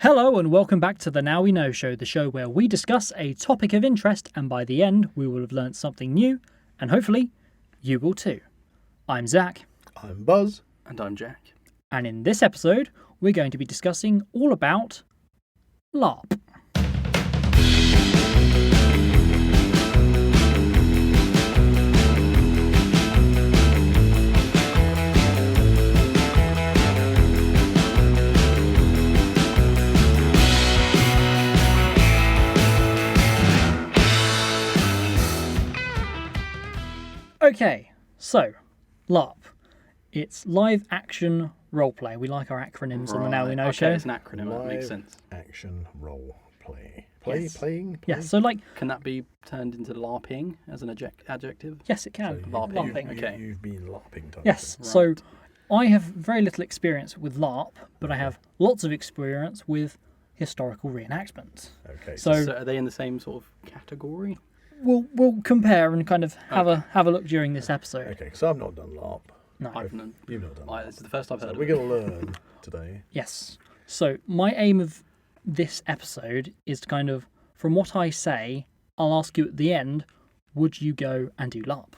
Hello and welcome back to the Now We Know Show, the show where we discuss a topic of interest and by the end we will have learnt something new and hopefully you will too. I'm Zach. I'm Buzz. And I'm Jack. And in this episode we're going to be discussing all about Larp. Okay, so Larp. It's live action roleplay. We like our acronyms on the Now We Know Show. It's an acronym, that makes sense. Action role play. Yes. Playing? Yeah, so like... Can that be turned into LARPing as an adjective? Yes, it can. So LARPing. Okay. You've been LARPing type Yes, thing. so I have very little experience with LARP, but I have lots of experience with historical reenactment. Okay. So are they in the same sort of category? we'll compare and kind of have a look during this episode. Okay, so I've not done LARP. No. You've not done LARP. This is the first I've heard So of we're it. going to learn today. Yes. So my aim of this episode is to kind of, from what I say, I'll ask you at the end, would you go and do LARP?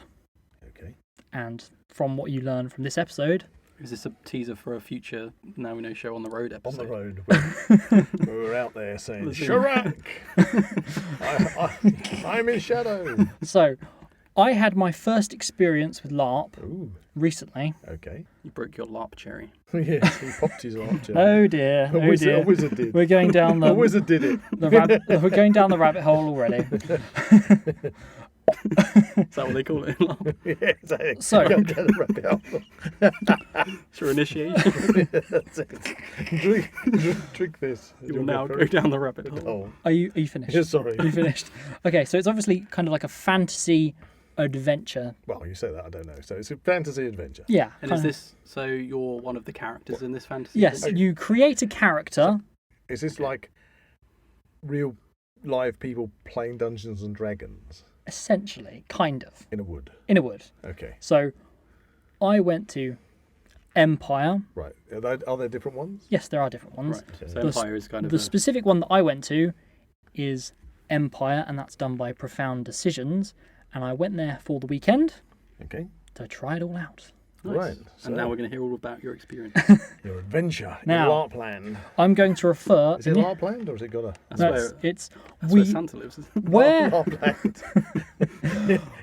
Okay. And from what you learn from this episode... Is this a teaser for a future Now We Know Show on the road On episode? the road, where we're out there saying, Sharak! I'm in shadow. So, I had my first experience with LARP Ooh, recently. okay. You broke your LARP cherry. Yes, he popped his LARP cherry. Oh dear, A oh dear. wizard did. We're going down A the wizard did it. we're going down the rabbit hole already. Is that what they call it in LARP? Yeah, exactly. So- Go down the rabbit hole. It's your initiation. That's it. Drink this. You will now go down the rabbit hole. Oh, Are you finished? yeah, sorry. Are you finished? Okay, so it's obviously kind of like a fantasy adventure. Well, you say that, I don't know. So it's a fantasy adventure. Yeah. And kind is of- this, so you're one of the characters in this fantasy? Yes, adventure? you create a character. Is this like real live people playing Dungeons and Dragons Essentially, kind of, in a wood? in a wood. Okay, So, I went to Empire. right. Are there different ones? Yes, there are different ones. Right. So The Empire is kind of The specific one that I went to is Empire, and that's done by Profound Decisions. And I went there for the weekend Okay, to try it all out. nice. right. So And now we're going to hear all about your experience. your adventure Now- in Larpland. I'm going to refer. Is it Larpland or has it got a That's No, where, it's that's where we Santa lives. isn't it? where Larpland?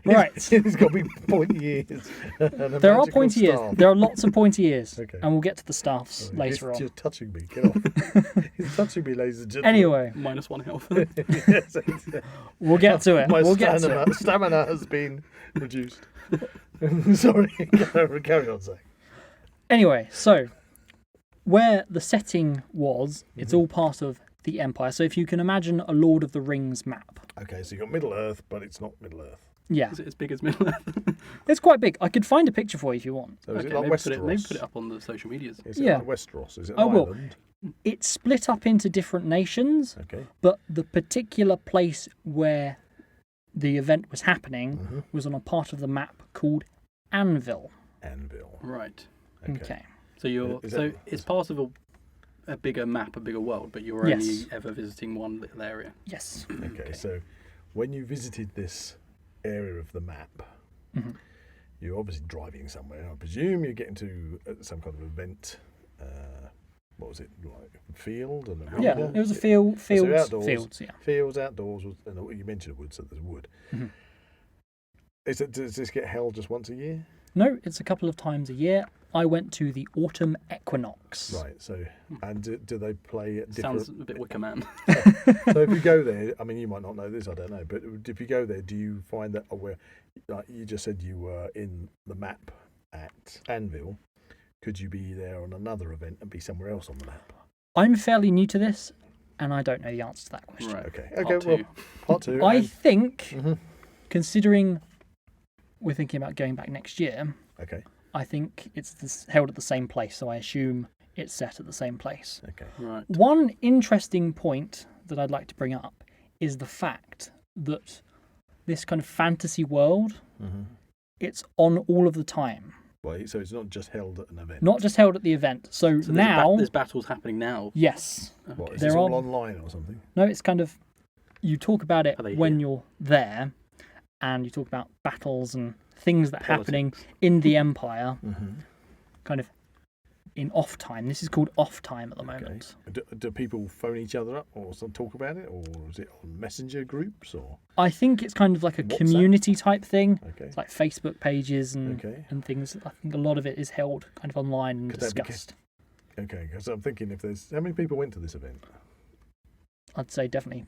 right. It's got big pointy ears. and a There are magical pointy ears. staff. There are lots of pointy ears, Okay. and we'll get to the staffs Sorry, later he's on. just touching me. Get off. He's touching me, ladies and gentlemen. Anyway, -1 health. Yes, we'll get to it. My We'll get to it. stamina has been reduced. Sorry, carry on, Zach. Anyway, so where the setting was, it's all part of the Empire. So if you can imagine a Lord of the Rings map, Okay, so you got Middle Earth, but it's not Middle Earth. yeah, Is it as big as Middle Earth? it's quite big. I could find a picture for you if you want. So is Okay, it like maybe Westeros? put it up on the social medias. Is it Yeah. like Westeros? Is it I an will. island? It's split up into different nations, Okay. but the particular place where the event was happening Mm-hmm. was on a part of the map called Anvil. Anvil. Right. Okay. So you're Is so that- it's part of a bigger map, a bigger world, but you're Yes. only ever visiting one little area. Yes. Okay, so when you visited this area of the map, Mhm. you're obviously driving somewhere. I presume you're getting to some kind of event. What was it like? Field and a Yeah, arena? it was a fields, outdoors. fields. Yeah. Fields, outdoors, and you mentioned wood, so there's wood. Mhm. Does this get held just once a year? No, it's a couple of times a year. I went to the autumn equinox. Right. So, and do they play at different? Sounds a bit Wicker Man. So if you go there, I mean, you might not know this, I don't know, but if you go there, do you find that where, like you just said, you were in the map at Anvil? Could you be there on another event and be somewhere else on the map? I'm fairly new to this, and I don't know the answer to that question. Right. Okay. Part Okay. Well, two. part two. I and- think, Mhm. considering we're thinking about going back next year, Okay. I think it's held at the same place, so I assume it's set at the same place. Okay. Right. One interesting point that I'd like to bring up is the fact that this kind of fantasy world, Mm-hmm. it's on all of the time. Well, so it's not just held at an event. Not just held at the event. So now there's battles happening now. yes. What, is there this are- all online or something? No, it's kind of you talk about it Are they when here? you're there, and you talk about battles and things that are happening Politics. in the Empire, Mm-hmm. kind of in off time. This is called off time at the moment. Do people phone each other up or talk about it, or is it on messenger groups or? I think it's kind of like a WhatsApp? community type thing. Okay. It's like Facebook pages and Okay. and things. I think a lot of it is held kind of online and Could that be discussed. Okay, because I'm thinking if there's how many people went to this event? I'd say definitely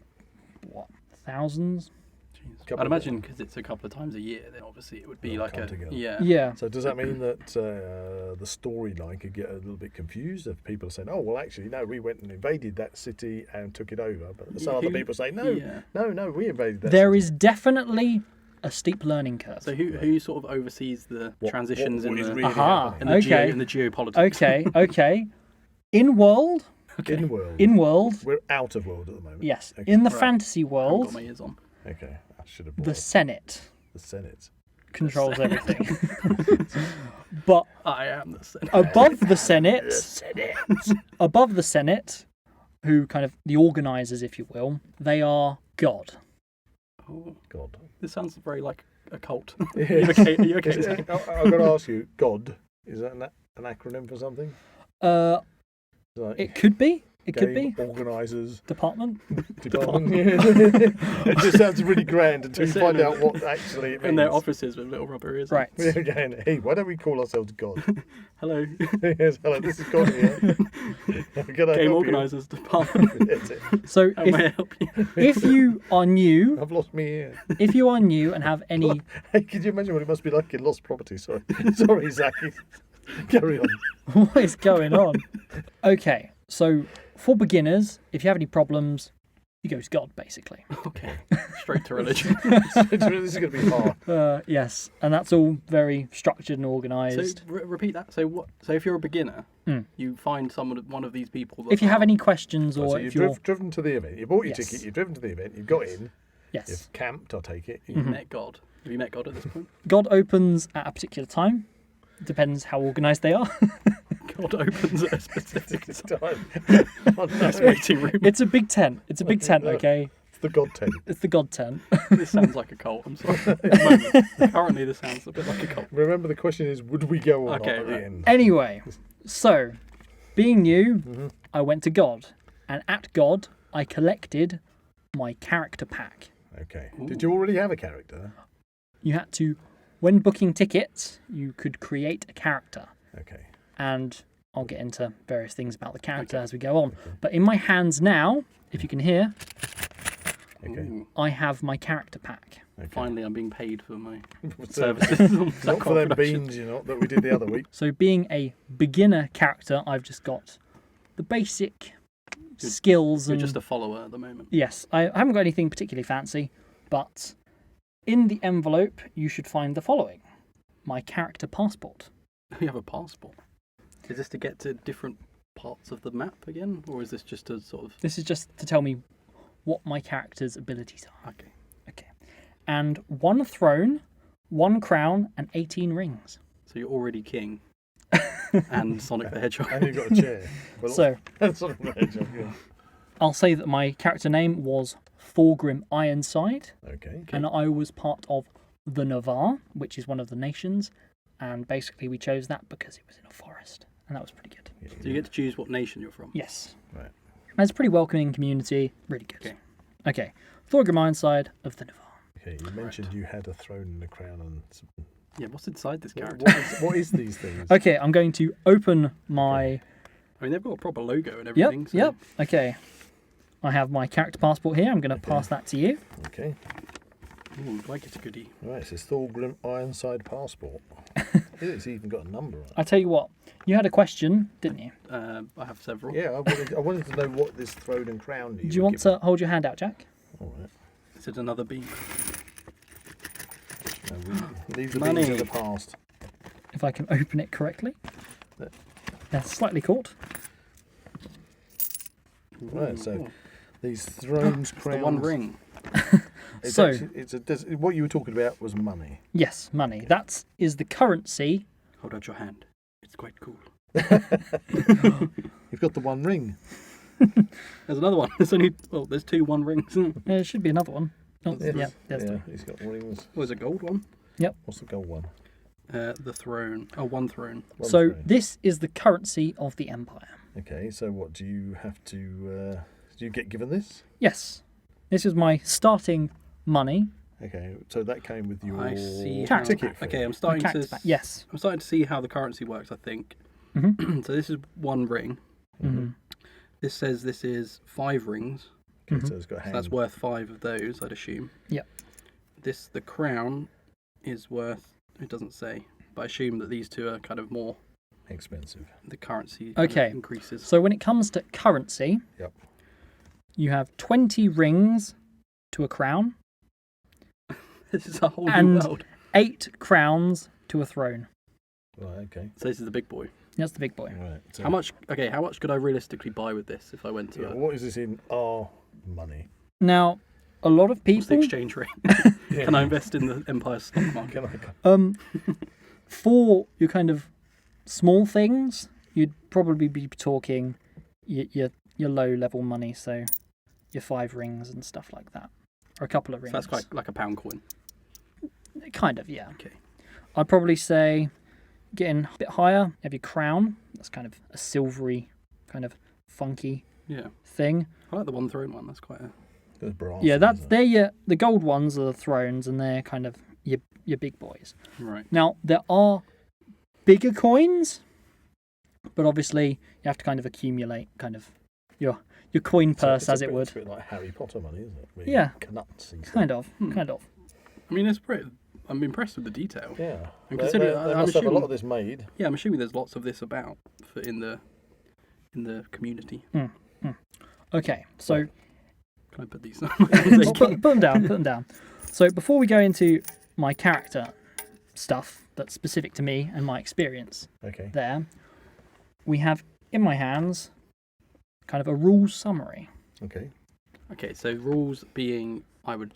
thousands. Jeez. Couple I'd of imagine because it's a couple of times a year, then obviously it would be They'll like come a together. Yeah. So does that mean that the storyline could get a little bit confused if people are saying, "Oh, well, actually, no, we went and invaded that city and took it over," but some other Who- people say, "No, yeah. no, we invaded that." There city." is definitely a steep learning curve. So who sort of oversees the transitions what in is the really Aha. happening? Okay. in the geopolitics? Okay. In world, In world, world, we're out of world at the moment. yes. Okay. In the Right. fantasy I haven't world, got my ears on. Okay, I should have the brought Senate the Senate. controls everything. But I am the Senate. above the Senate, above the Senate, who kind of the organisers, if you will, they are God. Oh, God. this sounds very like a cult. Yeah. Are you okay? Are you okay? Is it- I've got to ask you, God, is that an acronym for something? Like It could be. It could game be. organisers Department. department. It just sounds really grand until you They're find sitting out what actually it means. In their offices with little rubber ears. on. Right. We're going, hey, why don't we call ourselves God? Hello. Yes, hello, this is God here. Can I Game help organisers department. you? That's it. So How may I help you? if you are new, I've lost me here. if you are new and have any, Hey, could you imagine what it must be like in Lost Property? Sorry, sorry, Zach. Carry on. what is going on? Okay, so for beginners, if you have any problems, you go to God, basically. Okay. Straight to religion. This is going to be hard. Yes, and that's all very structured and So organised. repeat that. So what? So if you're a beginner, Mm. you find one of these people. That If you have are- any questions Right, or so if you've you're driven to the event. You bought your Yes. ticket. You've driven to the event. You've got in. yes, You've camped. I take it. You've met God. Have you met God at this point? God opens at a particular time. Depends how organised they are. God opens at a specific time. Oh, This no. waiting room. It's a big tent. It's a big tent. Okay, It's the God tent. it's the God tent. This sounds like a cult. I'm sorry. At the moment. Currently, this sounds a bit like a cult. Remember, the question is, would we go or Okay, not at right. the end? Anyway, so being new, Mhm. I went to God, and at God, I collected my character pack. Okay. Ooh. Did you already have a character? You had to, when booking tickets, you could create a character, Okay. and I'll get into various things about the character as we go on. But in my hands now, if you can hear, Okay. Ooh, I have my character pack. Okay. finally, I'm being paid for my So, services. on Zak not for Wylde them Productions. beans, that we did the other week. So being a beginner character, I've just got the basic You're- skills You're and just a follower at the moment. yes, I haven't got anything particularly fancy, but in the envelope you should find the following: my character passport. You have a passport. Is this to get to different parts of the map again, or is this just to sort of? This is just to tell me what my character's abilities are. Okay. Okay. And 1 throne, 1 crown, and 18 rings. So you're already king. And Sonic the Hedgehog. And you've got a chair. Well, So that's sort of the hedgehog, yeah. I'll say that my character name was Thorgrim Ironside, Okay. and I was part of the Navarre, which is one of the nations, and basically we chose that because it was in a forest, and that was pretty good. Yeah, So you get to choose what nation you're from. Yes. Right. And it's a pretty welcoming community, really good. Okay. Okay. Thorgrim Ironside of the Navarre. Okay, you mentioned you had a throne and a crown and some... Yeah. What's inside this character? What is these things? Okay, I'm going to open my... I mean, they've got a proper logo and Yep, everything. So yep. Okay. I have my character passport here. I'm going to Okay. pass that to you. Okay. Ooh, do I get a goodie? Right, it says Thorgrim Ironside passport. It's even got a number on it. I tell you what, you had a question, didn't you? I have several. Yeah, I wanted to know what this throne and crown Do you want to hold your hand out, Jack? All right. Is it another beam? No, leave the Money. beans in the past. If I can open it correctly. Yeah. That's slightly caught. Right, so Ooh, these thrones, it's crowns... the one ring. It's So- actually, what you were talking about was money. Yes, money. That is the currency Hold out your hand. It's quite cool. You've got the one ring. There's another one. There's 2 1 rings. There should be another one. Oh, yeah, there's Yeah, three. he's got rings. There's a gold one. What's the gold one? The throne. Oh, 1 throne. One So throne. this is the currency of the Empire. Okay, so what do you have to? Do you get given this? Yes. This is my starting money. Okay, so that came with your I see. Character ticket fee. Okay, I'm My starting character to. pack. Yes. I'm starting to see how the currency works. I think. Mhm. So this is 1 ring. Mm-hmm. This says this is 5 rings. Okay, so it's got a So hand. that's worth 5 of those, I'd assume. Yep. The crown is worth. It doesn't say, but I assume that these 2 are kind of more. expensive. The currency kind of Okay. increases. So when it comes to currency, Yep. you have 20 rings to a crown, This is a whole new And- world. 8 crowns to a throne. Right. Okay. So this is the big boy. That's the big boy. Right. So, How much? Okay, how much could I realistically buy with this if I went to Yeah, a? what is this in our money? Now, a lot of What's the people, exchange rate? Can I invest in the Empire stock market? Can I? for your kind of small things, you'd probably be talking your low level money, so your 5 rings and stuff like that, or a couple of So rings. that's quite like a pound coin. Kind of, yeah. Okay. I'd probably say getting a bit higher, you have your crown. That's kind of a silvery, kind of funky Yeah, thing. I like the 1 throne one. That's quite a. There's brass. Yeah, isn't it? they're the gold ones are the thrones, and they're kind of your big boys. Right. Now there are bigger coins, but obviously you have to kind of accumulate kind of your coin So purse, it's a as it bit- would. It's a bit like Harry Potter money, isn't it? Where Yeah. you Knuts and stuff. Kind of. I mean, it's pretty. I'm impressed with the detail. Yeah. And They consider- must I'm have a lot assuming- of this made. Yeah, I'm assuming there's lots of this about in the community. Okay, so Can I put these? put them down. Put them down. So before we go into my character stuff that's specific to me and my experience, Okay. there, we have in my hands kind of a rules summary. Okay. Okay, so rules being, I would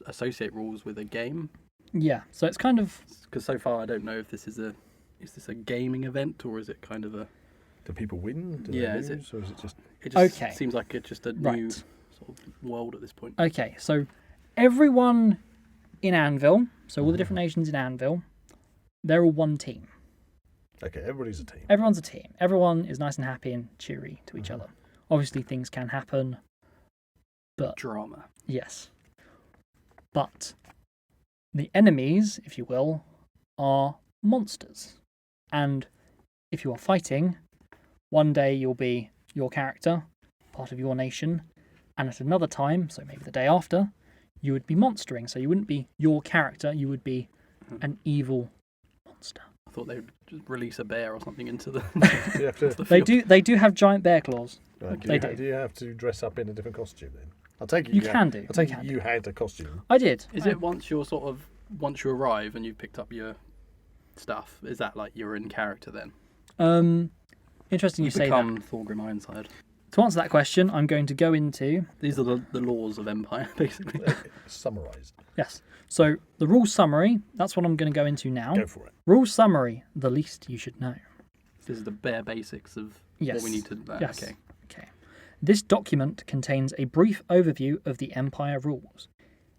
associate rules with a game, Yeah, so it's kind of because so far I don't know if this is a gaming event or is it kind of a. Do people win? Do Yeah, they is it- lose? Or is it just... It just Okay. seems like it's just a new right. sort of world at this point. Okay, so everyone in Anvil, so all the different nations in Anvil, they're all one team. Okay, everybody's a team. Everyone's a team. Everyone is nice and happy and cheery to each other. Obviously, things can happen, but Drama. yes. But the enemies, if you will, are monsters. And if you are fighting, one day you'll be your character, part of your nation, and at another time, so maybe the day after, you would be monstering. So you wouldn't be your character, you would be an evil monster. I thought they would just release a bear or something into the. Do you have to, the They field. do have giant bear claws. right, They do. do you have to dress up in a different costume then? I'll take it. You can do. I'll take You it can you had a costume. I did. Is it once you arrive and you've picked up your stuff? Is that like you're in character then? Interesting you say become that. Thorgrim Ironside. To answer that question, I'm going to go into These are the laws of Empire, basically. Summarised. yes. So the rules summary. That's what I'm going to go into now. Go for it. Rules summary: the least you should know. This is the bare basics of Yes. what we need to know. Yes. Okay. Okay. This document contains a brief overview of the Empire rules.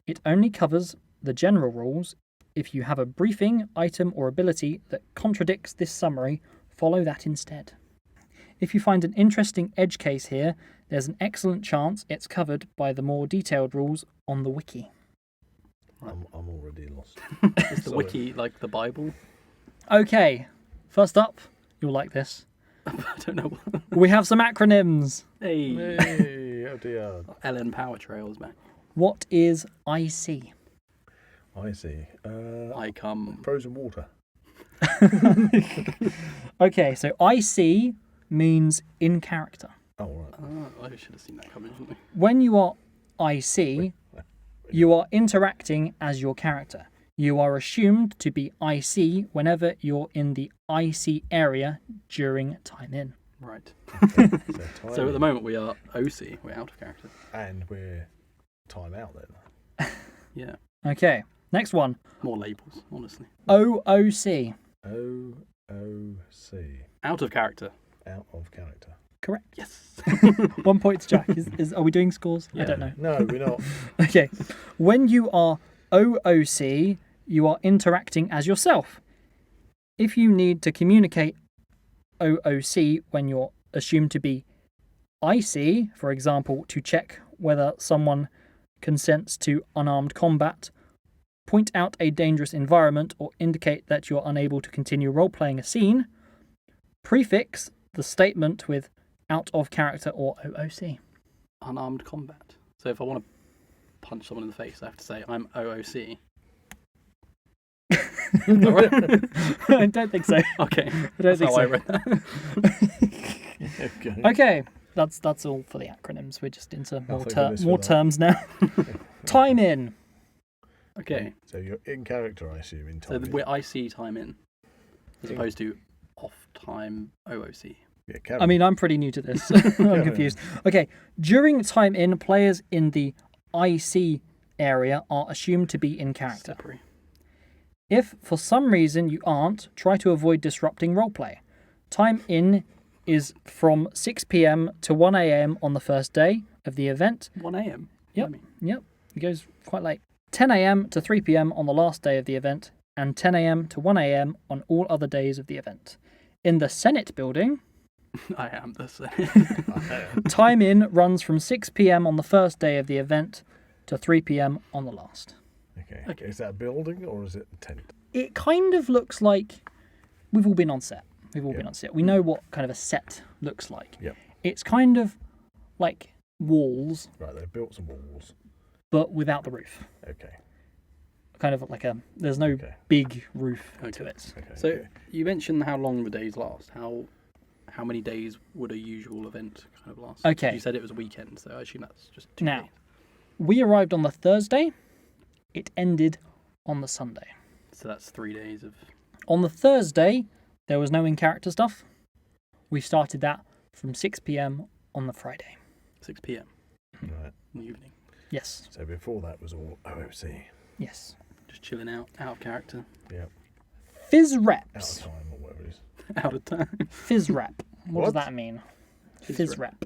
It only covers the general rules. If you have a briefing, item, or ability that contradicts this summary, follow that instead. If you find an interesting edge case here, there's an excellent chance it's covered by the more detailed rules on the wiki. I'm already lost. Is the Sorry. wiki like the Bible? Okay, first up, you'll like this. I don't know. We have some acronyms. Hey. Hey, oh dear. LN Power Trails, man. What is IC? I see. I come. Frozen water. Okay, so IC means in character. Oh, right. I should have seen that coming, shouldn't I? When you are IC, you are interacting as your character. You are assumed to be IC whenever you're in the IC area during time in. Right. So, So at the moment we are OC. We're out of character. and we're time out then. Yeah. Okay, next one. More labels, honestly. OOC. OOC. Out of character. Out of character. Correct. Yes. 1 point to Jack. Are we doing scores? I Yeah. don't know. No, we're not. Okay. When you are OOC, you are interacting as yourself. If you need to communicate OOC when you're assumed to be IC, for example, to check whether someone consents to unarmed combat, point out a dangerous environment, or indicate that you're unable to continue role-playing a scene, prefix the statement with out of character or OOC. Unarmed combat. So if I want to punch someone in the face, I have to say I'm OOC. I don't think so. Okay. I don't That's think how so. I read that. Okay. Okay, that's all for the acronyms. We're just into Oh, more, thank goodness for more that. terms now. Time in. Okay. So you're in character, I assume, in So time. we're IC time in, as Yeah. opposed to off time OOC. Yeah, I mean, I'm pretty new to this. I'm confused. Okay, during time in, players in the IC area are assumed to be in character. Slippery. If for some reason you aren't, try to avoid disrupting roleplay. Time in is from 6 p.m. to 1 a.m. on the first day of the event. 1 a.m. Yep. Yep, it goes quite late. 10 a.m. to 3 p.m. on the last day of the event, and 10 a.m. to 1 a.m. on all other days of the event. In the Senate building, I am the same. time in runs from 6 p.m. on the first day of the event to 3 p.m. on the last. Okay. Is that a building or is it a tent? It kind of looks like we've all been on set. We've all Yep. been on set. We know what kind of a set looks like. Yep. It's kind of like walls, Right, they've built some walls. but without the roof. Okay. Kind of like there's no Okay. big roof to Okay. it. Okay. So okay. you mentioned how long the days last. How many days would a usual event kind of last? Okay. You said it was a weekend, so I assume that's just 2 Now, days. we arrived on the Thursday. It ended on the Sunday. So that's 3 days of. On the Thursday, there was no in-character stuff. We started that from 6 p.m. on the Friday. 6 p.m. Right. in the evening. Yes. So before that was all OOC. Yes. Just chilling out of character, Fizz Out reps. of time or whatever it is. out of time. Fizz rep. What does What? that mean? Fizz Fizz rep.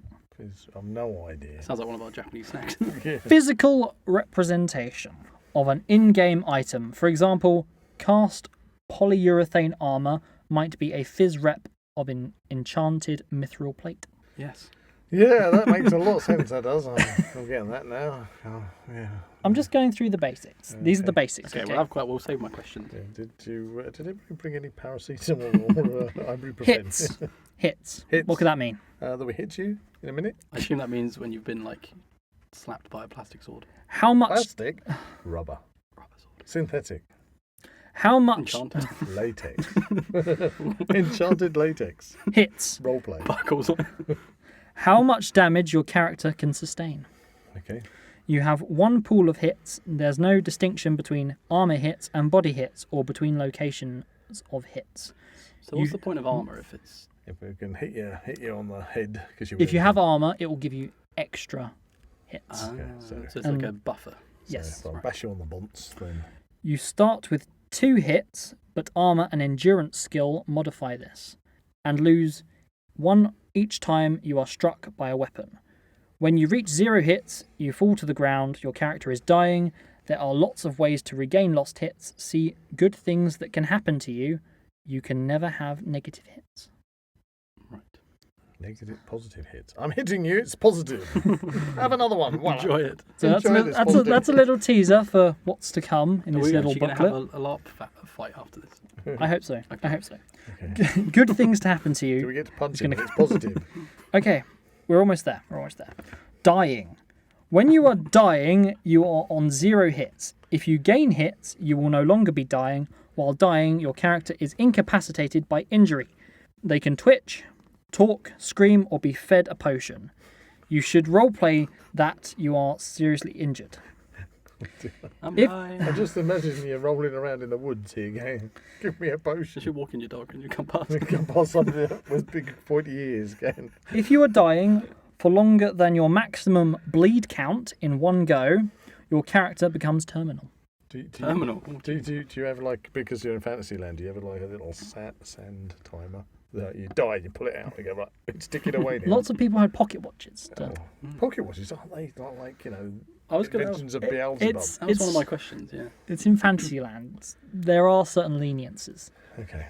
I've no idea. Sounds like one of our Japanese snacks. Yeah. Physical representation of an in-game item. For example, cast polyurethane armor might be a fizz rep of an enchanted mithril plate. Yes. Yeah, that makes a lot of sense. That does. I'm getting that now. Oh, yeah. I'm just going through the basics. These are the Okay. basics. Okay, Okay. we'll save my questions. Yeah, did it bring any paracetamol or ibuprofen? Hits. Hits. Hits. What could that mean? That we hit you in a minute? I assume that means when you've been like slapped by a plastic sword. How much? Plastic, rubber, Rubber sword. synthetic, How much Enchanted. latex, enchanted latex, hits? roleplay. Buckles on. How much damage your character can sustain? Okay. You have one pool of hits. There's no distinction between armor hits and body hits, or between locations of hits. So what's You- the point of armor if it's If we can hit you on the head because you. If you have armor, it will give you extra hits. Okay, so- it's like a buffer? Yes. If I bash you on the bonce, then You start with 2 hits, but armor and endurance skill modify this, and lose 1 each time you are struck by a weapon. When you reach 0 hits, you fall to the ground, your character is dying. There are lots of ways to regain lost hits. See good things that can happen to you. You can never have negative hits. Right. negative, positive hits. I'm hitting you. It's positive. Have another one. Voila. Enjoy it. So that's Enjoy a, this that's, a, positive. that's a little teaser for what's to come in Are this we little actually going to booklet. have a Larp fight after this? I hope so. I hope so. Okay. Good things to happen to Do you. we get to punch It's him? gonna- It's positive. Okay, we're almost there. We're almost there. Dying. When you are dying, you are on 0 hits. If you gain hits, you will no longer be dying. While dying, your character is incapacitated by injury. They can twitch, talk, scream, or be fed a potion. You should roleplay that you are seriously injured. I'm If- dying. I'm just imagining you rolling around in the woods here going, give me a You potion. should walk in your dog and you come past. We come past somebody with big pointy ears going, If you are dying for longer than your maximum bleed count in one go, your character becomes terminal. Terminal. Do you have like, because you're in Fantasyland, do you have like a little sand timer that you die and you pull it out and go, right, stick it away now? Lots of people had pocket watches. Pocket watches, aren't they? Not like, I was going inventions to. of Beelzebub. That was one of my questions. Yeah. It's in Fantasyland. There are certain leniencies. Okay.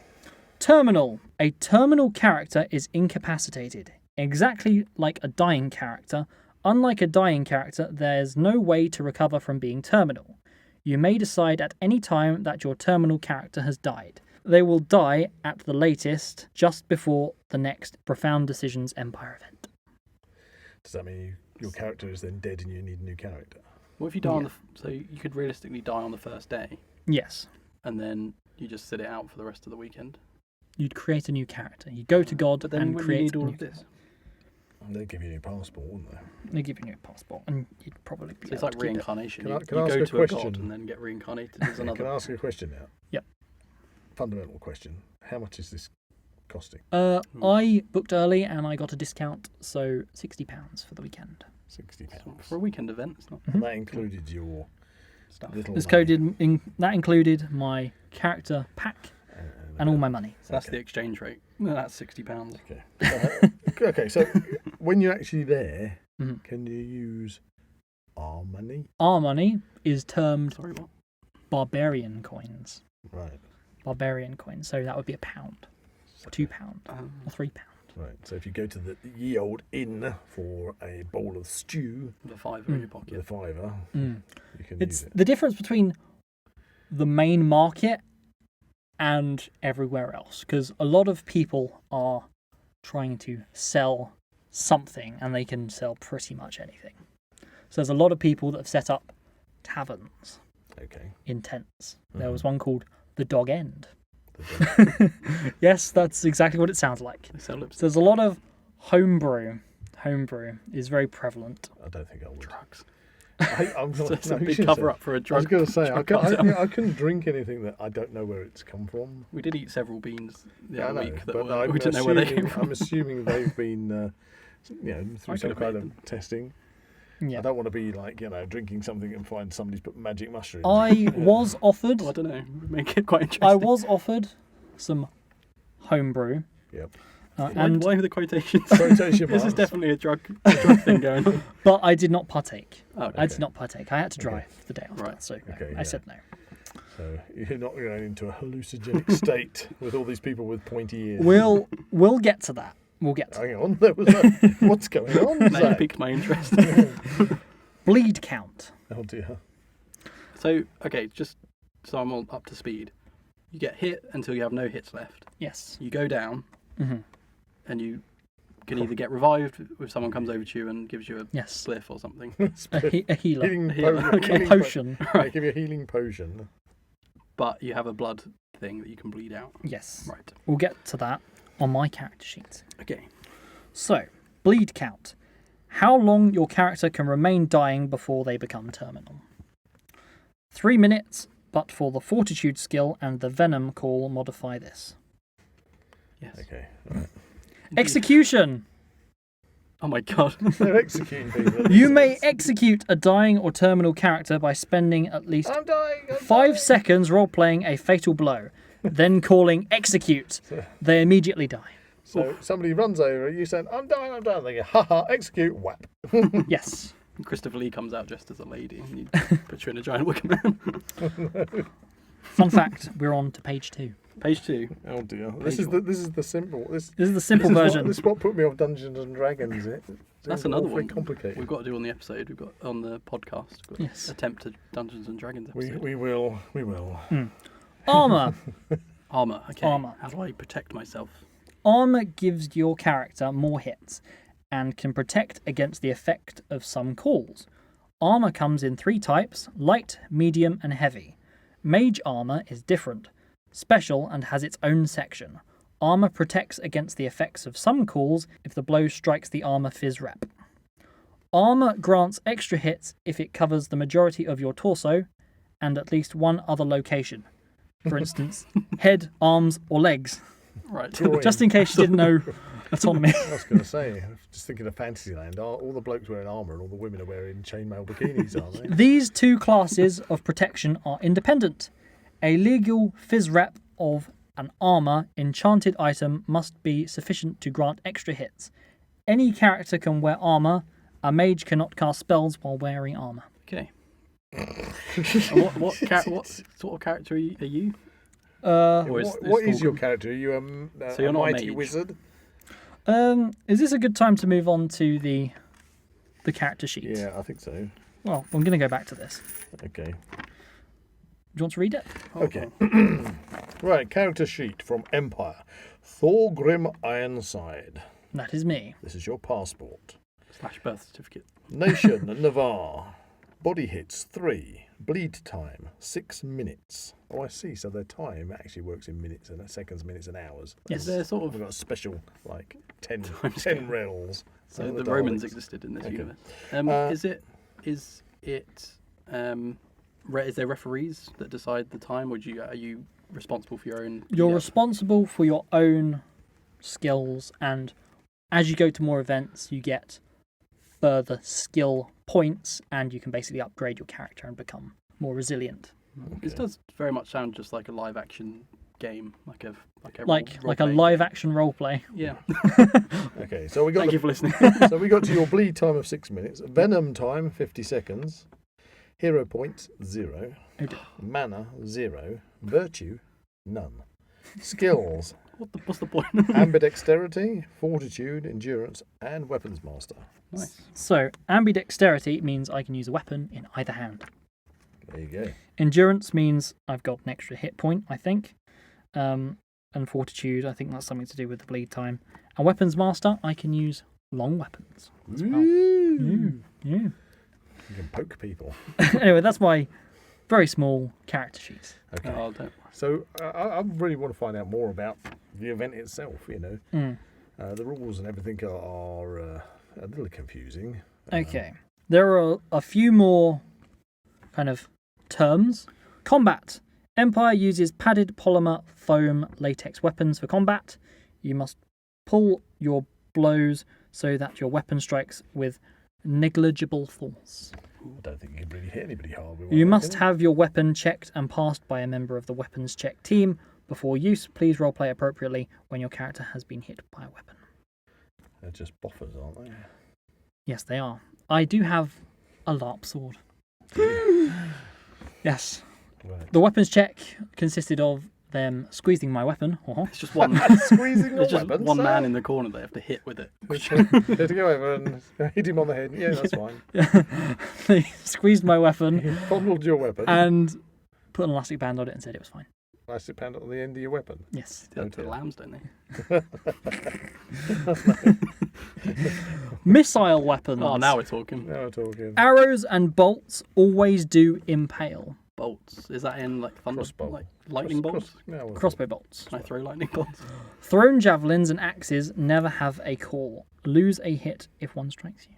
Terminal. A terminal character is incapacitated. Exactly like a dying character. Unlike a dying character, there's no way to recover from being terminal. You may decide at any time that your terminal character has died. They will die at the latest just before the next Profound Decisions Empire event. Does that mean your character is then dead and you need a new character? What if you die on the... So you could realistically die on the first day, Yes. and then you just sit it out for the rest of the weekend. You'd create a new character. You go to God But then and when you create need a all new of this. They'd give you a new passport, wouldn't they? They give you a new passport, and you'd probably be So it's able like to keep it. reincarnation. Can I You ask go a to a god question? and then get reincarnated as Can I another. ask you a question now? Yep. Fundamental question. How much is this costing? I booked early and I got a discount, so £60 for the weekend. £60. For a weekend event, it's not And that included your stuff. little This money. that included my character pack and all my money. So that's the exchange rate. No, that's £60. Okay. Okay, so when you're actually there, Mhm. can you use our money? Our money is termed Sorry, what? barbarian coins. Right. Barbarian coins. So that would be £1, So, £2, or £3. right. So if you go to the ye old inn for a bowl of stew The fiver in your with pocket. a fiver, Mm. you can It's use it. the difference between the main market and everywhere else, because a lot of people are trying to sell something and they can sell pretty much anything. So there's a lot of people that have set up taverns Okay. in tents. There Mhm. was one called the Dog End. The Yes, that's exactly what it sounds like. They sell So lipstick. there's a lot of homebrew. Homebrew is very prevalent. I don't think I would. Drugs. I'm not, So it's no, a you big shouldn't cover say- up for a I was drug. going to say, I drug cartel. couldn't drink anything that I don't know where it's come from. We did eat several beans the Yeah, I other know, week that but were, we didn't know where they came from. I'm assuming they've been, through I some could've kind made of testing. Yeah. I don't want to be like, drinking something and find somebody's put magic mushrooms. I was offered Oh, I don't know. Make it quite interesting. I was offered some homebrew. Yep. And why the quotations? Quotation This is marks. definitely a drug thing going on. but I did not partake. Oh, I okay. did not partake. I had to drive the day after, Right. so no, Okay, I yeah. said no. So you're not going into a hallucinogenic state with all these people with pointy ears. We'll get to that. We'll get to Hang on, there was what's going on? Now you Zach? piqued my interest. bleed count. Oh dear. So, okay, just so I'm all up to speed. You get hit until you have no hits left. Yes. You go down, hmm and you can either get revived if someone comes over to you and gives you a Yes. spliff or something, A healer. Healing, Healer, po- okay. A potion. They give you a healing potion. but you have a blood thing that you can bleed out. Yes. Right. We'll get to that on my character sheet. Okay. So, bleed count. How long your character can remain dying before they become terminal. 3 minutes, but for the fortitude skill and the venom call modify this. Yes. Okay. Right. Execution. Oh my god. They're executing people. You may execute a dying or terminal character by spending at least I'm dying. 5 seconds role-playing a fatal blow, then calling execute. They immediately die. So somebody runs over, you saying, I'm dying. They go, haha, execute, whap. Yes. Christopher Lee comes out dressed as a lady and you put you in a giant wicker man. Fun fact, we're on to page 2. Page 2. Oh dear. Page This is the simple. This This is the simple is version. This is what put me off Dungeons and Dragons. That's another very one complicated. we've got to do on the episode. We've got on the podcast. We've got Yes. Attempt to Dungeons and Dragons episode. We will. Armor. Armor. Okay. Armor. How do I protect myself? Armor gives your character more hits and can protect against the effect of some calls. Armor comes in 3 types: light, medium, and heavy. Mage armor is different, special, and has its own section. Armor protects against the effects of some calls if the blow strikes the armor phys rep. Armor grants extra hits if it covers the majority of your torso and at least one other location. For instance, head, arms, or legs. Right. Groin. Just in case you didn't know autonomy. I was going to say, just thinking of Fantasyland, all the blokes wearing armour and all the women are wearing chainmail bikinis, aren't they? These two classes of protection are independent. A legal phys rep of an armour enchanted item must be sufficient to grant extra hits. Any character can wear armour. A mage cannot cast spells while wearing armour. Okay. And what sort of character are you? What is your character? Are you So you're a not a mighty mage? wizard? Is this a good time to move on to the character sheet? Yeah, I think so. Well, I'm going to go back to this. Okay. Do you want to read it? Okay. Right, character sheet from Empire. Thorgrim Ironside. That is me. This is your passport. / birth certificate. Nation, Navarre. Body hits, 3. Bleed time, 6 minutes. Oh, I see. So their time actually works in minutes and seconds, minutes and hours. Yes. They're sort We've of. got a special, like, 10 scale. rails. So Oh, the Daleks. Romans existed in this Okay. universe. Is there referees that decide the time, or are you responsible for your own? You're responsible for your own skills, and as you go to more events, you get further skill points, and you can basically upgrade your character and become more resilient. This does very much sound just like a live action game, like a A role-playing live game. action roleplay. Yeah. Okay, so we got Thank you for listening. so we got to your bleed time of 6 minutes, venom time 50 seconds, hero points 0, Oh dear. mana 0, virtue none, skills What's the point? ambidexterity, fortitude, endurance, and weapons master. Nice. So, ambidexterity means I can use a weapon in either hand. There you go. Endurance means I've got an extra hit point, I think. And fortitude, I think that's something to do with the bleed time. And weapons master, I can use long weapons as well. Yeah. You can poke people. Anyway, that's my very small character sheet. Okay. Oh, don't. So I really want to find out more about the event itself. Mm. The rules and everything are a little confusing. Okay. There are a few more kind of terms. Combat. Empire uses padded polymer foam latex weapons for combat. You must pull your blows so that your weapon strikes with negligible force. I don't think you can really hit anybody hard. with You one must weapon. have your weapon checked and passed by a member of the weapons check team before use. Please roleplay appropriately when your character has been hit by a weapon. They're just boffers, aren't they? Yes, they are. I do have a Larp sword. Yes. Right. The weapons check consisted of them squeezing my weapon. It's just one. Squeezing your There's just weapons. one man in the corner they have to hit with it. You have to go over and hit him on the head. Yeah, that's fine. They squeezed my weapon He fondled your weapon. and put an elastic band on it and said it was fine. Plastic pound on the end of your weapon. Yes. They do that to Okay. the lambs, don't they? Missile weapons. Oh, now we're talking. Now we're talking. Arrows and bolts always do impale. Bolts. Is that in like thunder? Crossbow. Like lightning bolts? No, we're Crossbow bolts. Can I throw lightning bolts? Thrown javelins and axes never have a call. Lose a hit if one strikes you.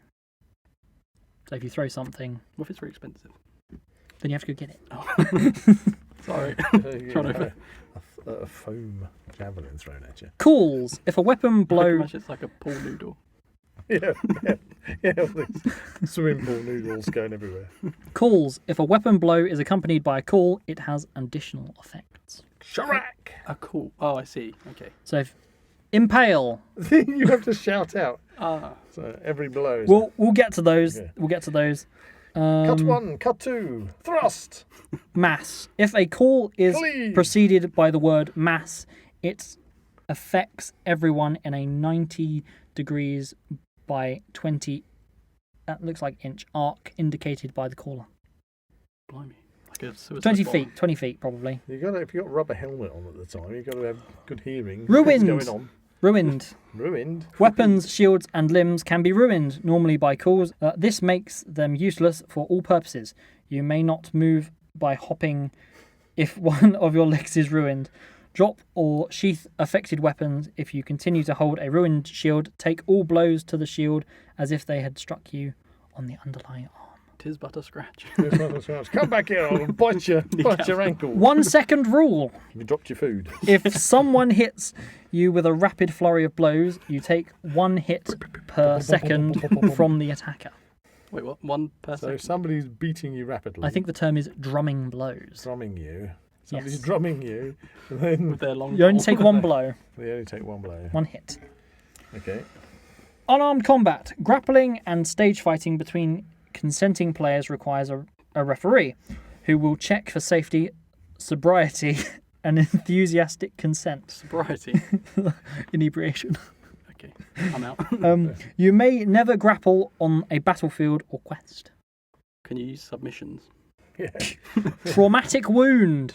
So if you throw something, What if it's very expensive? then you have to go get it. Sorry. talking. Trying to- A foam javelin thrown at you. Calls. If a weapon I blow... imagine it's like a pool noodle. Yeah. All these swimming pool noodles going everywhere. Calls. If a weapon blow is accompanied by a call, it has additional effects. Sharak! A cool. Oh, I see. Okay. So if impale, You have to shout out. Ah. So every blow. Is we'll get to those. Okay. We'll get to those. cut 1, cut 2, thrust. Mass. If a call is Cleave. preceded by the word mass, it affects everyone in a 90 degrees by 20. That looks like inch arc indicated by the caller. Blimey. Like a suicide 20 bomb. feet. 20 feet probably. If you got a rubber helmet on at the time, you got to have good hearing. Ruined. What's going on? Ruined. Ruined. Weapons, shields, and limbs can be ruined, normally by calls. This makes them useless for all purposes. You may not move by hopping if one of your legs is ruined. Drop or sheath affected weapons. If you continue to hold a ruined shield, take all blows to the shield as if they had struck you on the underlying arm. Tis but a scratch. Come back here, I'll bite your ankle. 1 second rule. You dropped your food. If someone hits you with a rapid flurry of blows, you take 1 hit per second from the attacker. Wait, what? 1 per So second? if somebody's beating you rapidly, I think the term is drumming blows. drumming you, somebody's Yes. drumming you, and then With their long You only pole. take 1 blow, they only take 1 blow. 1 hit. Okay. Unarmed combat. Grappling and stage fighting between consenting players requires a referee who will check for safety, sobriety, and enthusiastic consent. Sobriety. Inebriation. Okay, I'm out. You may never grapple on a battlefield or quest. Can you use submissions? Yeah. Traumatic wound.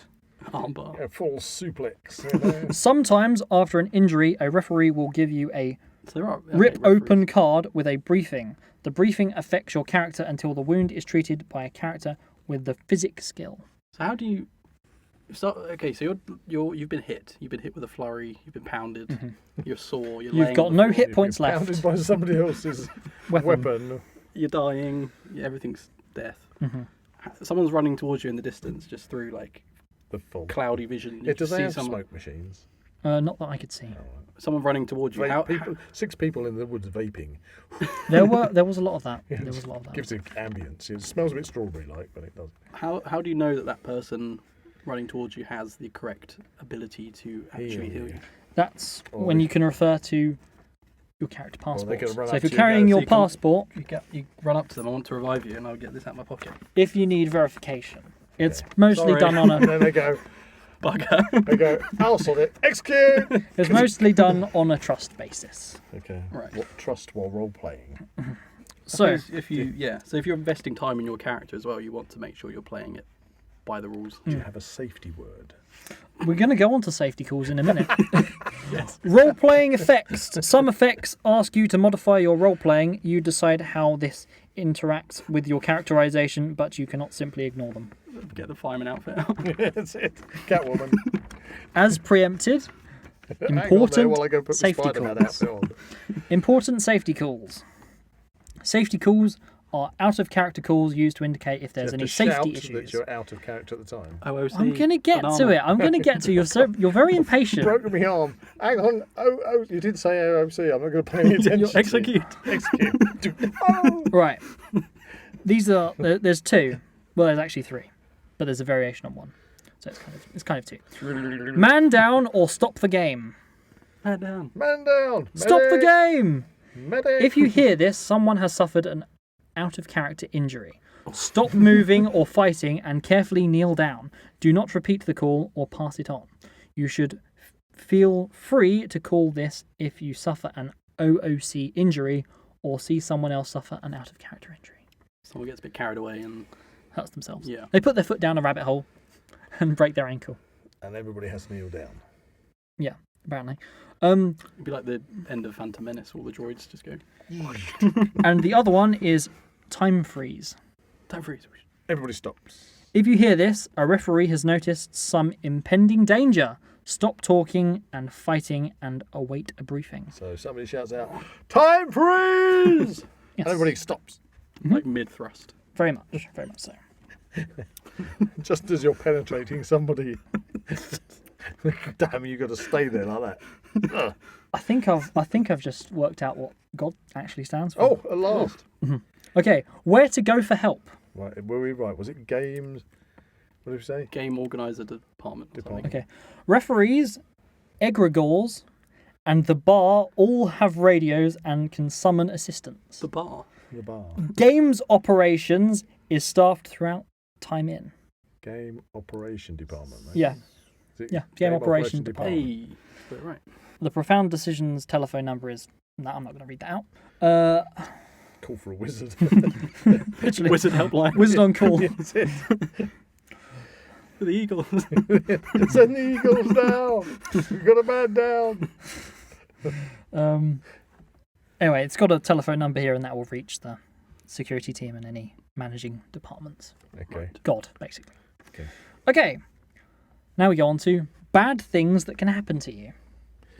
Armbar. A full suplex. You know? Sometimes, after an injury, a referee will give you a So there are rip referees. open card with a briefing. The briefing affects your character until the wound is treated by a character with the physic skill. So how do you? So okay, so you've been hit. You've been hit with a flurry. You've been pounded. You're sore. You're You've laying got on the no floor, hit You've points been left. pounded by somebody else's weapon. You're dying. Everything's death. Mm-hmm. Someone's running towards you in the distance, just through like The full. cloudy vision. You It does just see have someone, smoke machines. Not that I could see. someone running towards you. Vape, 6 people in the woods vaping. There was a lot of that. There was a lot of that. Gives it ambience. It smells a bit strawberry-like, but it does. how do you know that that person running towards you has the correct ability to actually heal you? That's Or when they- you can refer to your character Or they passport. can run So up if you're to you and carrying go, your so you can- passport, You run up to them. I want to revive you, and I'll get this out of my pocket. if you need verification, it's Okay. mostly Sorry. done on And a. then they go, Bugger. I'll sort it. Execute! It's mostly done on a trust basis. Okay. Right. What trust while role-playing? So if you're investing time in your character as well, you want to make sure you're playing it by the rules. Do you have a safety word? we're going to go on to safety calls in a minute. Yes. Role-playing effects. Some effects ask you to modify your role-playing. You decide how this interacts with your characterization, but you cannot simply ignore them. Get the fireman outfit out. That's it. Catwoman. As preempted, Hang on there important while I go put the safety Spider-Man calls. outfit on. Important safety calls. Safety calls are out-of-character calls used to indicate if there's You any have to shout safety that issues. you're out of character at the time. OOC. I'm going to get banana. to it. I'm going to get to you. You're very impatient. Broken my arm. Hang on. Oh, you did say OOC. I'm not going to pay any attention. You'll execute. Execute. Oh! Right. There's 2. Well, there's actually 3, but there's a variation on 1. So it's kind of 2. Man down or stop the game. Man down. Man down. Stop the Medic. game. Medic. If you hear this, someone has suffered an out-of-character injury. Stop moving or fighting and carefully kneel down. Do not repeat the call or pass it on. You should feel free to call this if you suffer an OOC injury or see someone else suffer an out-of-character injury. Someone gets a bit carried away and Hurts themselves. yeah. They put their foot down a rabbit hole and break their ankle. And everybody has to kneel down. Yeah, apparently. It'd be like the end of Phantom Menace. All the droids just go. And the other one is time freeze. Time freeze. Everybody stops. If you hear this, a referee has noticed some impending danger. Stop talking and fighting and await a briefing. So somebody shouts out, "Time freeze!" Yes. And everybody stops. Like mid thrust. Very much so. Just as you're penetrating somebody. Damn, you got to stay there like that. Ugh. I think I've just worked out what God actually stands for. Oh, at last. Okay, where to go for help? Right, were we right? Was it games? What did we say? Game organizer department. or something. Okay, referees, egregores, and the bar all have radios and can summon assistance. The bar. The bar. Games operations is staffed throughout time in. Game operation department. Right? Yeah. Is it Yeah, game operation Hey, got it right. The Profound Decisions telephone number is... No, I'm not going to read that out. Call for a wizard. Literally. Wizard helpline. Wizard on call. That's it. The Eagles. Send the Eagles down. We've got a man down. Anyway, it's got a telephone number here, and that will reach the security team and any managing departments. Okay. God, basically. Okay. Okay. Now we go on to bad things that can happen to you.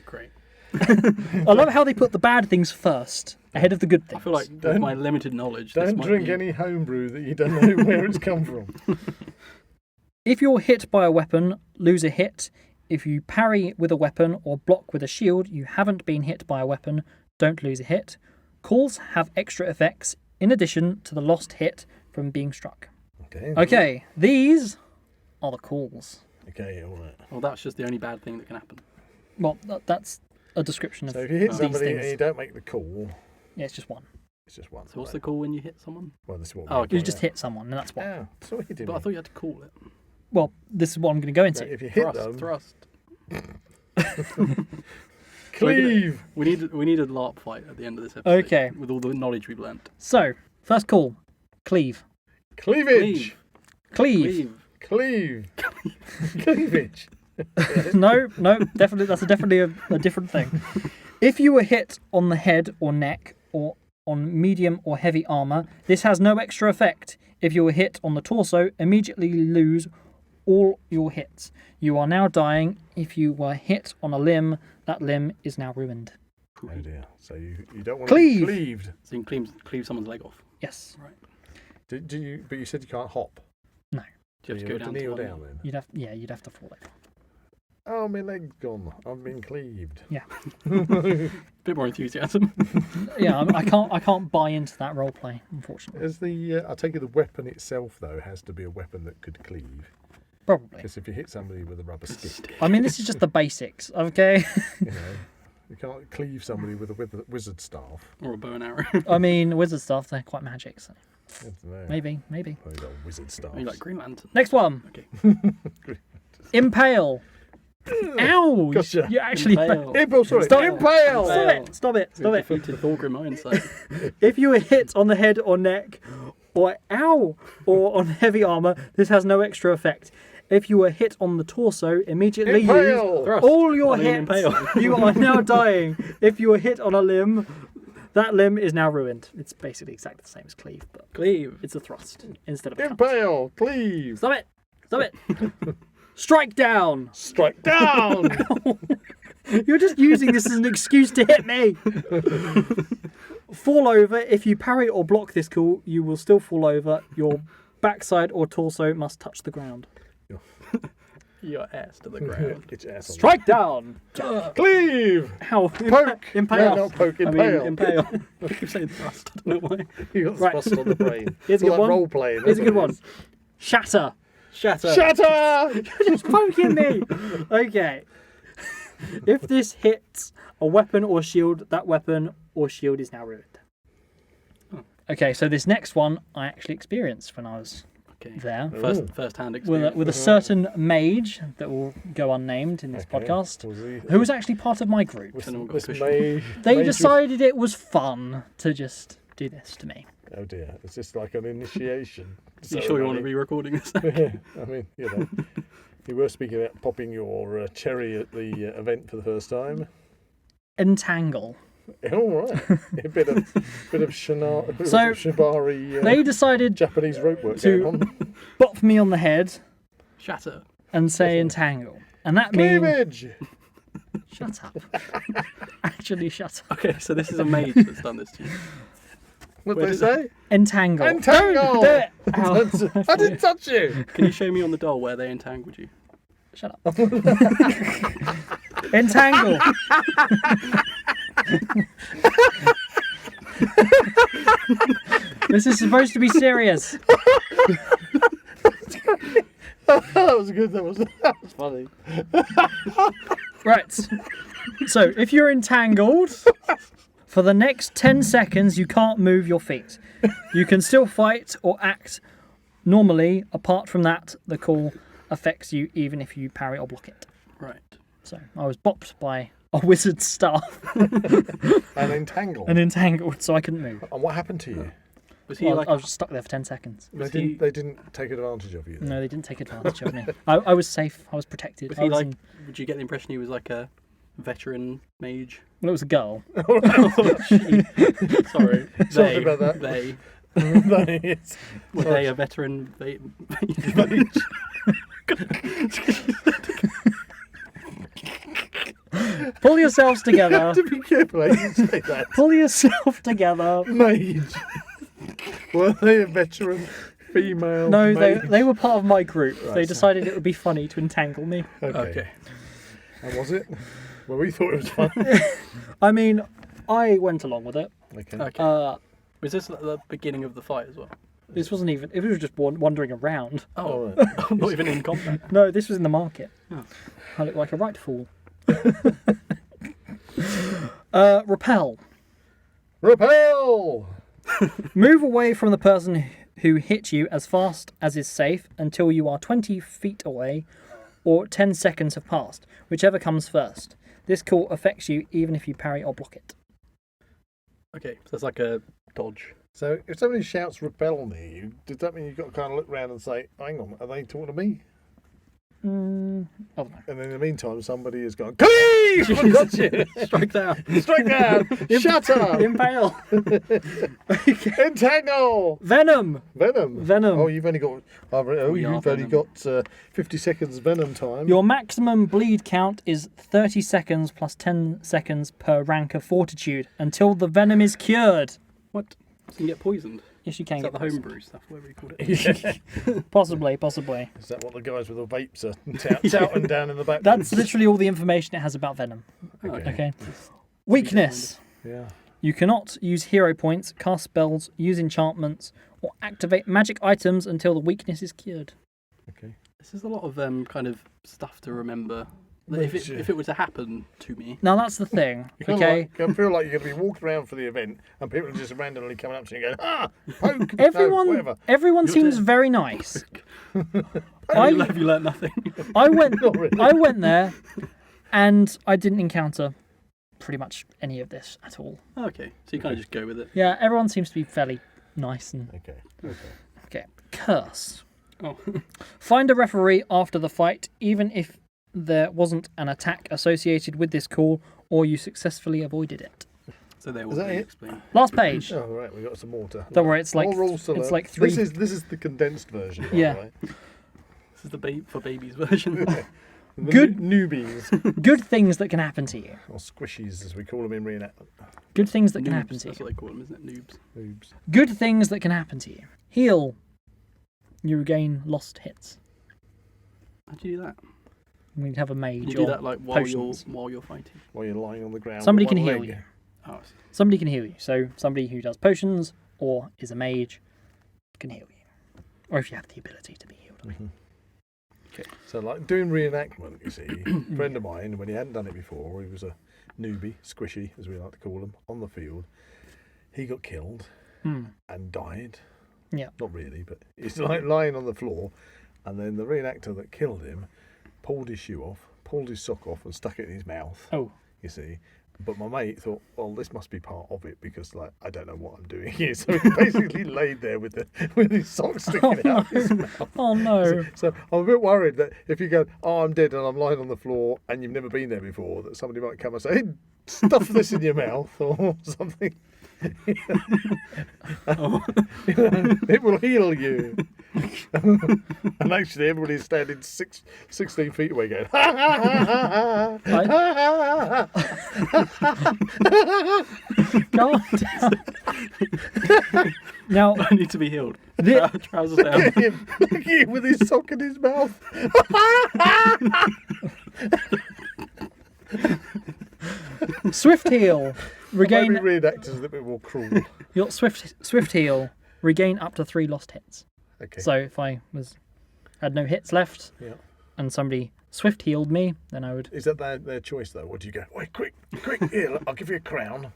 Great. I love how they put the bad things first, ahead of the good things. I feel like with my limited knowledge, this Don't might drink be... any homebrew that you don't know where it's come from. If you're hit by a weapon, lose a hit. If you parry with a weapon or block with a shield, you haven't been hit by a weapon, don't lose a hit. Calls have extra effects in addition to the lost hit from being struck. Okay, these are the calls. Okay, all right. Well, that's just the only bad thing that can happen. Well, that's a description of So if you hit these somebody things. and you don't make the call, Yeah, it's just one. it's just one. So what's the right? call when you hit someone? Well, this is what Oh, we're okay. You doing just now. hit someone, and that's one. Yeah, that's what you did. But I thought you had to call it. Well, this is what I'm going to go into. If you hit Thrust, them, thrust. cleave. We need a LARP fight at the end of this episode. Okay. With all the knowledge we've learnt. So, first call. Cleave. Cleavage. Cleave. Cleave. Cleavage. No, definitely. That's definitely a different thing. If you were hit on the head or neck or on medium or heavy armor, this has no extra effect. If you were hit on the torso, immediately lose all your hits. You are now dying. If you were hit on a limb, that limb is now ruined. Oh dear. So you don't want Cleave. to be cleaved. So you can cleave someone's leg off. Yes. Right. Do you? But you said you can't hop. No. Do you have So to go have down to kneel one down then. You'd have to fall over. Oh, my leg's gone. I've been cleaved. Yeah. Bit more enthusiasm. Yeah, I can't buy into that role play, unfortunately. As the, I take it the weapon itself though has to be a weapon that could cleave. Probably. Because if you hit somebody with a rubber stick, I mean, this is just the basics, okay? you know, you can't cleave somebody with a wizard staff. Or a bow and arrow. I mean, wizard stuff, they're quite magic, so I don't know. maybe. Well, you got wizard staff. You like Green Lantern. Next one. Okay. Impale. Ow! Gotcha. You actually... Impale. Impale, sorry. Stop. Impale. Stop it. We defeated Thorgrim Ironside. If you were hit on the head or neck, or on heavy armor, this has no extra effect. If you were hit on the torso, immediately Impale. use all your I mean, hits. impale. You are now dying. If you were hit on a limb, that limb is now ruined. It's basically exactly the same as cleave, but Cleave. it's a thrust instead of a cut. Impale. Cleave. Stop it. Strike down. Strike down. You're just using this as an excuse to hit me. Fall over. If you parry or block this call, you will still fall over. Your backside or torso must touch the ground. Your ass to the ground. Get your ass on Strike down. the- Cleave. Ow. Poke. Impale. No, not poke. I Impale. mean, impale. I keep saying thrust. I don't know why. You got Right. thrust on the brain. Here's a It's good like one. role playing. Here's a good one. Shatter. Shatter. Shatter. You're just poking me. Okay. If this hits a weapon or shield, that weapon or shield is now ruined. Okay, so this next one I actually experienced when I was Okay. there. First-hand With experience. a certain mage that will go unnamed in this Okay. podcast, Was he- who was actually part of my group. was Anyone got this cushion? They mage decided it was fun to just do this to me. Oh dear, it's just like an initiation. You sure you want to be recording this? Yeah, I mean, you know, you were speaking about popping your cherry at the event for the first time. Entangle. All right, a bit of shibari, They decided Japanese rope work to- going on. bop me on the head Shatter. and say entangle. And that means... Cleavage. Shut up. Actually, shut up. Okay, so this is a mage that's done this to you. What Where did they say? Entangle. Entangle. Don't do it. Ow. I didn't touch you. Can you show me on the doll where they entangled you? Shut up. Entangle. This is supposed to be serious. That was good. That was funny. Right. So, if you're entangled, for the next 10 seconds, you can't move your feet. You can still fight or act normally. Apart from that, the call affects you even if you parry or block it. Right. So, I was bopped by a wizard's staff And entangled. and entangled, so I couldn't move. And what happened to you? Was he Well, like I was stuck there for 10 seconds. They didn't take advantage of you. Then? No, they didn't take advantage of me. I was safe. I was protected. Was I he was like? in- Would you get the impression he was like a veteran mage? well, it was a girl. Sorry. Sorry about that. They It's- were they a veteran mage? Pull yourselves You together. have to be careful how you say that. Pull yourself together. Mage. Were they a veteran female? No, mage? they were part of my group. Right, They so- decided it would be funny to entangle me. Okay. And was it? Well, we thought it was fun. I mean, I went along with it. Okay. Okay. Was this at the beginning of the fight as well? This wasn't even. It was just wandering around. All right. Not even in combat. No, this was in the market. Oh. I look like a right fool. Repel. Repel! Move away from the person who hit you as fast as is safe until you are 20 feet away or 10 seconds have passed, whichever comes first. This call affects you even if you parry or block it. Okay, so it's like a dodge. So if somebody shouts repel near you, does that mean you've got to kind of look around and say, hang on, are they talking to me? I don't know. And in the meantime, somebody has gone, cleave! I've got you! Strike down. Strike down! Shut up! Impale. Entangle! Venom. Venom. Oh, you've only got. We are you've only venom. got 50 seconds venom time. Your maximum bleed count is 30 seconds plus 10 seconds per rank of fortitude until the venom is cured. What? So you can get poisoned? Yes, you can Is get that the poisoned. homebrew stuff, whatever you call it? Possibly. Is that what the guys with the vapes are touting down in the back? That's literally all the information it has about venom. Okay. Okay. Weakness. Yeah. You cannot use hero points, cast spells, use enchantments, or activate magic items until the weakness is cured. Okay. This is a lot of kind of stuff to remember. Like, if it were to happen to me, Now that's the thing. You kinda Okay. like, I feel like you're going to be walking around for the event and people are just randomly coming up to you and going, poke! Everyone, No, whatever. everyone You're seems dead. very nice. have you learnt nothing? I went, Not really. I went there, and I didn't encounter pretty much any of this at all. Okay, so you kind of just go with it. Yeah, everyone seems to be fairly nice and Okay. okay. Curse. Oh, Find a referee after the fight, even if there wasn't an attack associated with this call, or you successfully avoided it. so they will Is that be it? explained. Last page. Oh, right, we got some water. Don't worry, it's like More rules to it's learn. like 3. This is the condensed version. By Yeah. The way. This is the for babies version. The Good- newbies, Good things that can happen to you. or squishies as we call them in reenactment. Good things that can Noobs, happen to that's you. what they call them, isn't it? Noobs. Noobs. Good things that can happen to you. Heal. You regain lost hits. How do you do that? We have a mage. You do or that like potions. while you're fighting. While you're lying on the ground. Somebody with can one heal leg. you. Oh, I see. Somebody can heal you. So somebody who does potions or is a mage can heal you. Or if you have the ability to be healed. I mean. So, like doing reenactment, you see, a friend of mine, when he hadn't done it before, he was a newbie, squishy, as we like to call him, on the field. He got killed and died. Yeah. Not really, but he's like lying on the floor, and then the reenactor that killed him pulled his shoe off, pulled his sock off, and stuck it in his mouth. Oh. You see. But my mate thought, well, this must be part of it because, like, I don't know what I'm doing here. So he basically laid there with his sock sticking out his mouth. Oh no. So I'm a bit worried that if you go, oh, I'm dead and I'm lying on the floor and you've never been there before, that somebody might come and say, hey, stuff this in your mouth or something. It will heal you. And actually, everybody's standing 16 feet away going, ha ha ha ha ha. Calm down. Now, I need to be healed. the- Trousers down. Look at him with his sock in his mouth. swift heal. Regain Maybe reenactors a little bit more cruel. your swift heal. Regain up to 3 lost hits. Okay. So if I had no hits left Yeah. and somebody swift healed me, then I would. Is that their choice though? Or do you go, wait, quick, here, I'll give you a crown.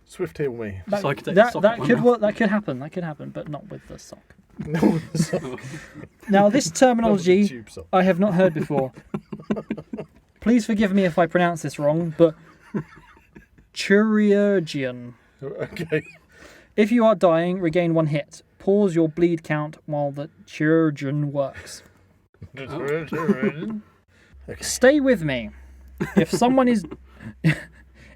Swift heal me. So I could take the sock that off could my work. That could happen. That could happen, but not with the sock. No, the sock. Now this terminology Tube sock. I have not heard before. Please forgive me if I pronounce this wrong, but chirurgeon. Okay. If you are dying, regain 1 hit. Pause your bleed count while the chirurgeon works. Okay. Stay with me. If someone is, if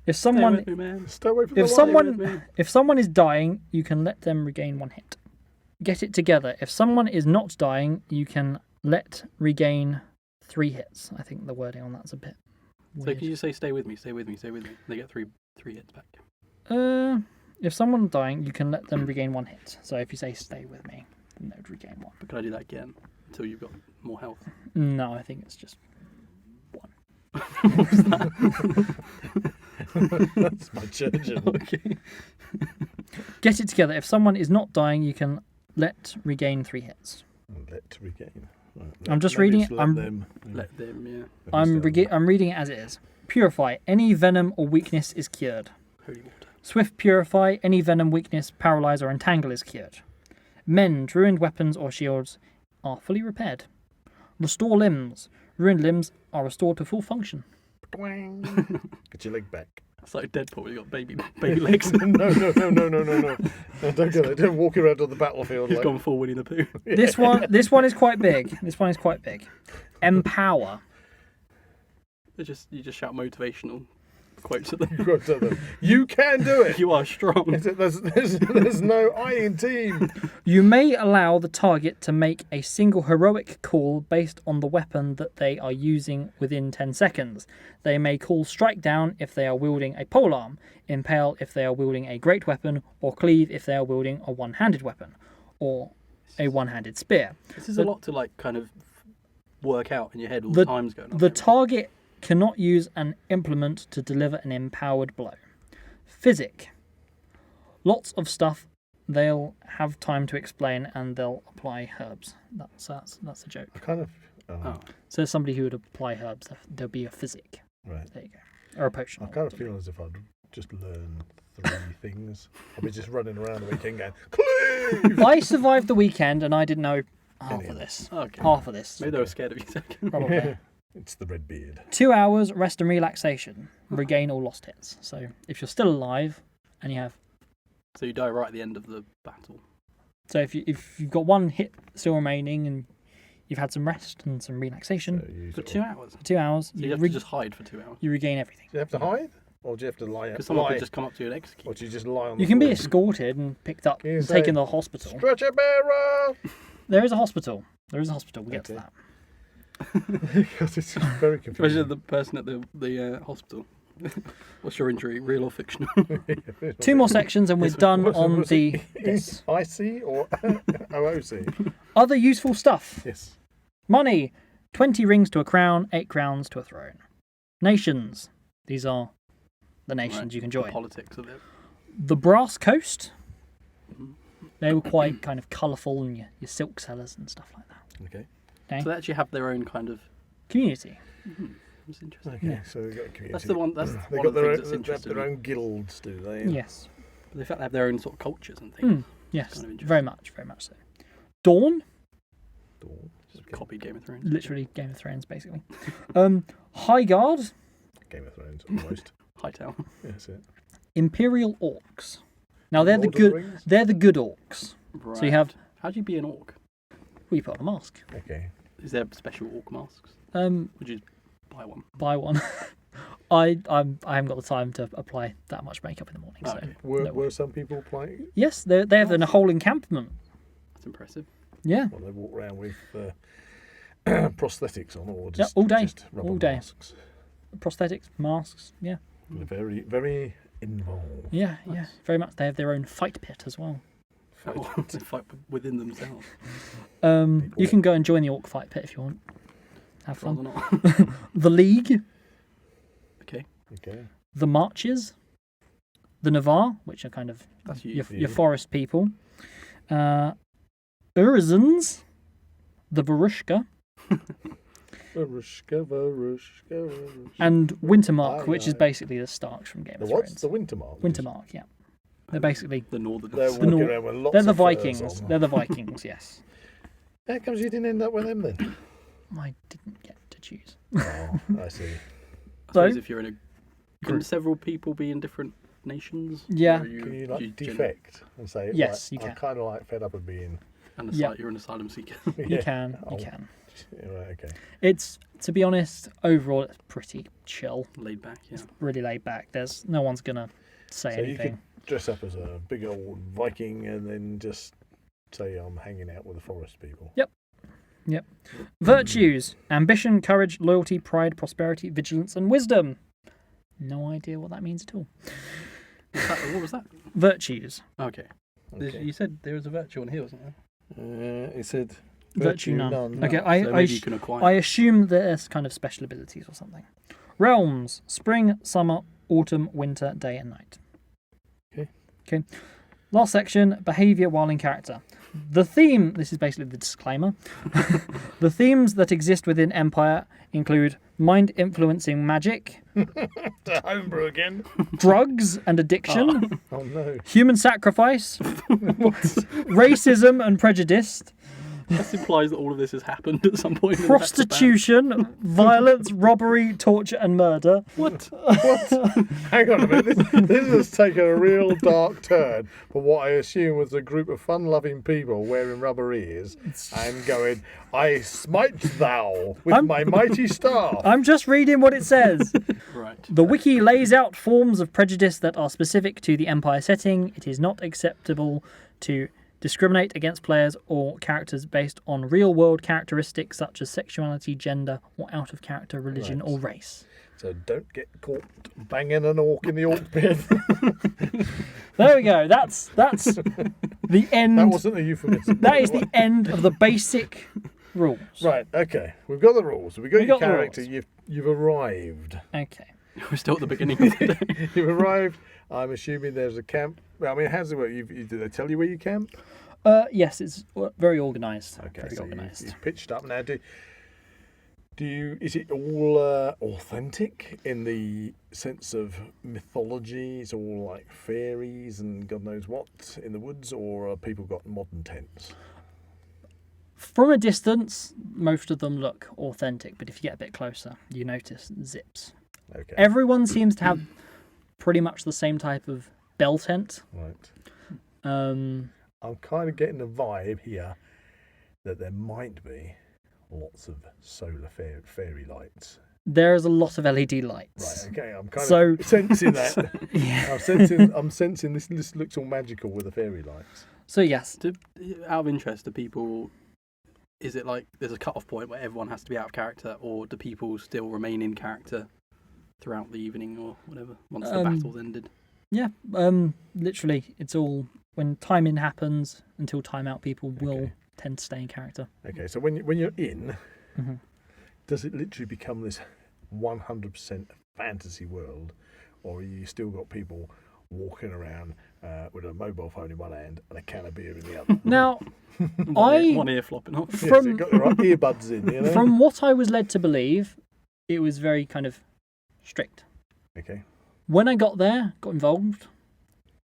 Stay someone, with me, man. Stay away from the if light. someone, if someone is dying, you can let them regain 1 hit. Get it together. If someone is not dying, you can regain 3 hits. I think the wording on that's a bit So Weird. can you say stay with me, stay with me, stay with me? They get three hits back. If someone's dying, you can let them regain 1 hit. So if you say stay with me, then they would regain 1. But can I do that again until you've got more health? No, I think it's just 1. That's my church. Okay. Get it together. If someone is not dying, you can let regain 3 hits. Let regain. Right, I'm just maybe reading it's it. Let them, yeah. Let them, yeah. I'm reading it as it is. Purify. Any venom or weakness is cured. Holy water. Swift purify. Any venom, weakness, paralyze, or entangle is cured. Mend. Ruined weapons or shields are fully repaired. Restore limbs. Ruined limbs are restored to full function. Get your leg back. It's like Deadpool, you got baby legs. No. No, don't go there. Don't walk around on the battlefield. He's like... gone full Winnie the Pooh. This one is quite big. Empower. You just shout motivational quotes at them. You've got to tell them, you can do it. You are strong. There's no I in team. You may allow the target to make a single heroic call based on the weapon that they are using within 10 seconds. They may call strike down if they are wielding a polearm, impale if they are wielding a great weapon, or cleave if they are wielding a one-handed weapon, or a one-handed spear. This is a lot to like kind of work out in your head all the time's going on. The target cannot use an implement to deliver an empowered blow. Physic. Lots of stuff they'll have time to explain, and they'll apply herbs. That's a joke. I kind of. So somebody who would apply herbs, there'll be a physic. Right. There you go. Or a potion. I kind of feel as if I'd just learn 3 things. I'd be just running around the weekend going, cleave! I survived the weekend and I didn't know half of this. Okay. Half of this. Maybe they were scared of you. Probably. It's the red beard. 2 hours rest and relaxation. Regain all lost hits. So if you're still alive and you have... So you die right at the end of the battle. So if you've got 1 hit still remaining and you've had some rest and some relaxation... For 2 hours? For 2 hours. So you have to just hide for 2 hours? You regain everything. Do you have to hide? Or do you have to lie? Because someone could just come up to you and execute. Or do you just lie on You the can be floor? escorted and picked up and taken to the hospital. Stretcher bearer! There is a hospital. We'll get to that. Because it's very confusing. Especially the person at the hospital. What's your injury, real or fictional? 2 more sections and we're done on the... This. IC or OOC? Other useful stuff. Yes. Money. 20 rings to a crown, 8 crowns to a throne. Nations. These are the nations you can join. The politics of it. The Brass Coast. They were quite kind of colourful, and your silk sellers and stuff like that. Okay. Okay. So they actually have their own kind of Community. That's interesting. Okay, Yeah. so they've got a community. That's the one. That's They one got of the their things own, that's they have interesting. their own guilds, do they? Yes. But the fact they have their own sort of cultures and things. Yes. Kind of interesting. Very much so. Dawn. Just copied Game of Thrones. Literally Game of Thrones, basically. High Guard. Game of Thrones, almost. Hightower. Yeah, that's it. Imperial Orcs. Now they're Lord the of the good. Rings? They're the good orcs. Right. So you have. How do you be an orc? We put on a mask. Okay. Is there special orc masks? Would you buy one? Buy one. I haven't got the time to apply that much makeup in the morning. So Okay. Were some people playing? yes, they have a whole encampment. That's impressive. Yeah. Well, they walk around with prosthetics on, or just all day. just rubber All day. masks. Prosthetics, masks. Yeah. They're very, very involved. Yeah. Very much. They have their own fight pit as well. They fight within themselves. You can go and join the orc fight pit if you want. Have Rather fun. not. The League. Okay. Okay. The Marches. The Navarre, which are kind of That's you. your forest people. Urizens. The Varushka. Varushka. And Wintermark, Aye, which is aye. basically the Starks from Game The of what's Thrones. the Wintermark? Wintermark, yeah. They're basically... The northern. They're The walking Nor- around with lots They're the of furs Vikings. on. They're the Vikings, yes. How comes you didn't end up with them then? I didn't get to choose. Oh, I see. I suppose So- if you're in a... Can several people be in different nations? Yeah. Or are Can you do like gen- defect and say, Yes, right, you I'm can. kind of like fed up of being. And Yeah. you're an asylum seeker. You Yeah. can. Oh. You can. Yeah, right, okay. It's, to be honest, overall it's pretty chill. Laid back, yeah. Really laid back. There's no one's going to say So you anything. could dress up as a big old Viking and then just say I'm hanging out with the forest people. Yep. Virtues: ambition, courage, loyalty, pride, prosperity, vigilance, and wisdom. No idea what that means at all. What was that? Virtues. Okay. Okay. You said there was a virtue on here, wasn't there? It said Virtue none. Okay, So maybe you can acquire. I assume there's kind of special abilities or something. Realms: spring, summer, autumn, winter, day and night. Okay. Last section: behavior while in character. The theme, this is basically the disclaimer. The themes that exist within Empire include mind influencing magic, The homebrew again. drugs and addiction, Oh no. human sacrifice, racism and prejudice, This implies that all of this has happened at some point. prostitution, violence, robbery, torture, and murder. What? Hang on a minute. This has taken a real dark turn for what I assume was a group of fun-loving people wearing rubber ears and going, "I smite thou with my mighty staff." I'm just reading what it says. Right. The wiki lays out forms of prejudice that are specific to the Empire setting. It is not acceptable to discriminate against players or characters based on real-world characteristics such as sexuality, gender, or out-of-character religion or race. So don't get caught banging an orc in the orc pit. There we go. That's the end. That wasn't a euphemism. That is the end of the basic rules. Right. Okay. We've got the rules. We've got We your got the character. rules. You've arrived. Okay. We're still at the beginning of the day. You've arrived. I'm assuming there's a camp. Well, I mean, how does it work? Do they tell you where you camp? Yes, it's very organised. Okay, Very so organised. you've pitched up now. Is it all authentic in the sense of mythology? It's all like fairies and God knows what in the woods, or have people got modern tents? From a distance, most of them look authentic, but if you get a bit closer, you notice zips. Okay. Everyone seems to have pretty much the same type of bell tent. Right. Um, I'm kind of getting the vibe here that there might be lots of solar fairy lights. There's a lot of LED lights. Right. Okay. I'm kind of sensing that. Yeah. I'm sensing this looks all magical with the fairy lights. So yes, Out of interest, do people... Is it like there's a cut-off point where everyone has to be out of character, or do people still remain in character throughout the evening or whatever, once the battle's ended? yeah. Literally, it's all when time-in happens until time-out. People will tend to stay in character. Okay. So when you're in, Mm-hmm. does it literally become this 100% fantasy world, or you still got people walking around with a mobile phone in one hand and a can of beer in the other? Now, One ear flopping off. Yes, they've got their earbuds in, you know? from what I was led to believe, it was very kind of strict. Okay. When I got involved,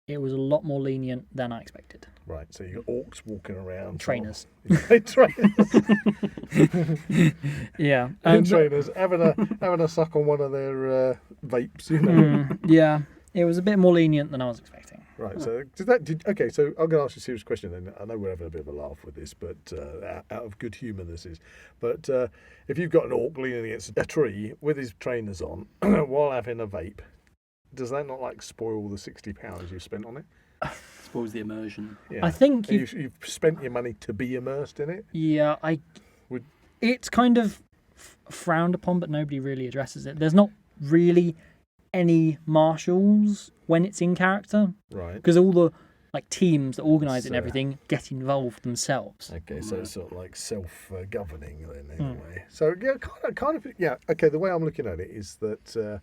it was a lot more lenient than I expected. Right, so you got orcs walking around. Trainers. Trainers. Yeah. Trainers having a suck on one of their vapes, you know. Yeah, it was a bit more lenient than I was expecting. Right, so okay, so I'm going to ask you a serious question then. I know we're having a bit of a laugh with this, but out of good humour this is. But if you've got an orc leaning against a tree with his trainers on while having a vape, does that not like spoil the £60 you've spent on it? Spoils the immersion. Yeah. I think you've spent your money to be immersed in it. Yeah, it's kind of frowned upon, but nobody really addresses it. There's not really any marshals when it's in character, Right. because all the teams that organise it and everything get involved themselves. Okay, so it's sort of like self-governing then, in a way. So yeah, kind of, yeah. Okay, the way I'm looking at it is that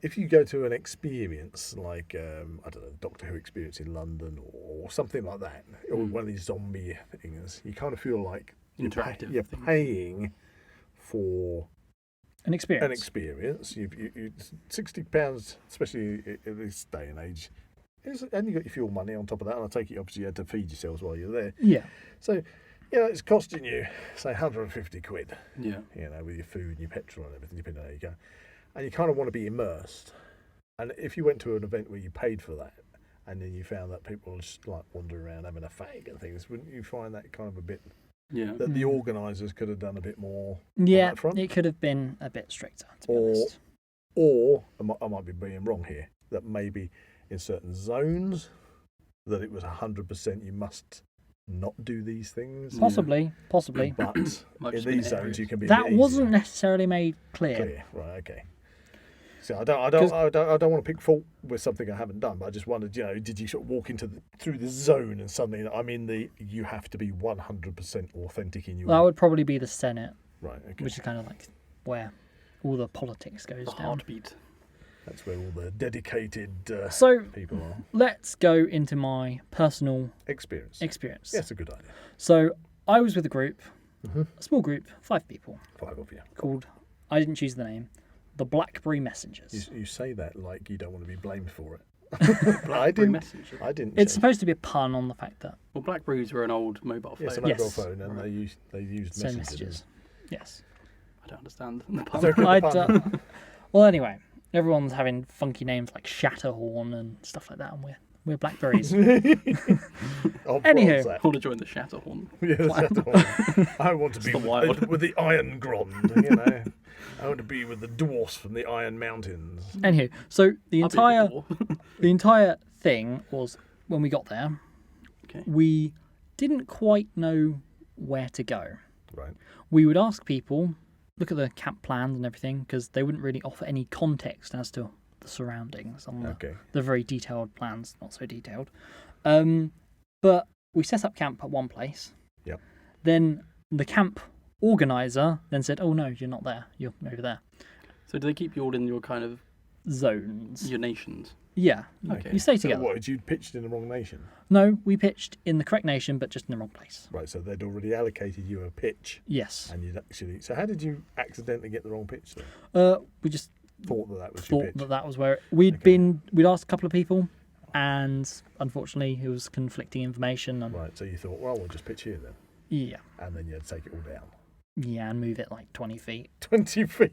if you go to an experience like I don't know, Doctor Who experience in London or something like that, or one of these zombie things, you kind of feel like Interactive. you're paying for An experience. an experience. You £60, especially in this day and age. And you got your fuel money on top of that, and I take it obviously you had to feed yourselves while you're there. Yeah. So, it's costing you, say, 150 quid. Yeah. With your food and your petrol and everything, depending on how you go. And you kind of want to be immersed. And if you went to an event where you paid for that, and then you found that people just like wandering around having a fag and things, wouldn't you find that kind of a bit Yeah. that the organisers could have done a bit more? Yeah, on that front? it could have been a bit stricter, to be honest. Or I might be being wrong here, that maybe in certain zones that it was 100% you must not do these things. Possibly. But Might in just be these an zones, area. you can be. a That bit wasn't easier. necessarily made Clear. Right. Okay. So I don't want to pick fault with something I haven't done, but I just wondered, did you sort of walk through the zone and suddenly I'm in you have to be 100% authentic in your. That would probably be the Senate, Right. Okay. which is kind of like where all the politics goes The down. heartbeat. That's where all the dedicated So people are. let's go into my personal Experience. experience. Yes, a good idea. So I was with a group, Mhm. a small group, 5 people, 5 of you. called, I didn't choose the name, the Blackberry Messengers. You say that like you don't want to be blamed for it. BlackBerry Messenger. I didn't. It's say- supposed to be a pun on the fact that Well, BlackBerries were an old mobile phone. Yes, a mobile Yes. phone, and they used send messages. messages. Yes. I don't understand the pun. So good I pun. Well, anyway, everyone's having funky names like Shatterhorn and stuff like that, and we're Blackberries. Oh, Anywho. what's that? I want to join the Shatterhorn. Yeah, that's the one. I want to be the with, wild. with the Iron Grond, I want to be with the dwarfs from the Iron Mountains. Anywho, so the I'll be a entire dwarf. the entire thing was when we got there, Okay. we didn't quite know where to go. Right. We would ask people, look at the camp plans and everything, because they wouldn't really offer any context as to the surroundings on Okay. the very detailed plans, not so detailed. But we set up camp at one place. Yep. Then the camp organizer then said, "Oh no, you're not there. You're over there." So do they keep you all in your kind of Zones. your nations? Yeah. Okay. You stay So together. what? You pitched in the wrong nation. No, we pitched in the correct nation, but just in the wrong place. Right. So they'd already allocated you a pitch, Yes. and you'd actually. So how did you accidentally get the wrong pitch then? We just Thought that was your thought pitch. that was where we'd Okay. we'd asked a couple of people, and unfortunately it was conflicting information. And Right. So you thought, well, we'll just pitch here then, yeah, and then you'd take it all down. and move it like 20 feet. 20 feet.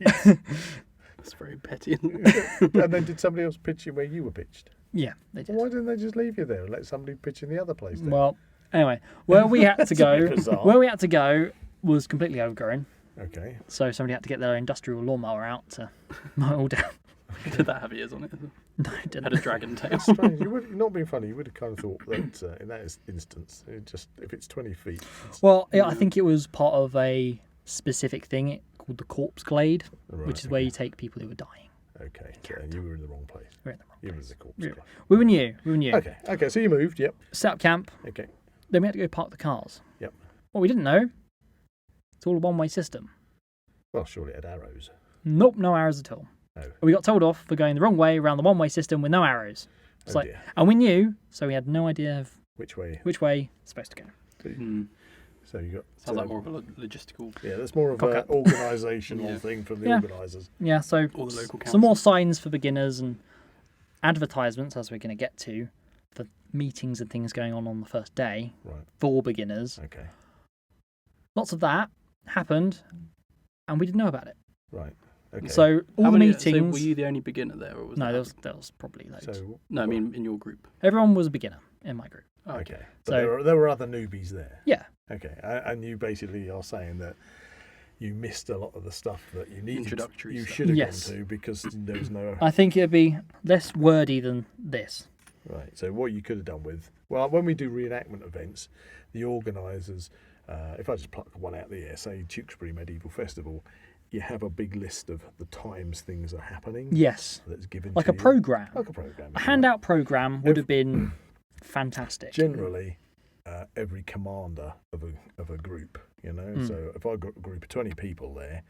That's very petty. And then did somebody else pitch you where you were pitched? Yeah, they did. Why didn't they just leave you there and let somebody pitch in the other place then? Well, anyway, where we had to That's a bit go, bizarre. where we had to go was completely overgrown. Okay. So somebody had to get their industrial lawnmower out to mow it all down. Did that have ears on it? No, it Had didn't. a dragon tail. Strange. You would not being funny. You would have kind of thought that in that instance, if it's 20 feet. Well, I think it was part of a specific thing called the corpse glade, Right, which is where you take people who are dying. Okay. So, and you were in the wrong place. We're in the wrong You were in place. the corpse. Yeah. club. We were new. We were new. Okay. Okay. So you moved. Yep. Set up camp. Okay. Then we had to go park the cars. Yep. What we didn't know, it's all a one-way system. Well, surely it had arrows. Nope, no arrows at all. Oh. We got told off for going the wrong way around the one-way system with no arrows. It's Oh like, dear. and we knew, so we had no idea of Which way? which way it's supposed to go. Hmm. So you got. Sounds like more of a logistical. Yeah, that's more of Cock an up. organisational Yeah. thing from the Yeah. organisers. Yeah, so All the local some more councils. signs for beginners and advertisements, as we're going to get to, for meetings and things going on the first day Right. for beginners. Okay. Lots of that happened, and we didn't know about it. Right. Okay. So all How the many- meetings. So were you the only beginner there, or was No, there there was probably loads. So. No, I mean in your group. Everyone was a beginner in my group. Oh, Okay. But So- there were other newbies there. Yeah. Okay. And you basically are saying that you missed a lot of the stuff that you needed. Introductory You stuff. should have Yes. gone to because there was no. I think it'd be less wordy than this. Right. So what you could have done with when we do reenactment events, the organisers, if I just pluck one out of the air, say Tewkesbury Medieval Festival, you have a big list of the times things are happening. Yes, That's given like to a you. program. Like a program. A handout program would have been fantastic. Generally, every commander of a group, Mm. So if I got a group of 20 people there,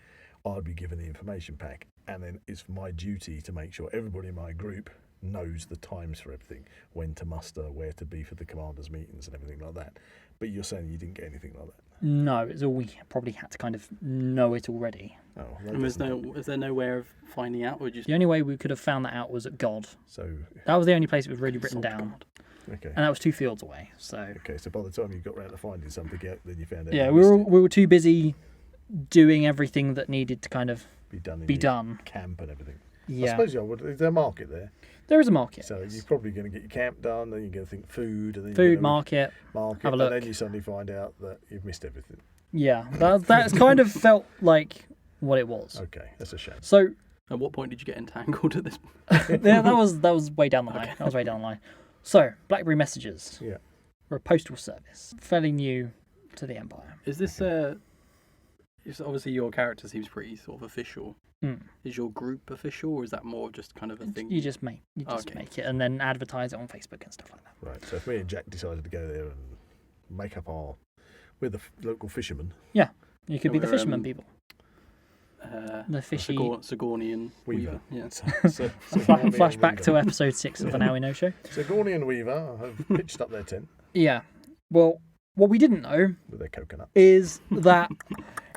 I'd be given the information pack, and then it's my duty to make sure everybody in my group knows the times for everything, when to muster, where to be for the commanders' meetings and everything like that. But you're saying you didn't get anything like that. No, it's all we probably had to kind of know it already. Oh, that And doesn't- is there no way of finding out, or just The only way we could have found that out was at God. So That was the only place it was really written consult down, God? okay. and that was 2 fields away. So Okay, so by the time you got round to finding something out, then you found out. yeah, you we missed were too busy doing everything that needed to kind of it. Be done. In be your done. Camp and everything. I Yeah, suppose you would. Is there a market there? there is a market. So you're probably going to get your camp done, then you're going to think food, and then Food you're gonna market. market, have a and look. then you suddenly find out that you've missed everything. Yeah, that's kind of felt like what it was. Okay, that's a shame. So At what point did you get entangled at this? yeah, that was way down the line. Okay. That was way down the line. So BlackBerry messages. Yeah. We're a postal service, fairly new to the Empire. Is this it's obviously your character seems pretty sort of official. Mm. Is your group official, or is that more just kind of a thing? You just make Okay. it and then advertise it on Facebook and stuff like that. Right. So if me and Jack decided to go there and make up we're the local fishermen. You could be the We're, fisherman people. The fishy. Sigourney Weaver. Yeah. Flashback to episode 6 of the Now We Know show. Sigourney and Weaver have pitched up their tent Yeah. Well, what we didn't know with their coconut. is that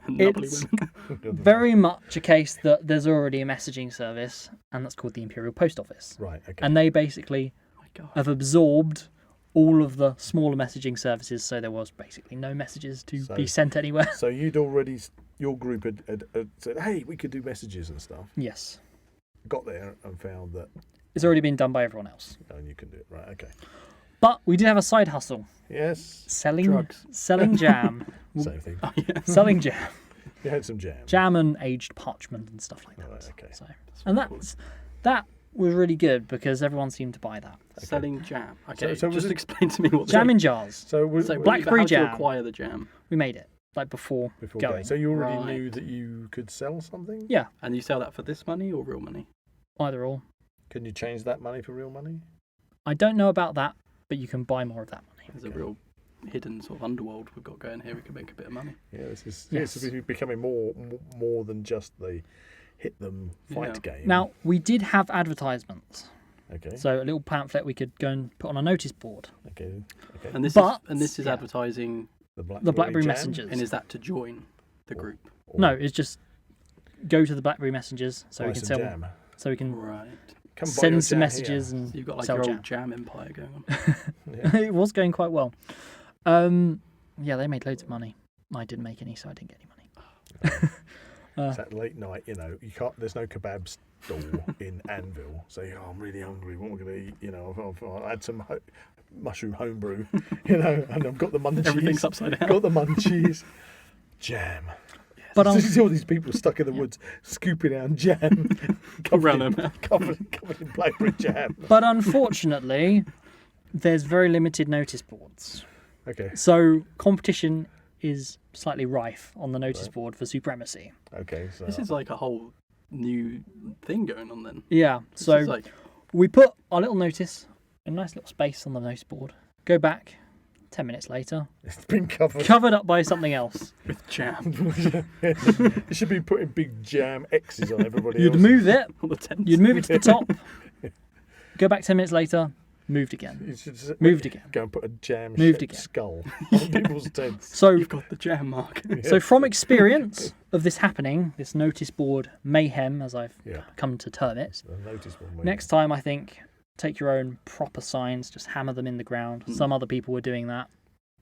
Nubbly it's women. very much a case that there's already a messaging service, and that's called the Imperial Post Office. Right. Okay. And they basically Oh my God. have absorbed all of the smaller messaging services, so there was basically no messages to be sent anywhere. So you'd already, your group had said, hey, we could do messages and stuff. Yes. Got there and found that, It's already been done by everyone else. and you can do it. Right, okay. But we did have a side hustle. Yes, Selling Drugs. Selling jam. same thing. Oh, yeah. Selling jam. You had some jam. Jam and aged parchment and stuff like that. Right, okay. So, That's and really that was really good because everyone seemed to buy that. cool. Selling jam. Okay, So was just it- explain to me what Jam in jars. So, was, So blackberry how do you jam. acquire the jam? We made it like before going. going. So you already knew Right. that you could sell something? Yeah, And you sell that for this money or real money? either or. Can you change that money for real money? I don't know about that, but you can buy more of that money. There's a real hidden sort of underworld we've got going here. We can make a bit of money. Yeah, this is Yes. it's becoming more than just the hit them fight game. Now, we did have advertisements. okay, So a little pamphlet we could go and put on a notice board. okay, And this But- is yeah. advertising. the Blackberry Jam? Messengers. And is that to join the group? Or No, it's just go to the BlackBerry Messengers so buy we can some sell. jam. So we can Right. Come buy your send some jam messages here. and So you've got like sell your jam. old jam empire going on. Yeah. It was going quite well. Yeah, they made loads of money. I didn't make any, so I didn't get any money. It's that late night, you know. You can't. There's no kebab stall in Anvil. So I'm really hungry. What am I going to eat? You know, I've had some mushroom homebrew. You know, and I've got the munchies. Everything's upside down. Got the munchies. Jam. But You see all these people stuck in the woods scooping out jam, Around them. covered in blackberry jam. But unfortunately, there's very limited notice boards. Okay, So competition is slightly rife on the notice Right. board for supremacy. okay. So This is like a whole new thing going on then. Yeah, This so is like we put our little notice in a nice little space on the notice board. Go back 10 minutes later, it's been covered. covered up by something else. with jam. You should be putting big jam X's on everybody. You'd else's. move it, All the tents. you'd move it to the top, go back 10 minutes later, moved again. You should just Moved again. Go and put a jam Moved shaped again. skull on people's tents. So, You've got the jam mark. so from experience of this happening, this notice board mayhem, as I've Yeah. come to term it, I noticed one. next time I think take your own proper signs, just hammer them in the ground. Some other people were doing that.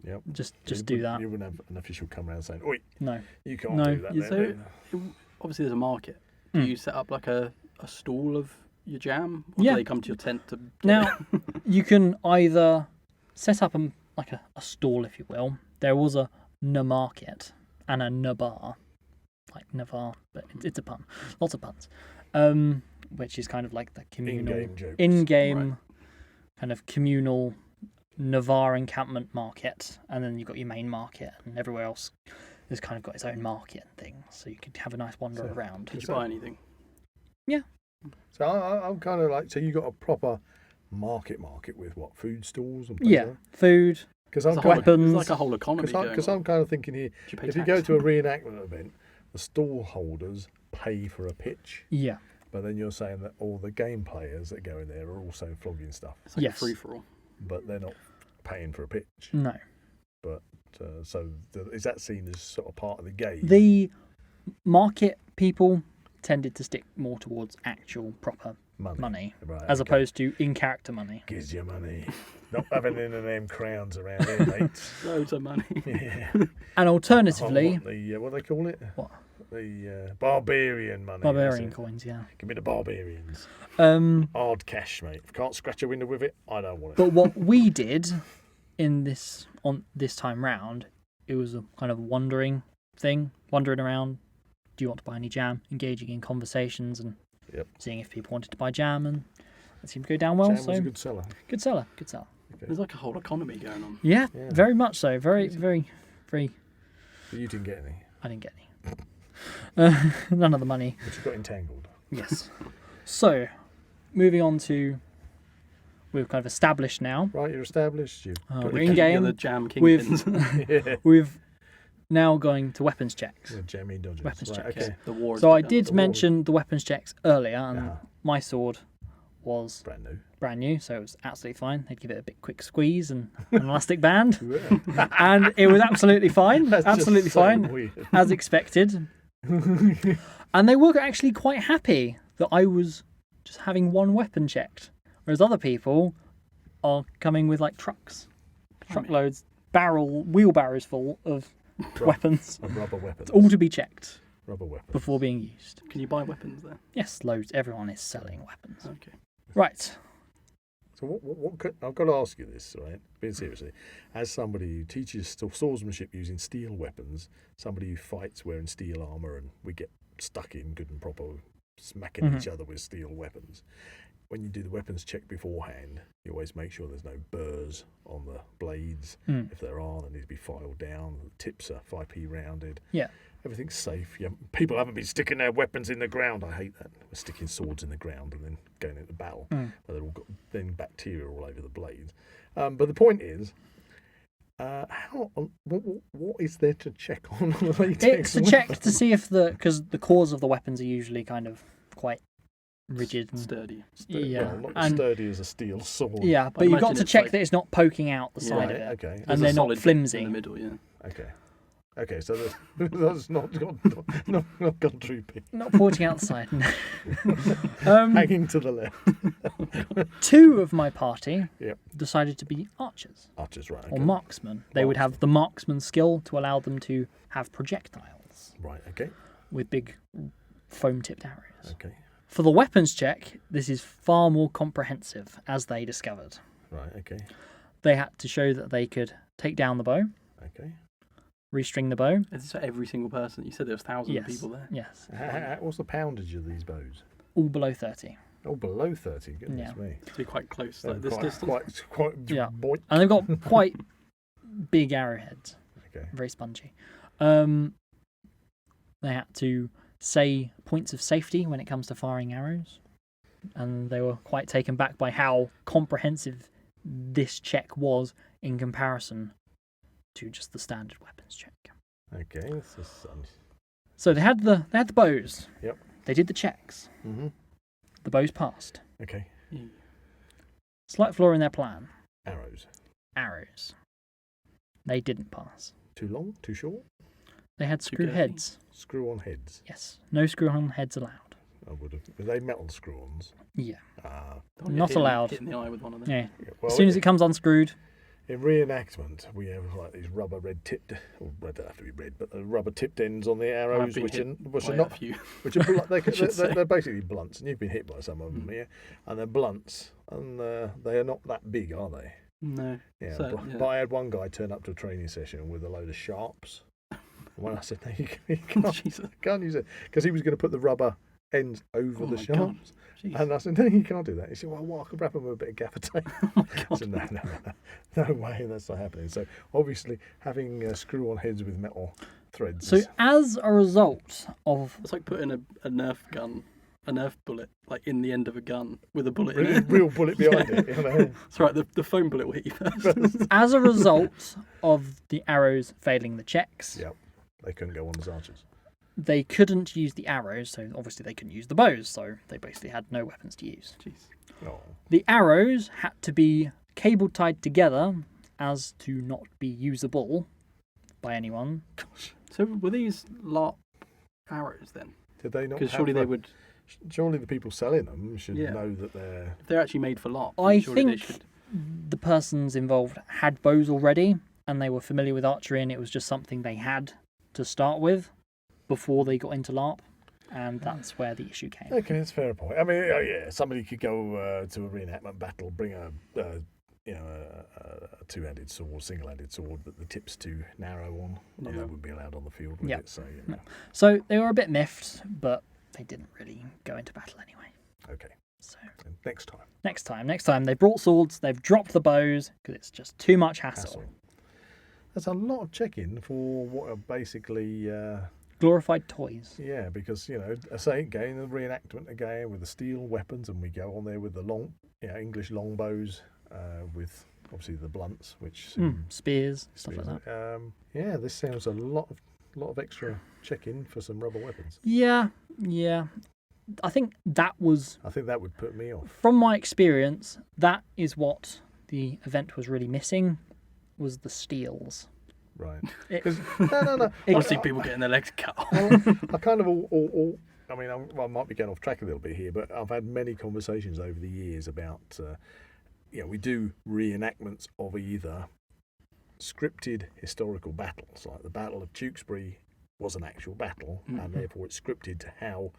Yep. Just You do wouldn't- that. You wouldn't have an official come around saying, "Oi, No. you can't No. do that." Yeah, there, so- mate." Obviously, there's a market. Do Mm. you set up like a stall of your jam? Or Yeah. do they come to your tent to get Now, you can either set up like a stall, if you will. There was a market and a bar, like Navarre, but it's a pun. Lots of puns. Which is kind of like the communal, In-game jokes. in-game Right. kind of communal Navarre encampment market, and then you've got your main market, and everywhere else has kind of got its own market and things. So you could have a nice wander So- around. Did you buy anything? So I'm kind of like, so you got a proper market with what, food stalls and places Yeah, food. Because There's I'm a whole- kind weapons. There's like a whole economy going because on. I'm kind of thinking here, Do you pay if you tax? go to a reenactment event, the stall holders pay for a pitch, Yeah. but then you're saying that all the game players that go in there are also flogging stuff, It's like Yes. a free for all. but they're not paying for a pitch. No. So is that seen as sort of part of the game? The market people tended to stick more towards actual proper money Right, as okay. opposed to in-character money. Gives you money. Not having any of them crowns around here, mate. Loads of money. Yeah. And alternatively, What do they call it? What? The barbarian money. barbarian that's it. coins, yeah. Give me the barbarians. Um, Hard cash, mate. If I can't scratch a window with it, I don't want it. but what we did in this time round, it was a kind of wandering around. Do you want to buy any jam? Engaging in conversations and Yep. seeing if people wanted to buy jam, and it seemed to go down well. Jam so was a good seller. good seller, good seller. There's like a whole economy going on. Yeah, Yeah. very much so. Very, very. But you didn't get any. I didn't get any. None of the money. But you got entangled. Yes. So, moving on to, we've kind of established now. Right, you're established. You've got We're your in game. The jam We've kingpins. we've now going to weapons checks. Yeah, jammy dodgers. Weapons right, checks. okay. The war. So I has begun. did the war. mention the weapons checks earlier, and Uh-huh. my sword was Brand new. brand new, so it was absolutely fine. They'd give it a bit quick squeeze and an elastic band, Yeah. and it was absolutely fine. That's just Absolutely so fine, weird. as expected. And they were actually quite happy that I was just having one weapon checked, whereas other people are coming with like truckloads, wheelbarrows full of weapons, Of rubber weapons. all to be checked Rubber weapons. before being used. Can you buy weapons there? Yes, loads. Everyone is selling weapons. Okay. Right. So what could, I've got to ask you this, right? Being seriously, as somebody who teaches swordsmanship using steel weapons, somebody who fights wearing steel armour, and we get stuck in good and proper smacking each other with steel weapons. When you do the weapons check beforehand, you always make sure there's no burrs on the blades. If there are, they need to be filed down. The tips are 5p rounded. Yeah. Everything's safe. People haven't been sticking their weapons in the ground. I hate that. We're sticking swords in the ground and then going into battle. Where they've all got then bacteria all over the blades. But the point is, what is there to check on the latex? It's to check weapon? to see if because the cores of the weapons are usually kind of quite rigid and Sturdy. yeah, Well, not and sturdy as a steel sword. yeah, but you've got imagine to it's check like- that it's not poking out the Yeah. side Right, of it, okay. and There's a they're not solid bit flimsy. in the middle. Yeah. Okay, so that's not gone droopy. Not pointing out the side. No. Hanging to the left. Two of my party Yep. decided to be archers Archers, right. or Okay. marksmen. They would have the marksman skill to allow them to have projectiles Right, okay. with big foam-tipped arrows. Okay. For the weapons check, this is far more comprehensive, as they discovered. Right, okay. They had to show that they could take down the bow, Okay. restring the bow. Is this for every single person? You said there was thousands Yes. of people there. Yes. What's the poundage of these bows? All below 30. Oh, below 30. Goodness Yeah. me. To be quite close, They're like this distance. Quite Yeah. boink. And they've got quite big arrowheads. Okay. Very spongy. They had to say points of safety when it comes to firing arrows. And they were quite taken back by how comprehensive this check was in comparison to just the standard weapons check. Okay. So they had the bows. Yep. They did the checks. Mm-hmm. The bows passed. Okay. Slight flaw in their plan. Arrows. Arrows. They didn't pass. Too long? Too short? They had Too screw girthy. heads. Screw on heads. Yes. No screw on heads allowed. I would have. Were they metal screw-ons? Yeah. Don't get Not allowed. Hit in the eye with one of them. Yeah. Well, As soon as it comes unscrewed, in reenactment, we have like these rubber red tipped, or they don't have to be red, but the rubber tipped ends on the I've arrows, been which hit are by not, a few. which are should say. they're basically blunts, and you've been hit by some of them, yeah, and they're blunts, and they are not that big, are they? No. Yeah, So, but I had one guy turn up to a training session with a load of sharps. And when I said, no, you Jesus. can't use it, because he was going to put the rubber ends over Oh the my God. sharps. Jeez. And I said, no, you can't do that. He said, well, I could wrap them with a bit of gaffer tape. Oh my I God. said, no way, that's not happening. So obviously having screw-on heads with metal threads. so as a result of It's like putting a Nerf gun, a Nerf bullet, like in the end of a gun with a bullet in it. real bullet behind it. You know? That's right, the foam bullet will hit you first. as a result of the arrows failing the checks, Yep, they couldn't go on as archers. they couldn't use the arrows, so obviously they couldn't use the bows, so they basically had no weapons to use. Jeez. Oh, The arrows had to be cable tied together as to not be usable by anyone. So were these Larp arrows then? did they not? Because have surely they a- would. Surely the people selling them should Yeah. know that they're. If they're actually made for Larp, I surely they think should. the persons involved had bows already, and they were familiar with archery, and it was just something they had to start with before they got into LARP, and that's where the issue came. Okay, that's a fair point. I mean, yeah, somebody could go to a reenactment battle, bring a two-handed sword, single-handed sword that the tip's too narrow on, and Yeah. they wouldn't be allowed on the field with Yeah. it. So, No. So they were a bit miffed, but they didn't really go into battle anyway. okay. So And next time. next time they've brought swords, they've dropped the bows because it's just too much hassle. That's a lot of checking for what are basically Glorified toys. yeah, because I say again the reenactment again with the steel weapons, and we go on there with the long, English longbows, with obviously the blunts, which Spears, stuff like that. yeah, this sounds a lot of extra check-in for some rubber weapons. Yeah. I think that would put me off. from my experience, that is what the event was really missing, was the steels. Right. It- 'Cause- no. I want to see people getting their legs cut off. I kind of all I mean, I might be getting off track a little bit here, but I've had many conversations over the years about, we do reenactments of either scripted historical battles, like the Battle of Tewkesbury was an actual battle, and therefore it's scripted to how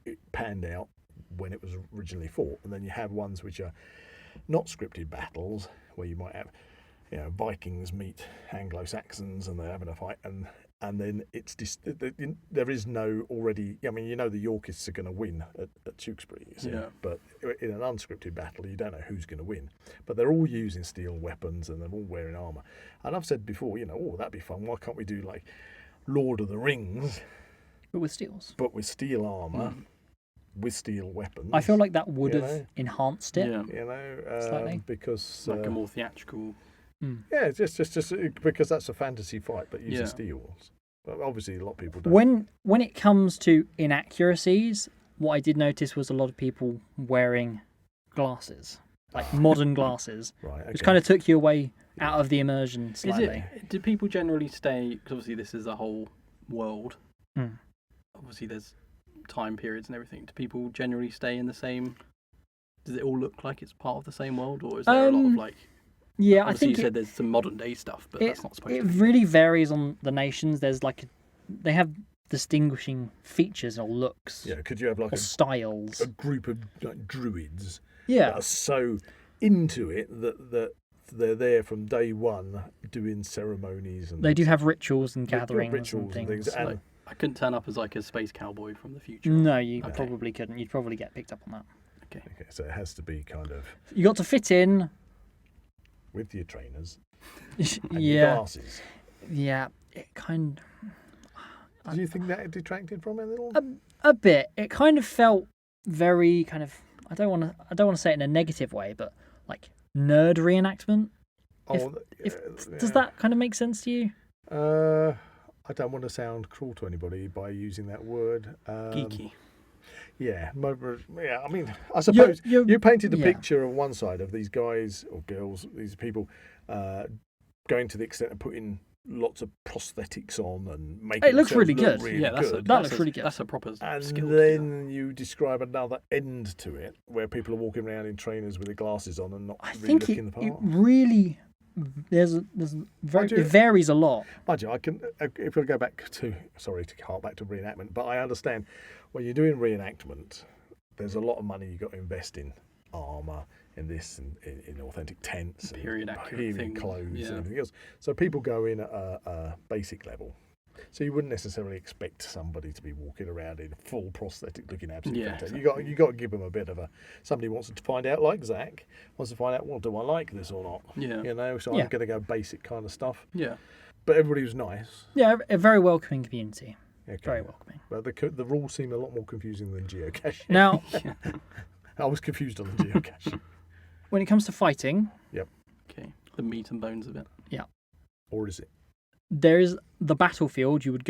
it panned out when it was originally fought. And then you have ones which are not scripted battles, where you might have, Vikings meet Anglo-Saxons and they're having a fight, and then it's just there is no already. I mean, the Yorkists are going to win at Tewkesbury, you see. Yeah. But in an unscripted battle, you don't know who's going to win. But they're all using steel weapons and they're all wearing armour. And I've said before, that'd be fun. Why can't we do like Lord of the Rings, But with steels. but with steel armour, with steel weapons? I feel like that would You have know? enhanced it. Yeah. Slightly. Because Like a more theatrical. yeah, just because that's a fantasy fight, but using Yeah. steels. But obviously, a lot of people don't. When it comes to inaccuracies, what I did notice was a lot of people wearing glasses, like modern glasses, Right, okay. which kind of took you away out of the immersion slightly. Do people generally stay? Because obviously this is a whole world. Mm. Obviously there's time periods and everything. Do people generally stay in the same? Does it all look like it's part of the same world, or is there a lot of like? Yeah, I Obviously, think you said there's some modern day stuff, but that's not supposed it to be. really varies on the nations. There's they have distinguishing features or looks Yeah, could you have like or styles. a group of like druids Yeah, that are so into it that they're there from day one doing ceremonies and they do have rituals and They do gatherings rituals and things. and Like, I couldn't turn up as like a space cowboy from the future. No, you Okay. probably couldn't. You'd probably get picked up on that. Okay. okay, so it has to be kind of You got to fit in. with your trainers and your Yeah, glasses. yeah. It kind Do you think that detracted from it a little? a bit. It kind of felt very kind of. I don't want to say it in a negative way, but like nerd reenactment. Does that kind of make sense to you? I don't want to sound cruel to anybody by using that word. Geeky. Yeah, yeah. I mean, I suppose You're- you painted the yeah. picture on one side of these guys or girls, these people, going to the extent of putting lots of prosthetics on and making It looks themselves really look good. really Yeah, good. That looks really good. That's a proper And skill. to do that. then you describe another end to it, where people are walking around in trainers with their glasses on and not I really think looking the it part. really. It varies a lot. Mind you, I can. If I go back to, sorry to hark back to reenactment, but I understand when you're doing reenactment, there's a lot of money you got to invest in armor, in this, and in authentic tents, Period and accurate things, clothes, yeah. and everything else. So people go in at a basic level. So you wouldn't necessarily expect somebody to be walking around in full prosthetic, looking absolutely Yeah, fantastic. exactly. You got to give them a bit of a. Somebody wants to find out, like Zach wants to find out. Well, do I like this or not? Yeah. So Yeah. I'm going to go basic kind of stuff. Yeah. But everybody was nice. Yeah, a very welcoming community. Okay. Very welcoming. But the rules seem a lot more confusing than geocaching. Now, I was confused on the geocaching. when it comes to fighting, Okay. The meat and bones of it. Or is it? there is the battlefield. You would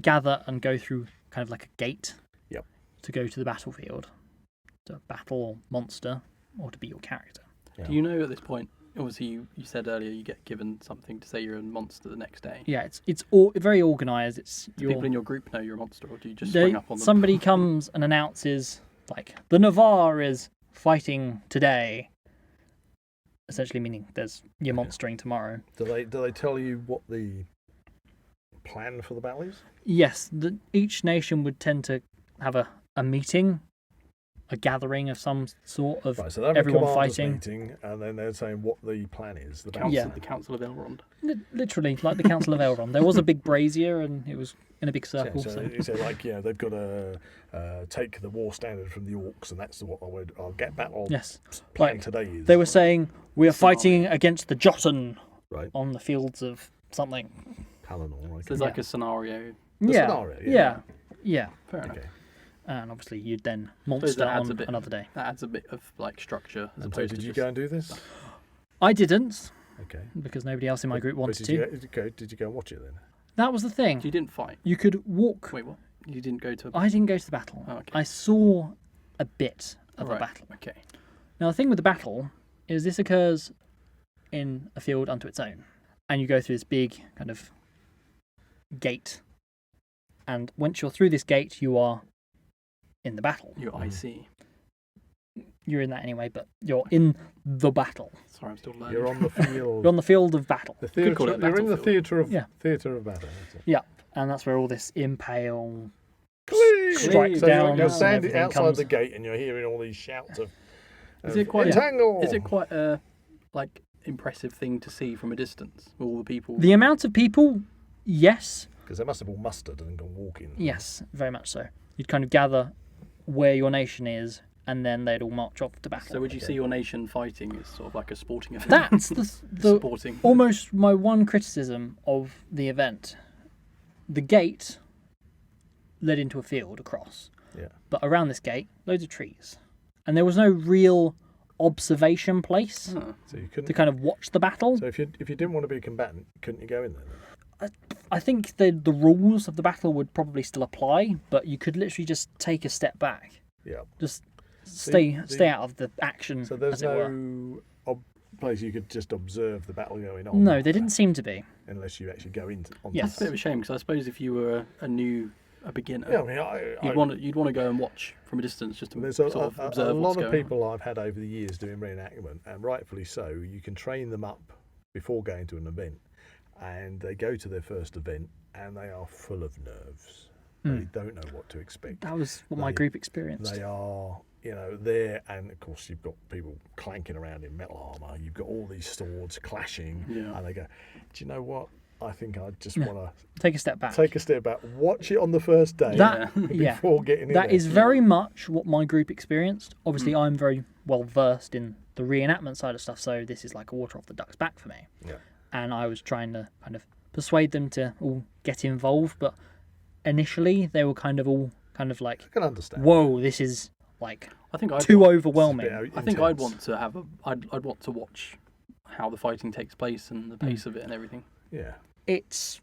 gather and go through kind of like a gate. Yep. To go to the battlefield, to battle a monster or to be your character. Yeah. Do you know at this point? Obviously, you said earlier you get given something to say you're a monster the next day. Yeah, it's all very organised. It's Do people in your group know you're a monster, or do you just they- spring up on them? somebody comes and announces like the Navarre is fighting today. Essentially meaning you're monstering tomorrow. Do they tell you what the plan for the battle is? Yes, each nation would tend to have a meeting a gathering of some sort of Right, so they're having a everyone commanders fighting. meeting, and then they're saying what the plan is. Yeah. The Council of Elrond. Literally, like the Council of Elrond. There was a big brazier, and it was in a big circle. So you say like, they've got to take the war standard from the Orcs, and that's what I'll get battle. Yes, Plan like today is. they were saying, we are fighting against the Jotun Right. on the fields of something. Palinor, right? So there's like a scenario. Yeah. Fair enough. Okay. And obviously, you'd then Suppose monster that adds on a bit- another day. That adds a bit of like structure as And so opposed did to you just... go and do this? I didn't, Okay. because nobody else in my group wanted to. Did you go and watch it then? That was the thing. You didn't fight. You could walk. Wait, what? You didn't go to... I didn't go to the battle. Oh, okay. I saw a bit of the Right, battle. Okay. Now, the thing with the battle is this occurs in a field unto its own. And you go through this big kind of gate. And once you're through this gate, you are in the battle. You're IC. You're in that anyway, but you're in the battle. Sorry, I'm still learning. You're on the field. You're on the field of battle. the could call theatre. it You're in the battlefield. theatre of battle. That's it. And that's where all this impale, Clean! strike So down, you're and standing everything outside comes. the gate, and you're hearing all these shouts of. Is it quite- entangle? Is it quite a like impressive thing to see from a distance? All the people. The amount of people, yes. Because they must have all mustered and gone walking. Yes, very much so. You'd kind of gather where your nation is, and then they'd all march off to battle. So would you see your nation fighting as sort of like a sporting event? That's the sporting. almost my one criticism of the event. The gate led into a field across. Yeah. But around this gate, loads of trees. And there was no real observation place Huh. So you to couldn't. kind of watch the battle. So if you didn't want to be a combatant, couldn't you go in there? Then? I think the rules of the battle would probably still apply, but you could literally just take a step back. Yeah. Just stay the- out of the action, So there's as it were. no place you could just observe the battle going on. No, they didn't seem to be. Unless you actually go into. On Yes. That's a bit of a shame because I suppose if you were a beginner, Yeah, I mean, you'd want to go and watch from a distance just to There's sort of a observe lot what's of going on. people I've had over the years doing reenactment, and rightfully so. You can train them up before going to an event, and they go to their first event, and they are full of nerves. They don't know what to expect. That was what my They- group experienced. They are, there, and of course you've got people clanking around in metal armour. You've got all these swords clashing, Yeah. and they go, "Do you know what? I think I just Yeah. want Take a step back. to take a step back, watch it on the first day That yeah, before getting in that there." is very much what my group experienced. Obviously, I'm very well versed in the reenactment side of stuff, so this is like a water off the duck's back for me. Yeah. And I was trying to kind of persuade them to all get involved, but initially they were kind of all like, I can understand. "Whoa, this is like I think I'd too It's a overwhelming." bit I think I'd intense. want to have I'd want to watch how the fighting takes place and the pace of it and everything. Yeah. It's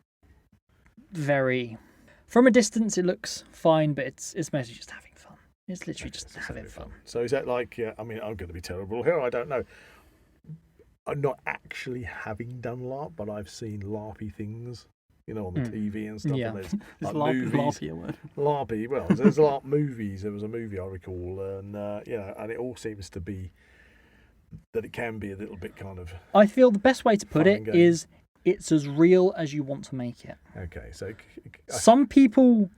very, from a distance, it looks fine, but it's mostly just having fun. It's literally just having fun. So is that like? Yeah, I mean, I'm going to be terrible here. I don't know. I'm not actually having done LARP, but I've seen LARPy things, on the TV and stuff. Yeah. And there's Is like LARP, movies. LARPy a word? LARPy. Well, there's LARP movies. There was a movie I recall, and and it all seems to be that it can be a little bit kind of I feel the best way to put Fun it and games. is it's as real as you want to make it. okay. So Some people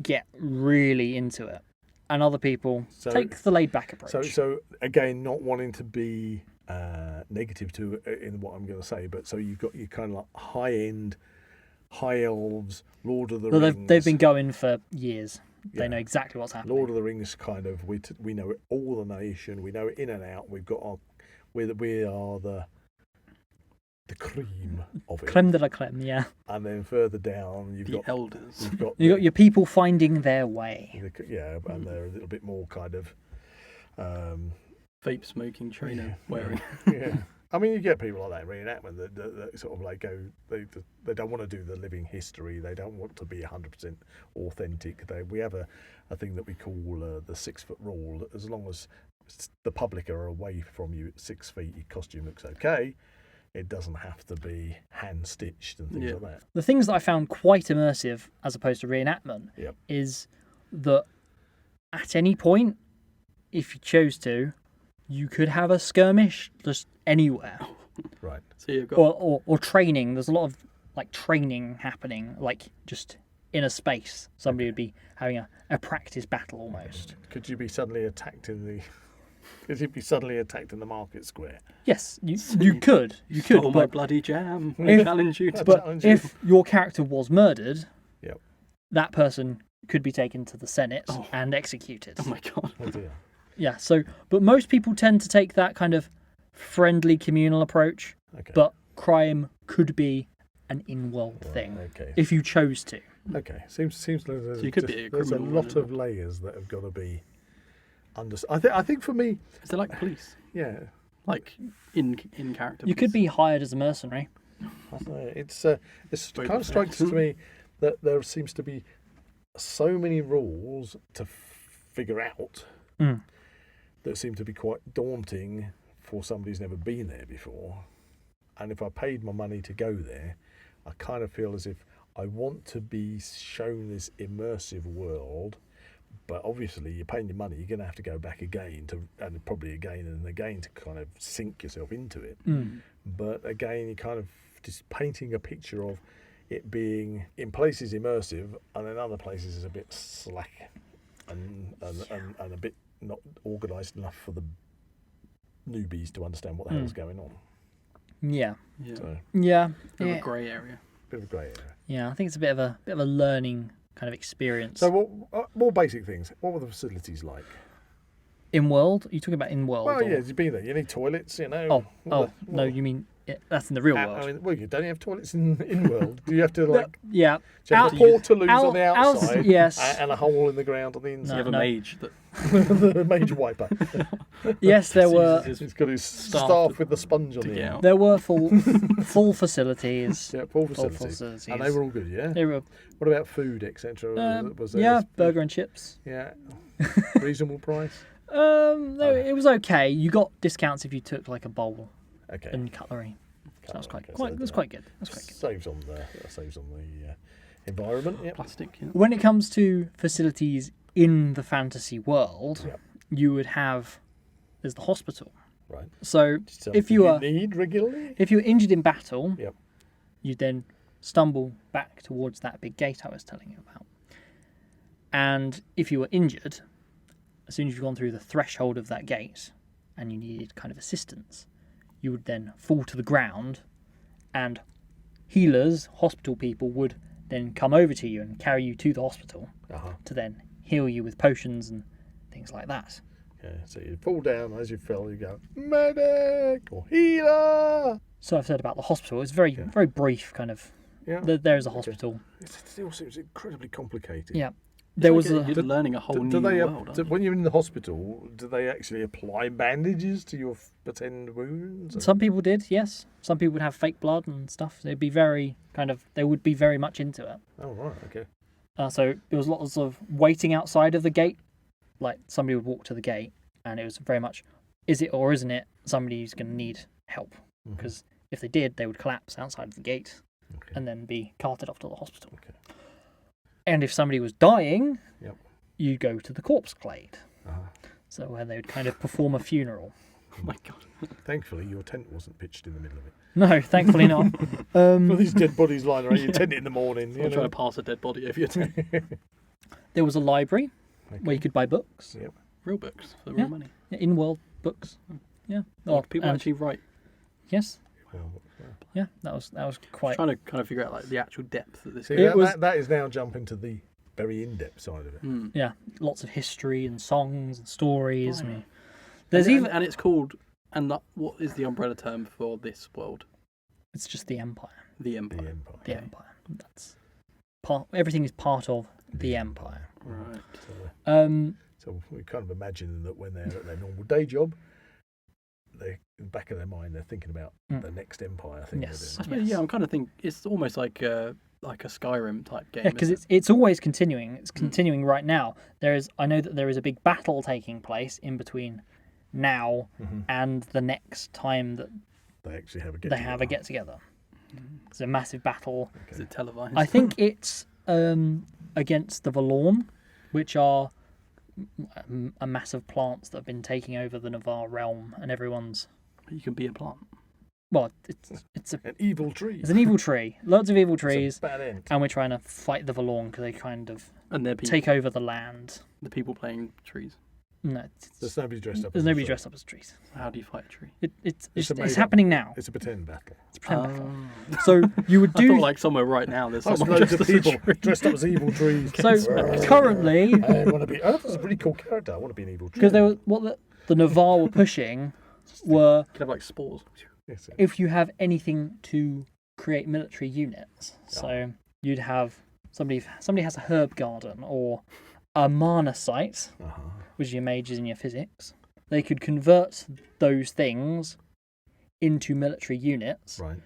get really into it, and other people So- take the laid back approach. So again, not wanting to be negative to in what I'm going to say, but so you've got your kind of like high end, high elves, Lord of the Well, Rings. they've been going for years. Yeah. They know exactly what's happening. Lord of the Rings kind of we know it all the nation. We know it in and out. We've got we are the cream of it. Creme de la creme, yeah. And then further down you've The got elders. you've got You got your people finding their way. and they're a little bit more kind of Vape smoking trainer wearing. yeah. I mean, you get people like that in reenactment that sort of like go. They don't want to do the living history. They don't want to be 100% authentic. We have a thing that we call the 6 foot rule. That as long as the public are away from you at 6 feet, your costume looks okay. It doesn't have to be hand stitched and things Yeah. like that. The things that I found quite immersive as opposed to reenactment Yep. is that at any point, if you chose to, you could have a skirmish just anywhere. Right. So you've got Or training. There's a lot of like training happening, like just in a space. Somebody would be having a practice battle almost. Could you be suddenly attacked in the? Could you be suddenly attacked in the market square? Yes, you could. You could. Stole my But, bloody jam. If- Challenge you to but challenge you. if your character was murdered, Yep. that person could be taken to the Senate Oh. and executed. Oh my god. Oh dear. Yeah, but most people tend to take that kind of friendly communal approach, Okay. but crime could be an in-world thing Okay. if you chose to. Okay. Seems like there's, So you could be a there's a criminal, lot of layers that have got to be understood. I think for me, Is it like police? yeah. Like in character? You could police? be hired as a mercenary. I don't know. It's Very kind of strikes to me that there seems to be so many rules to figure out Mm. that seem to be quite daunting for somebody who's never been there before. And if I paid my money to go there, I kind of feel as if I want to be shown this immersive world. But obviously, you're paying your money. You're going to have to go back again and probably again and again to kind of sink yourself into it. Mm. But again, you're kind of just painting a picture of it being in places immersive, and in other places is a bit slack and a bit not organised enough for the newbies to understand what the hell's going on. Yeah, Yeah. So, yeah, Bit of yeah. a grey area. bit of a grey area. Yeah, I think it's a bit of a learning kind of experience. So, what more basic things? What were the facilities like? In world, are you talking about in world? Well, or- yeah, you've been there. You need toilets, you know. No, you mean that's in the real world. I mean, well, you don't have toilets in world. Do you have to like? Yeah, Do you have Out- a portaloos out- on the out- outside? yes. And a hole in the ground on the You inside. have a no. mage that The major wiper. yes, there were uses his He's got his Staff staff with the sponge on to the get end. out. there were full facilities. Yeah, full Full facilities. facilities. And they were all good, yeah? They were What about food, etc.? Was there yeah, burger and chips. Yeah. Reasonable price? No, it was okay. You got discounts if you took like a bowl Okay. and cutlery. So that was Okay, quite so that's quite good. That's quite good. Saves on the environment, yep. plastic. Yeah. When it comes to facilities in the fantasy world, Yep. you would have there's the hospital. Right. So Something if you are need regularly? if you're injured in battle, Yep. you then stumble back towards that big gate I was telling you about. And if you were injured, as soon as you've gone through the threshold of that gate and you needed kind of assistance, you would then fall to the ground and healers, hospital people, would then come over to you and carry you to the hospital Uh-huh. to then heal you with potions and things like that. Yeah, so you fall down, as you fell, you go, medic or healer. So I've said about the hospital. It's very, very brief kind of. Yeah. There's a Okay. hospital. It still seems incredibly complicated. Yeah. There was Like a. you're learning a whole Do new they world. aren't you? when you're in the hospital, do they actually apply bandages to your pretend wounds? Some people did, yes. Some people would have fake blood and stuff. They'd be very kind of. They would be very much into it. Oh, right, okay. So there was lots of waiting outside of the gate. Like somebody would walk to the gate, and it was very much, is it or isn't it? Somebody's going to need help Mhm. because if they did, they would collapse outside of the gate Okay. and then be carted off to the hospital. Okay. And if somebody was dying, Yep. you'd go to the corpse glade. Uh-huh. So where they would kind of perform a funeral. Oh my god. Thankfully, your tent wasn't pitched in the middle of it. No, thankfully not. Well, these dead bodies lying around your tent in the morning. I'm You trying know. to pass a dead body over your tent. There was a library where you could buy books, Yep. Real books for Yeah. real money. in-world books. Yeah. Oh, Oh, people and- actually write. Yes. Well, Yeah, that was quite. Trying to kind of figure out like the actual depth that this. see, It was- that is now jumping to the very in-depth side of it. Mm. Yeah, lots of history and songs and stories. Blimey. And there's and, even. and it's called. And what is the umbrella term for this world? It's just the empire. The The Empire. Empire. The empire. That's part. Everything is part of the empire. Right. So we kind of imagine that when they're at their normal day job, they in the back of their mind they're thinking about the next empire thing. Yes. I They're suppose, Yes. yeah, I'm kind of think it's almost like a Skyrim type game. Yeah, because isn't it's always continuing. It's continuing right now. I know that there is a big battle taking place in between now and the next time that they actually have a get. they have a get together. It's a massive battle. it? Is it televised? I think it's against the Valorn, which are a massive plants that have been taking over the Navarre realm, and everyone's. You can be a plant. Well, it's An evil tree. an evil tree. Lots of evil It's a trees, bad end. and we're trying to fight the Valorn because they kind of And they're people, take over the land. the people playing trees. No, There's nobody dressed up. there's as a nobody tree. dressed up as trees. How do you fight a tree? It's It's a made-up- happening now. It's a pretend battle. It's a pretend battle. Oh. So you would I do thought like somewhere right now there's There's someone loads dressed of as a people tree. dressed up as evil trees. so currently, I want to be. Oh, that's a pretty cool character. I want to be an evil tree. because they were what the Navarre were pushing were You could have like spores. Yes, yes. if you have anything to create military units. So you'd have somebody has a herb garden or a mana site, Uh-huh. which is your mages and your physics. They could convert those things into military units, Right.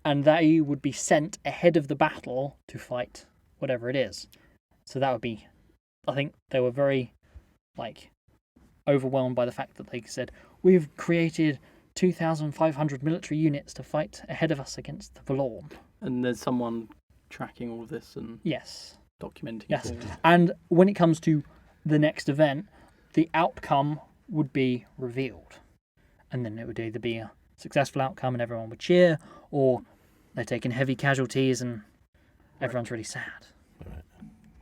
and they would be sent ahead of the battle to fight whatever it is. So that would be, I think they were very, overwhelmed by the fact that they said, we've created 2,500 military units to fight ahead of us against the Valorn. And there's someone tracking all of this and Yes. documenting Yes. it all. And when it comes to the next event, the outcome would be revealed. And then it would either be a successful outcome and everyone would cheer, or they're taking heavy casualties and everyone's really sad. Right.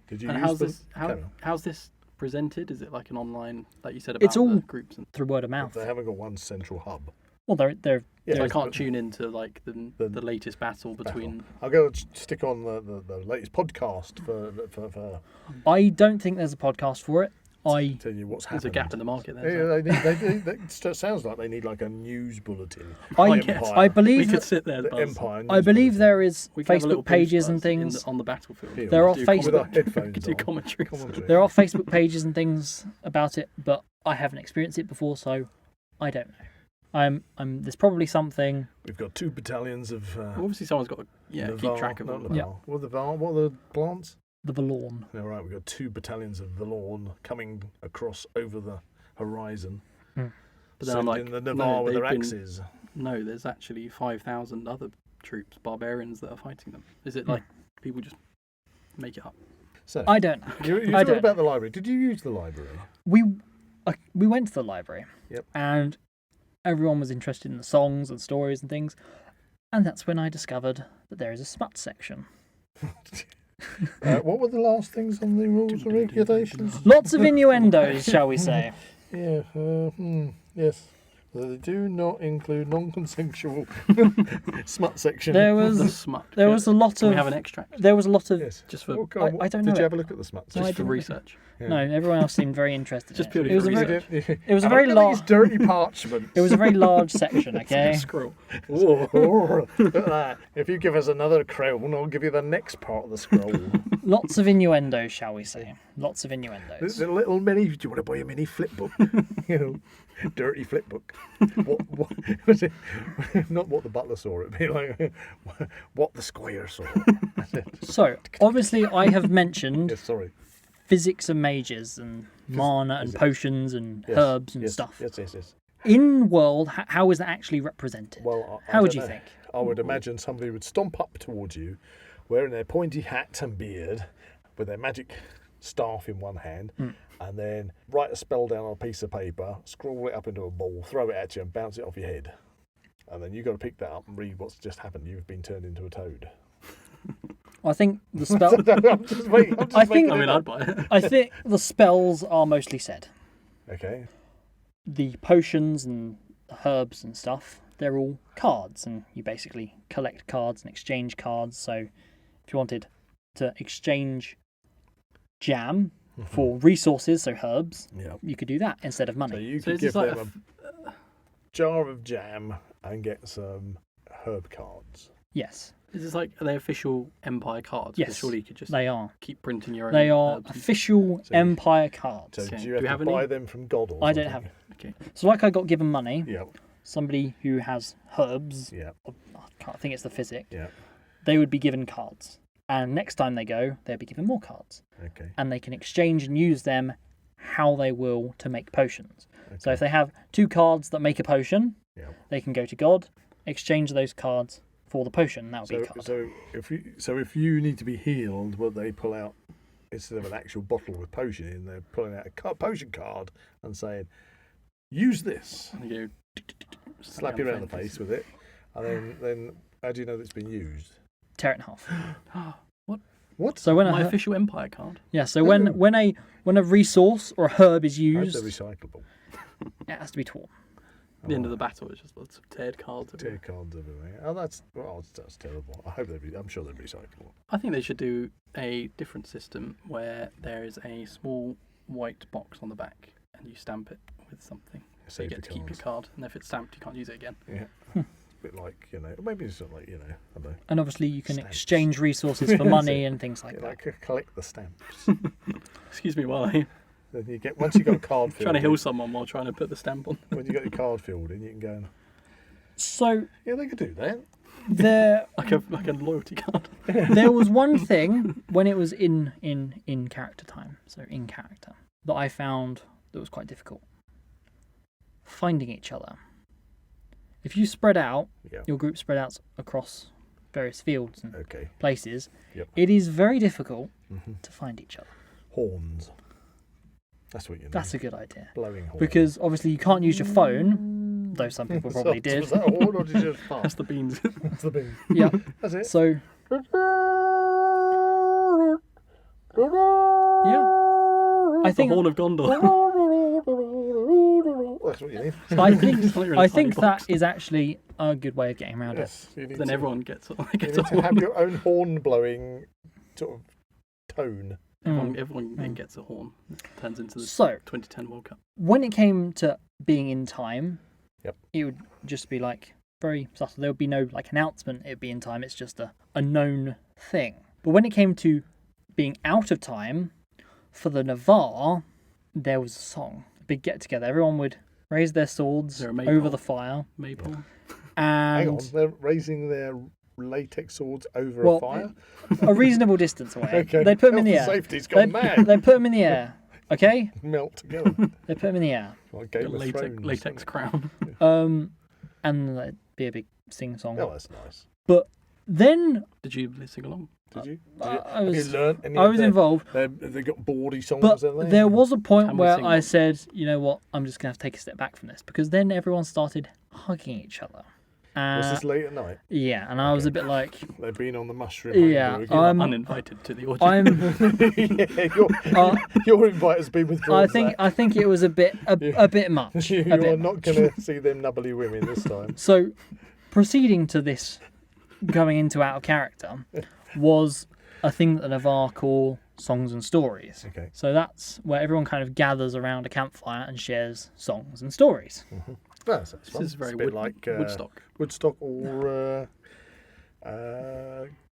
Did you And use how's the this camera? how's this presented? Is it like an online, like you said about It's all the groups? And through word of mouth. They haven't got one central hub. Well, they're Yeah, so I but- can't tune into like the latest battle between. I'll go stick on the latest podcast for I don't think there's a podcast for it. I tell you what's There's happening. a gap in the market there. Yeah, so. it sounds like they need like a news bulletin. I Empire. I We believe could sit there. The Buzz. Empire. I news believe bulletin. there is We could have a little Facebook pages booth, and Buzz, in things. on the battlefield. Yeah. There are Do with our Facebook headphones do on. commentary. Commentary. there are Facebook pages and things about it, but I haven't experienced it before, so I don't know. I'm there's probably something. We've got 2 battalions of. Obviously, someone's got to keep track of not all of the them. Yeah. Var. What are the Var? What are the plants? The Valorn. All right, we've got 2 battalions of Valorn coming across over the horizon. But then I'm sending like, the Navarre with they've their been- axes. No, there's actually 5,000 other troops, barbarians, that are fighting them. Is it like people just make it up? So I don't know. you I talked don't about the library. Did you use the library? We went to the library. Yep. And everyone was interested in the songs and stories and things. And that's when I discovered that there is a smut section. What were the last things on the rules and regulations? Lots of innuendos, shall we say. Yeah, yes. They do not include non-consensual smut section. There The was smut. there was a lot Can we have of an extract there was a lot of Yes. just for Oh, God, I don't know Did you it. have a look at the smut No, I section? just for didn't. research? Yeah. No, everyone else seemed very interested. Just in purely it. It was a for very research. it was a Have very look at large these dirty parchment. it was a very large section, okay? Scroll. Look at that. If you give us another crown, I'll give you the next part of the scroll. Lots of innuendos, shall we say. Lots of innuendos. There's a little mini. Do you want to buy a mini flip book? Dirty flip book. What was it? Not what the butler saw. It'd be like what the squire saw. So, obviously I have mentioned Yes, sorry. physics and mages and mana and physics. potions and Yes, herbs and yes, stuff. Yes. In world, how is that actually represented? Well, I How would don't you know. think? I would imagine somebody would stomp up towards you, wearing their pointy hat and beard, with their magic staff in one hand, and then write a spell down on a piece of paper, scroll it up into a ball, throw it at you, and bounce it off your head. And then you've got to pick that up and read what's just happened. You've been turned into a toad. I think the spell. I'm just I think- making I it mean, up. I'd buy it. I think the spells are mostly said. Okay. The potions and the herbs and stuff, they're all cards, and you basically collect cards and exchange cards. So, if you wanted to exchange jam for resources, so herbs, Yeah. you could do that instead of So money. you So could is give this like them a jar of jam and get some herb cards. Yes, Is this like, are they official Empire cards? Yes, Because surely you could just they are. keep printing your own. They are herbs and- official So- Empire cards. So Okay. do Do you have we to have any? buy them from God or I don't something? have. Okay. So, like I got given money, Yeah, somebody who has herbs, yeah, I can't think it's the physic, yeah. they would be given cards. And next time they go, they'll be given more cards. Okay. And they can exchange and use them how they will to make potions. So Okay. if they have 2 cards that make a potion, Yeah. they can go to God, exchange those cards for the potion, and that would be a card. So if you need to be healed, what they pull out instead of an actual bottle with potion in, they're pulling out a potion card and saying, "Use this." And you go, Slap you around the face with it, And then how do you know that it's been used? Tear it in half. What? So when My official Empire card. so when a resource or a herb is I hope used, they're recyclable. it has to be torn. At the end of the battle, it's just lots of teared cards. Tear cards everywhere. Oh, that's terrible. I'm sure they're recyclable. I think they should do a different system where there is a small white box on the back and you stamp it with something. So you get to keep your card, and if it's stamped, you can't use it again. Yeah. A bit like, maybe it's not like, I don't know. And obviously you can Stamps. exchange resources for money and things like that. Like collect the stamps. Excuse me while I'm Then you get, once you got a card filled trying to in, heal someone while trying to put the stamp on. when you got your card filled in, you can go and, So yeah, they could do that. there like a loyalty card. there was one thing when it was in character time, so in character, that I found that was quite difficult. Finding each other. If you spread out, Yeah. your group spread out across various fields and Okay. places, Yep. it is very difficult hmm to find each other. Horns. That's what you need. That's a good idea. Blowing horns. Because obviously you can't use your phone, though some people probably did. Was that a horn or did you just fart? That's the beans. That's the thing. Yeah. That's it. So yeah, I The think Horn of Gondor. That's what you need. I think that is actually a good way of getting around it. Yes. You need Then to, everyone gets you gets need a to have horn. your own horn blowing sort of tone. Everyone then gets a horn. It turns into the So 2010 World Cup. when it came to being in time, Yep. it would just be like very subtle. There would be no like announcement. It would be in time. It's just a known thing. But when it came to being out of time, for the Navarre, there was a song, a big get together. Everyone would raise their swords There a over maypole? the fire, Maypole. Hang on, and they're raising their latex swords over Well, a fire? a reasonable distance away. Okay. They put them in the Health air. and safety's gone mad. They put them in the air. Okay, Melt together. they put them in the air. Like The Game of Thrones. latex crown. And there'd be a big sing song. Oh, that's nice. But then Did you sing along? Did you? I Have was you learnt any I of was their- involved. They got bawdy songs, But have they? there was a point Can we where sing I one? said, you know what, I'm just going to have to take a step back from this. Because then everyone started hugging each other. Was this late at night? Yeah, and I was a bit like, They've been on the mushroom. Yeah, again. Uninvited to the orgy. I'm. Yeah, your invite has been withdrawn. I think it was a bit much. you a bit are not going to see them nubbly women this time. So, proceeding to this, going into out of character, was a thing that the Navarre call songs and stories. Okay. So that's where everyone kind of gathers around a campfire and shares songs and stories. That's This fun. is very It's a bit like Woodstock. Woodstock or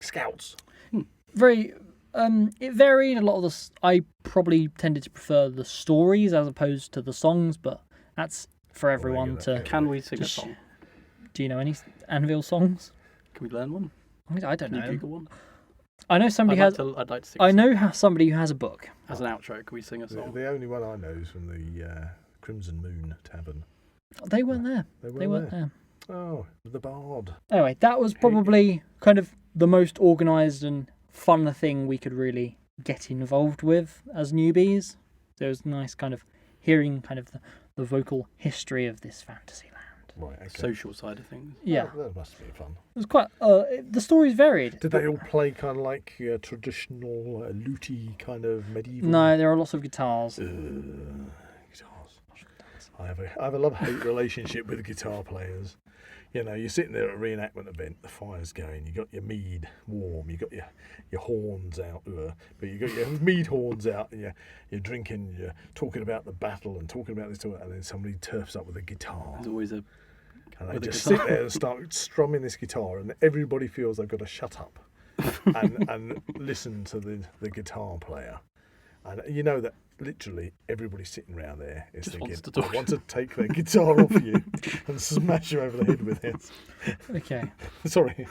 Scouts. Very, it varied. A lot of I probably tended to prefer the stories as opposed to the songs, but that's for everyone regular, to. Can we sing a Just- song? Do you know any Anvil songs? Can we learn one? I don't Can you know. Google one? I know somebody has. I'd like to sing. I know somebody who has a book. As an outro, can we sing a song? The only one I know is from the Crimson Moon Tavern. They weren't there. They weren't there. Oh, the Bard. Anyway, that was probably kind of the most organised and fun thing we could really get involved with as newbies. So it was nice kind of hearing kind of the vocal history of this fantasy land. Right, okay. Social side of things. Yeah, Oh, that must be fun. it was quite. The stories varied. Did they all play kind of like traditional lutey kind of medieval? No, there are lots of guitars. Guitars. I have a love-hate relationship with guitar players. You know, you're sitting there at a reenactment event, the fire's going, you got your mead warm, you got your horns out, but you got your mead horns out, and you're drinking, you're talking about the battle and talking about this, and then somebody turfs up with a guitar. There's always a. And they with a just guitar. sit there and start strumming this guitar, and everybody feels they've got to shut up and listen to the guitar player. And you know that literally everybody sitting around there is Just thinking, wants to talk. I want to take their guitar off you and smash you over the head with it. Okay. Sorry.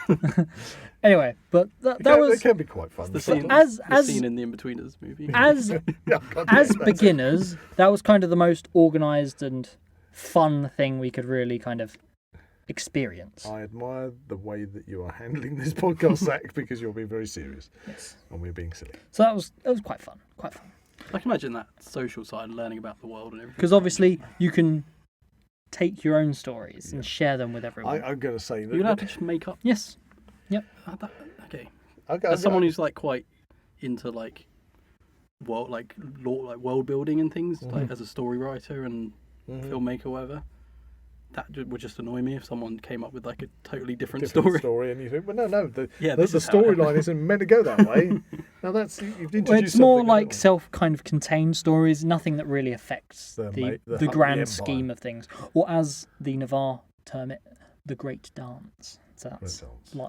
Anyway, but that It was can be quite fun. The scene, as- the scene in the In-Betweeners movie. as Yeah, I can't as do that. beginners. That was kind of the most organised and fun thing we could really kind of experience. I admire the way that you are handling this podcast, Zach, because you're being very serious Yes. and we're being silly. So that was quite fun. Quite fun. I can imagine that social side, learning about the world and everything. Because obviously you can take your own stories and share them with everyone. I'm going to say that. You're allowed to just make up. Yes. Okay. Okay, As someone who's like quite into like world building and things, like as a story writer and filmmaker, or whatever, that would just annoy me if someone came up with like a totally different story. And you think, well, no, the this is how storyline isn't meant to go that way. Now that's you've introduced. Well, it's more something like else. self-contained stories, nothing that really affects the grand empire. scheme of things, or as the Navarre term it, the great dance. So that's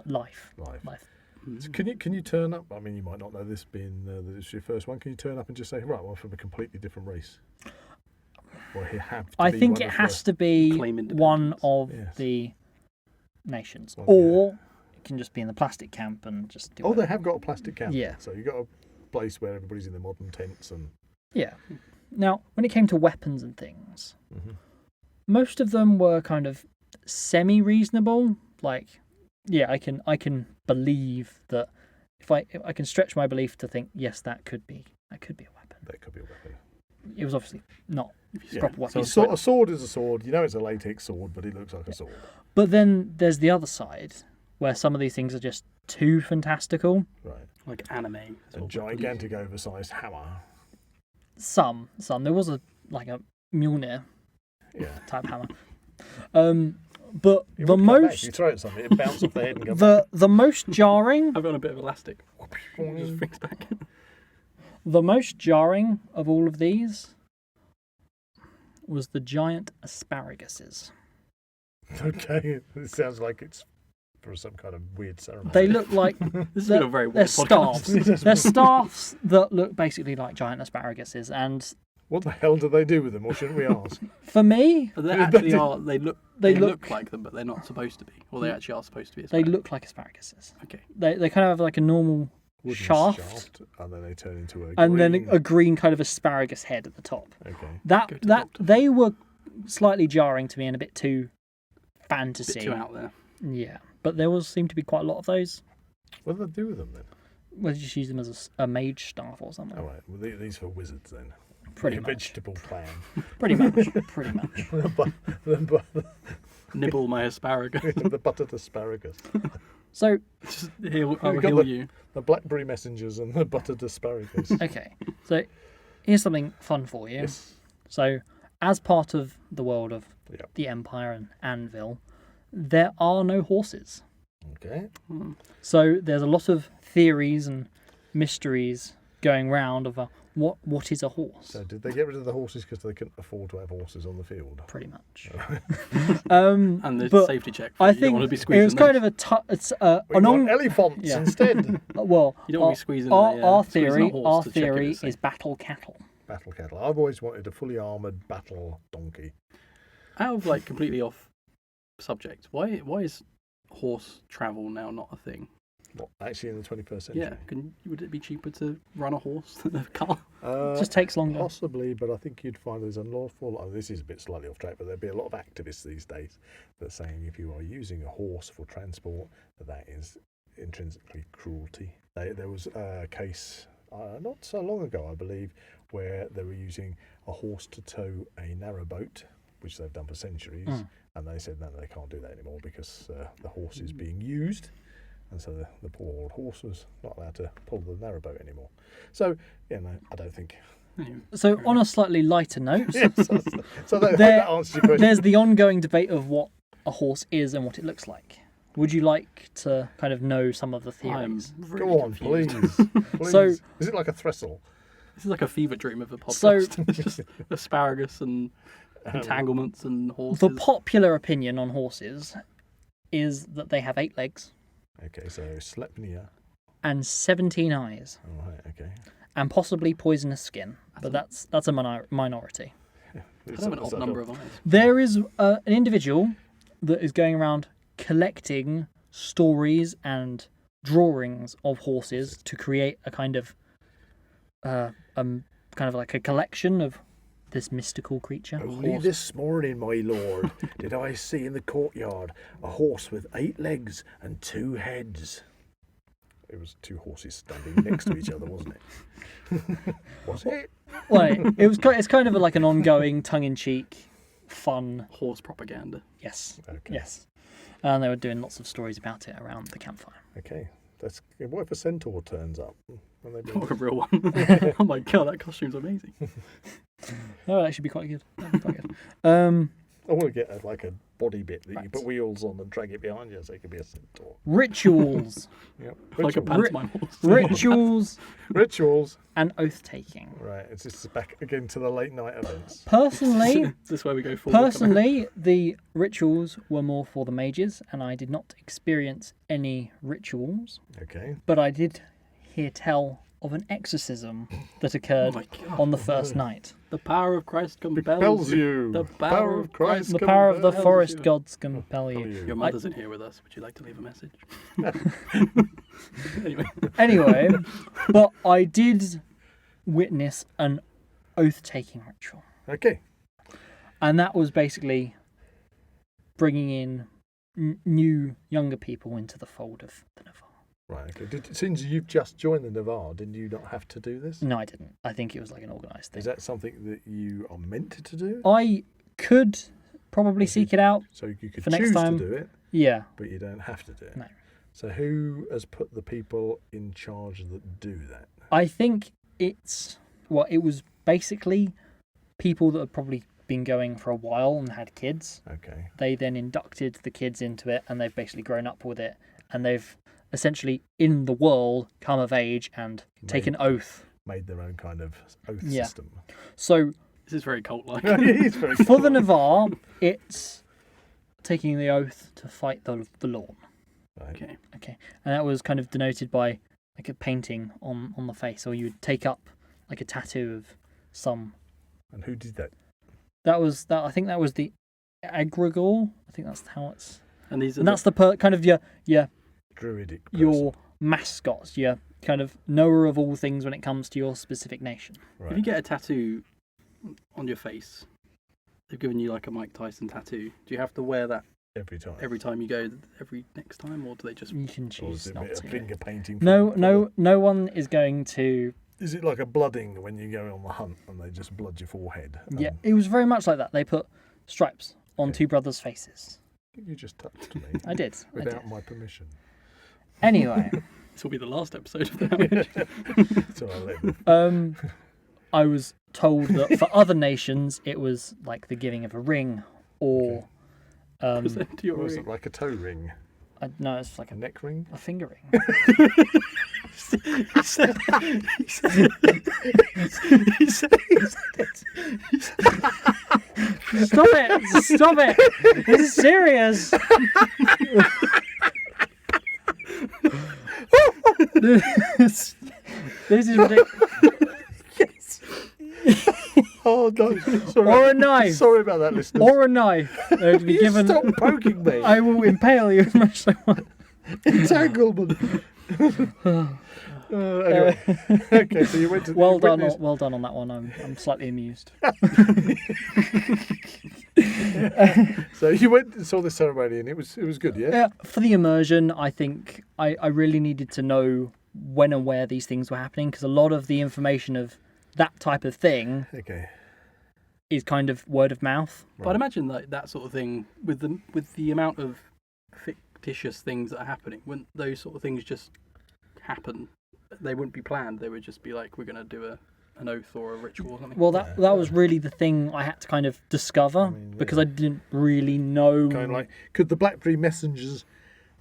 life. So can you turn up? I mean, you might not know this being that it's your first one. Can you turn up and just say, right, well, I'm from a completely different race? Or I think it has to be one of the nations, or it can just be in the plastic camp and just do they have got a plastic camp. Yeah. So you've got a place where everybody's in the modern tents and. Yeah. Now, when it came to weapons and things, most of them were kind of semi-reasonable. Like, yeah, I can believe that if I can stretch my belief to think, yes, that could be a weapon. That could be a weapon. It was obviously not a proper weapon. So a sword is a sword. You know it's a latex sword, but it looks like a sword. But then there's the other side, where some of these things are just too fantastical. Right. Like anime. A gigantic, oversized hammer. Some. There was a Mjolnir type hammer. But the most... You throw it at something, it bounces off the head and goes the most jarring... I've got a bit of elastic. It just brings back. The most jarring of all of these was the giant asparaguses. Okay, it sounds like it's for some kind of weird ceremony. They look like This is a very they're weird podcast. staffs. They're staffs that look basically like giant asparaguses, and what the hell do they do with them, or shouldn't we ask? for me, But they actually are. They They look like them, but they're not supposed to be. Or they actually are supposed to be. they look like asparaguses. Okay. They kind of have like a normal Wooden shaft, and then they turn into a and green... then a green kind of asparagus head at the top. Okay. That they were slightly jarring to me and a bit too fantasy. Bit too out there. Yeah, but there seem to be quite a lot of those. What do they do with them then? Well, just use them as a mage staff or something. Oh, right. Well, these for wizards then. Pretty Like a much. vegetable plan. Pretty much. Nibble my asparagus. The buttered asparagus. So, I'll heal you. The blackberry messengers and the buttered asparagus. okay. So, here's something fun for you. Yes. So, as part of the world of the Empire and Anvil, there are no horses. Okay. So, there's a lot of theories and mysteries going round of what is a horse. So did they get rid of the horses because they couldn't afford to have horses on the field? Pretty much. And the but safety check. I You don't think want to be it squeezing was kind of elephants Yeah. instead. well, You don't want to be squeezing our squeezing a theory, horse our to check if theory it's is safe. battle cattle. Battle cattle. I've always wanted a fully armoured battle donkey. Out of like completely off subject, why is horse travel now not a thing? What, actually in the 21st century? Yeah, would it be cheaper to run a horse than a car? It just takes longer. Possibly, but I think you'd find there's an awful... Oh, this is a bit slightly off track, but there'd be a lot of activists these days that are saying if you are using a horse for transport, that is intrinsically cruelty. There was a case not so long ago, I believe, where they were using a horse to tow a narrowboat, which they've done for centuries, and they said, no, they can't do that anymore because the horse is being used. And so the poor old horse was not allowed to pull the narrowboat anymore. So, I don't think... So, on a slightly lighter note, so that answers your question. there's the ongoing debate of what a horse is and what it looks like. Would you like to kind of know some of the theories? Really Go on, confused. please. So- is it like a trestle? This is like a fever dream of a So- podcast. Just asparagus and entanglements and horses. The popular opinion on horses is that they have 8 legs Okay, so Sleipnir. and 17 eyes All right, okay. and possibly poisonous skin, but that's a minority. I have an odd number of eyes. There is an individual that is going around collecting stories and drawings of horses to create a kind of like a collection of this mystical creature. Only this morning, my lord, did I see in the courtyard a horse with 8 legs and 2 heads. It was 2 horses standing next to each other, wasn't it? Was it? Well, it's kind of like an ongoing tongue-in-cheek fun. Horse propaganda. Yes, Okay. yes. And they were doing lots of stories about it around the campfire. Okay. What if a centaur turns up? When they Or a real one. Oh my god, that costume's amazing. Oh, that should be quite good. That'd be quite good. I want to get a body bit that you put wheels on and drag it behind you so it could be a centaur. Rituals. Yep. Like a Rituals. pantomime horse. Rituals Rituals. and oath taking. Right. It's just back again to the late night events. Personally, Is this where we go forward? Personally, the rituals were more for the mages, and I did not experience any rituals, Okay. but I did hear tell of an exorcism that Oh occurred my god. on the first night. The power of Christ compels Compels you. The power of Christ. The power of the compels forest you. gods compel you. Your mother's in here with us. Would you like to leave a message? Anyway. Anyway, but I did witness an oath-taking ritual, Okay. and that was basically bringing in new, younger people into the fold of the Navarre. Right. Okay. Since you've just joined the Navarre, did you not have to do this? No, I didn't. I think it was like an organised thing. Is that something that you are meant to do? I could probably seek it out. So you could For next choose time. to do it, Yeah. but you don't have to do it. No. So who has put the people in charge that do that? I think it was basically people that had probably been going for a while and had kids. Okay. They then inducted the kids into it, and they've basically grown up with it, and they've essentially in the world come of age and taken oath. Made their own kind of oath Yeah. system. So This is very cult-like. It's very for the cool. Navarre, it's taking the oath to fight the lawn. Right. Okay. Okay, and that was kind of denoted by like a painting on the face, or you would take up like a tattoo of some. And who did that? I think that was the egregore. I think that's how it's. And these are And that's the kind of your Druidic person. your mascots, your kind of knower of all things when it comes to your specific nation. Right. If you get a tattoo on your face, they've given you like a Mike Tyson tattoo. Do you have to wear that every time. every time you go, every next time, or do they just? You can Or is choose it a not bit of to. finger painting? No one is going to. Is it like a blooding when you go on the hunt and they just blood your forehead? Yeah, it was very much like that. They put stripes on Okay. two brothers' faces. You just touched me I did. without my permission. Anyway, This will be the last episode of the So I'll let I was told that for other nations it was like the giving of a ring, or present to your Was ring. it like a toe ring? no, it's like A neck ring? a finger ring. He said Stop it! Stop it! This is serious. this is ridiculous. Oh no! Sorry. Or a knife. Sorry about that, listeners. Or a knife. To be given. Stop poking me. I will impale you as much as I want. Entanglement. Anyway. Okay, so you went to. Well you done, witnessed- well done on that one. I'm slightly amused. So you went and saw the ceremony, and it was good, yeah. Yeah, for the immersion, I think I really needed to know when and where these things were happening, because a lot of the information of that type of thing Okay. is kind of word of mouth. But I'd imagine that sort of thing with the amount of fictitious things that are happening, wouldn't those sort of things just happen? They wouldn't be planned. They would just be like, we're going to do an oath or a ritual or something. Well, that was really the thing I had to kind of discover, because I didn't really know. Kind of like, could the Blackberry messengers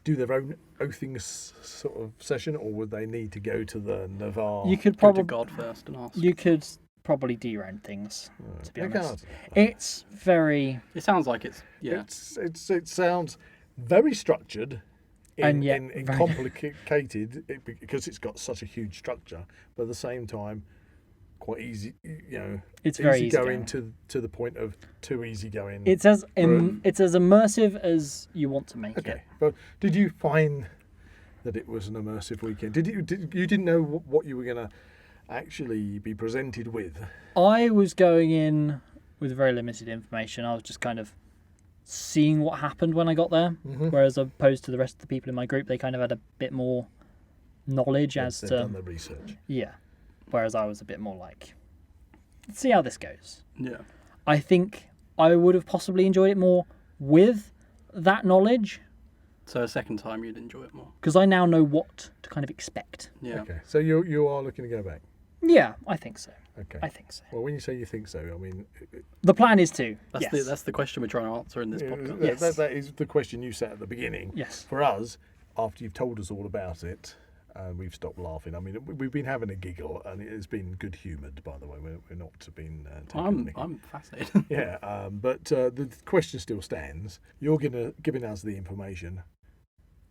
do their own oathing sort of session, or would they need to go to the Navarre? You could Go to probably God first and ask. you could probably do your own things. To be honest, Okay. it's very It sounds like it's It sounds very structured. And yet in very- complicated because it's got such a huge structure, but at the same time, quite easy. it's very easy going to the point of too easy going. It's as Brilliant. it's as immersive as you want to make it. Okay, but did you find that it was an immersive weekend? You didn't know what you were going to actually be presented with? I was going in with very limited information. I was just kind of seeing what happened when I got there, whereas opposed to the rest of the people in my group, they kind of had a bit more knowledge as They've to done the research. yeah. Whereas I was a bit more like, let's see how this goes. yeah. I think I would have possibly enjoyed it more with that knowledge, So a second time you'd enjoy it more. because I now know what to kind of expect. Yeah. Okay. So you are looking to go back. Yeah, I think so. Okay. I think so. Well, when you say you think so, I mean, The plan is to. That's Yes. the question we're trying to answer in this podcast. Yes. that is the question you set at the beginning. Yes. For us, after you've told us all about it, we've stopped laughing. I mean, we've been having a giggle, and it has been good-humoured, by the way. We're not been taking the mickey. I'm fascinated. Yeah, but the question still stands. You're giving us the information.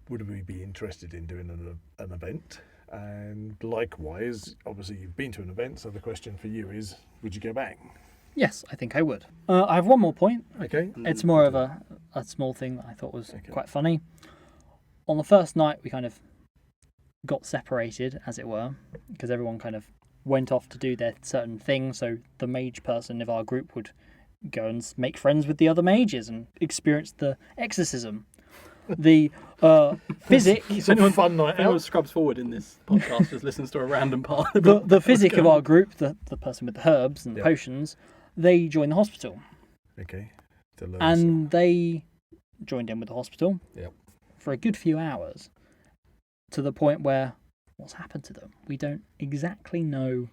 Would we be interested in doing an event? And likewise, obviously you've been to an event, so the question for you is, would you go back? Yes, I think I would. I have one more point. Okay. It's more of a small thing that I thought was Okay. quite funny. On the first night, we kind of got separated, as it were, because everyone kind of went off to do their certain thing. So the mage person of our group would go and make friends with the other mages and experience the exorcism. The physic, It's a fun night If anyone out. scrubs forward in this podcast, just listens to a random part. the physic of our group, the person with the herbs and the Yep. potions, they joined the hospital. Okay. To learn And they joined in with the hospital Yep. for a good few hours, to the point where what's happened to them? We don't exactly know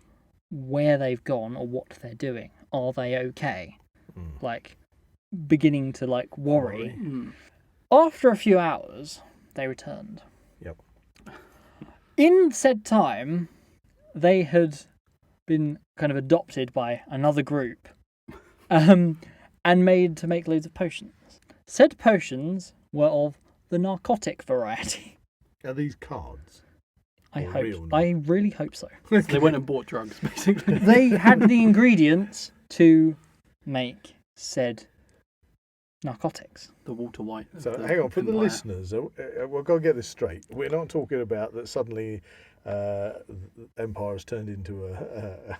where they've gone or what they're doing. Are they okay? Mm. Like, beginning to like worry. Mm. After a few hours, they returned. Yep. In said time, they had been kind of adopted by another group, and made to make loads of potions. Said potions were of the narcotic variety. Are these cards? I Or hope. real I really hope so. So they went and bought drugs, basically. They had the ingredients to make said narcotics. The Walter White. of So the hang on, for the empire. listeners, we've got to get this straight. We're not talking about that suddenly Empire has turned into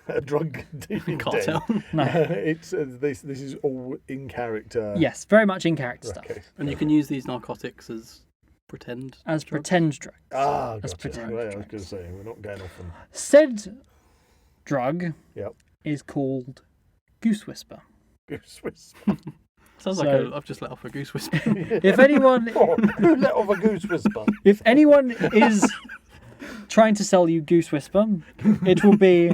a drug dealing Cartel. den. No. It's this is all in character. Yes, very much in character stuff. Okay. And you can use these narcotics as pretend. As drugs. pretend drugs. Ah, As gotcha. pretend Well, I was drugs. going to say we're not going off on. Said drug Yep. is called Goose Whisper. Goose whisper. Sounds So- like I've just let off a goose whisper. If anyone, Oh, who let off a goose whisper? if anyone is trying to sell you Goose Whisper, it will be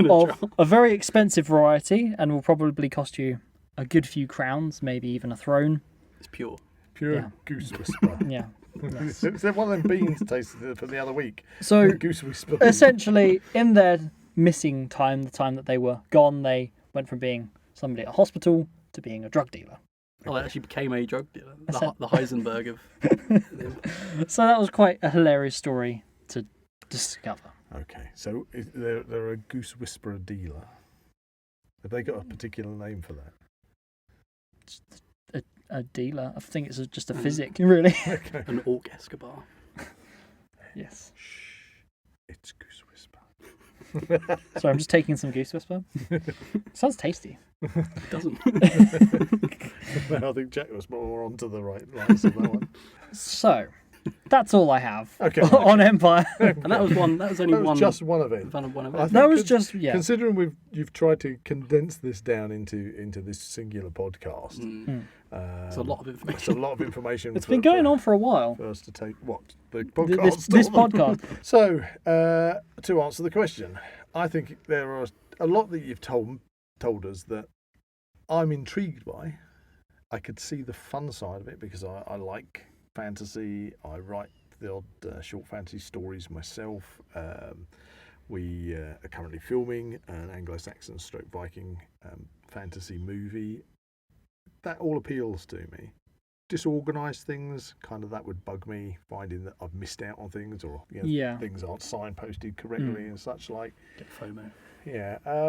of a very expensive variety and will probably cost you a good few crowns, maybe even a throne. It's pure. Pure Yeah. goose whisper. Yeah. Yes. Is that one of them beans tasted from the other week? So Goose whisper. essentially, in their missing time, the time that they were gone, they went from being somebody at a hospital to being a drug dealer. Oh, they actually became a drug dealer. The, Essen- the Heisenberg of. So that was quite a hilarious story to discover. Okay, so they're a goose whisperer dealer. Have they got a particular name for that? A dealer. I think it's just a physic, really. Okay. An Orc Escobar. Yes. Shh. It's goose whisper. So I'm just taking some Goose Whisper. Sounds tasty. It doesn't. I think Jack was more onto the right lines of that one. So that's all I have Okay. on Empire. And that was one. That was only That was one. just one event. One of I it. think That was con- just, yeah. Considering you've tried to condense this down into this singular podcast, Mm. It's a lot of it's a information. lot of information. It's been going on for a while. for us to take what the Th- podcast. This or- podcast. So to answer the question, I think there are a lot that you've told us that I'm intrigued by. I could see the fun side of it because I like fantasy. I write the odd short fantasy stories myself. We are currently filming an Anglo-Saxon stroke Viking fantasy movie. That all appeals to me. Disorganised things, kind of that would bug me, finding that I've missed out on things or Yeah. things aren't signposted correctly and such like. Get FOMO. Yeah. I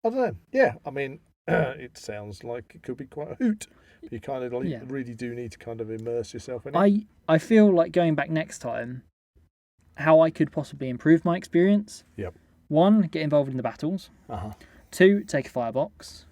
don't know. Yeah, I mean, it sounds like it could be quite a hoot. You kind of Yeah. really do need to kind of immerse yourself in it. I feel like going back next time, how I could possibly improve my experience. Yep. 1, get involved in the battles. Uh-huh. 2, take a firebox.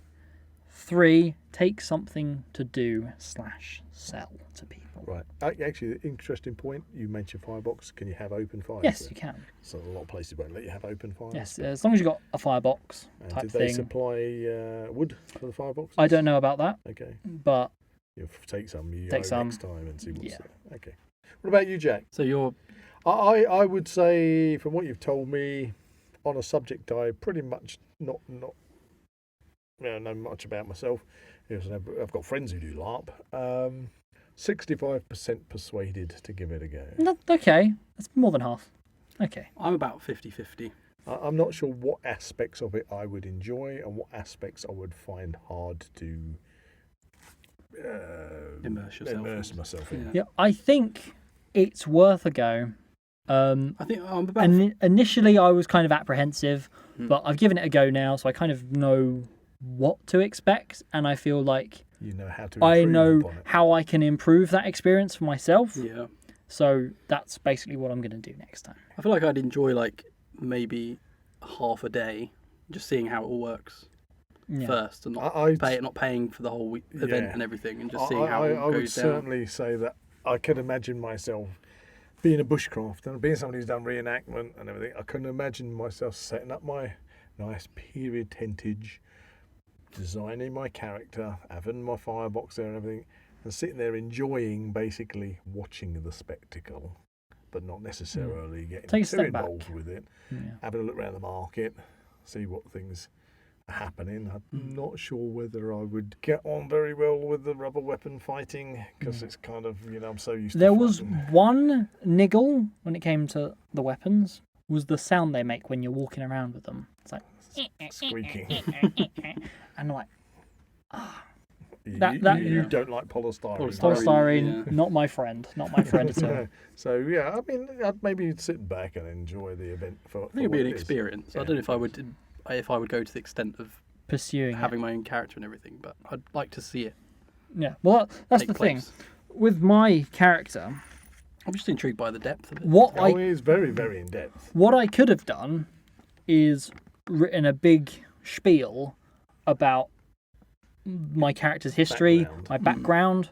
3, take something to do / sell to people. Right. Actually, interesting point. You mentioned firebox. Can you have open fires? Yes, there? you can. So a lot of places won't let you have open fires. Yes, as long as you've got a firebox And type did they thing. supply wood for the fireboxes? I don't know about that, Okay. but You'll take some. You Take go some. next time and see what's Yeah. there. Okay. What about you, Jack? So you're I would say, from what you've told me, on a subject I pretty much not know much about myself. Yes, I've got friends who do LARP. 65% persuaded to give it a go. okay, that's more than half. Okay. I'm about 50-50. I'm not sure what aspects of it I would enjoy and what aspects I would find hard to immerse myself in. Yeah, I think it's worth a go. I think I'm about. And initially, I was kind of apprehensive, Hmm. but I've given it a go now, so I kind of know what to expect, and I feel like You know how to I improve know upon it. how I can improve that experience for myself. Yeah. So that's basically what I'm going to do next time. I feel like I'd enjoy like maybe half a day, just seeing how it all works Yeah. first, and not not paying for the whole event Yeah. and everything, and just seeing how it I all would goes down. certainly say that I could imagine myself being a bushcraft and being somebody who's done reenactment and everything. I couldn't imagine myself setting up my nice period tentage, designing my character, having my firebox there and everything, and sitting there enjoying basically watching the spectacle, but not necessarily getting Take a too step back. involved with it. Yeah. Having a look around the market, see what things are happening. I'm not sure whether I would get on very well with the rubber weapon fighting because it's kind of, I'm so used to There was fighting. one niggle when it came to the weapons, was the sound they make when you're walking around with them. It's like Squeaking. and like You yeah. don't like polystyrene. polystyrene, Yeah. not my friend at all. No. So yeah, I mean, I'd maybe sit back and enjoy the event for. I think it'd be an experience. I Yeah. don't know if I would go to the extent of Pursuing having my own character and everything, but I'd like to see it it. Yeah, well, that's take the place. thing with my character. I'm just intrigued by the depth of it. It is very, very in depth. What I could have done is written a big spiel about my character's history, Background. my background.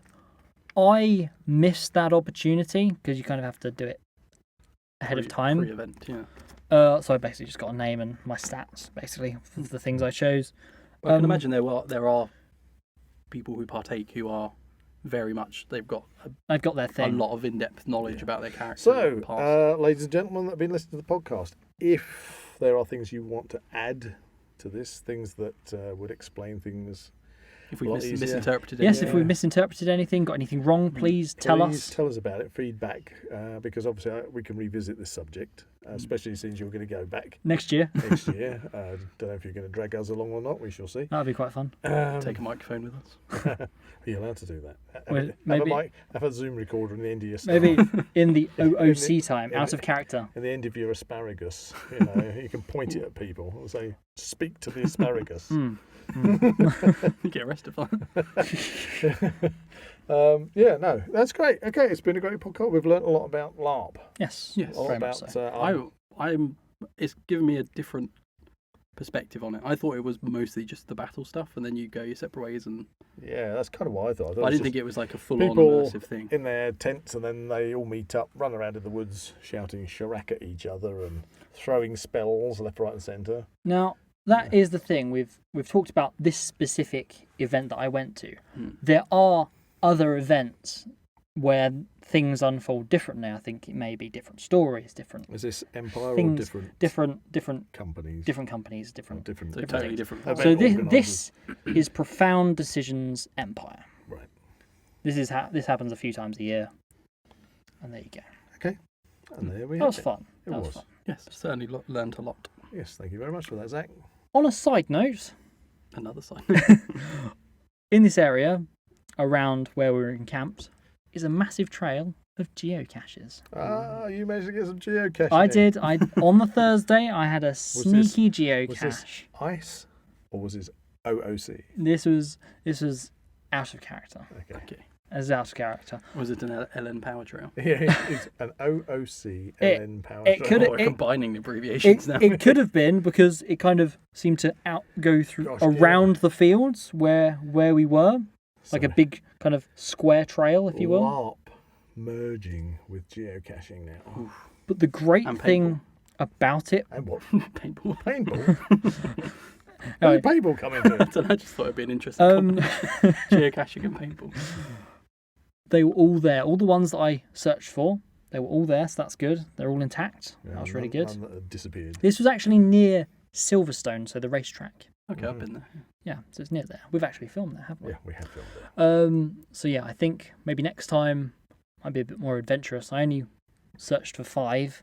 I missed that opportunity because you kind of have to do it ahead of time. Pre-event, yeah. So I basically just got a name and my stats, basically, for the things I chose. But I can imagine there are people who partake who are very much, they've got They've got their a thing. lot of in-depth knowledge about their character. So, past. ladies and gentlemen that have been listening to the podcast, if there are things you want to add to this, things that would explain things, If we a lot easier. misinterpreted Yes, it. if we misinterpreted anything, got anything wrong, please tell please us. tell us about it, feedback, because obviously we can revisit this subject, especially since you're going to go back Next year. next year. Don't know if you're going to drag us along or not. We shall see. That'd be quite fun. Take a microphone with us. Are you allowed to do that? Well, maybe- have a Zoom recorder in the end of your Maybe in the In the- OOC time, in out the- of character. in the end of your asparagus. You can point it at people and say, "Speak to the asparagus." You get arrested for that. Yeah, no, that's great. Okay, it's been a great podcast. We've learnt a lot about LARP. Yes, Yes. A lot very much about so. It's given me a different perspective on it. I thought it was mostly just the battle stuff, and then you go your separate ways. And yeah, that's kind of what I thought. I didn't think it was like a full-on people immersive thing. in their tents, and then they all meet up, run around in the woods, shouting character at each other and throwing spells left, right, and centre. Now, that is the thing. We've talked about this specific event that I went to. Hmm. There are other events where things unfold differently. I think it may be different stories, different Is this Empire things, or different companies? companies, different. Different. So totally different. Event So organisers. this is Profound Decisions Empire. Right. This happens a few times a year, and there you go. Okay. And there we That have was it. fun. It That was. fun. Yes, certainly learned a lot. Yes, thank you very much for that, Zach. On a side note, Another side. in this area, around where we're encamped, is a massive trail of geocaches. You managed to get some geocaching. I in. did. On the Thursday, I had a this- sneaky Was this geocache. ice or was this OOC? This was out of character. Okay. Okay. as out of character. Was it an LN power trail? Yeah, it's an OOC LN power it trail. could- Oh, we're combining the abbreviations now. It could have been because it kind of seemed to go through Gosh, around the fields where we were, like a So, big kind of square trail, if you will. LARP merging with geocaching now. But the great And thing about it, And what? Paintball. Paintball? Where did paintball come into I it? don't know, I just thought it'd be an interesting combination. Geocaching and paintball. they were all there. All the ones that I searched for, they were all there, so that's good. They're all intact. Yeah, that was really none- good. none that had disappeared. This was actually near Silverstone, so the racetrack. Okay, I've been there. Yeah, so it's near there. We've actually filmed there, haven't we? Yeah, we have filmed it. So yeah, I think maybe next time I'd be a bit more adventurous. I only searched for 5.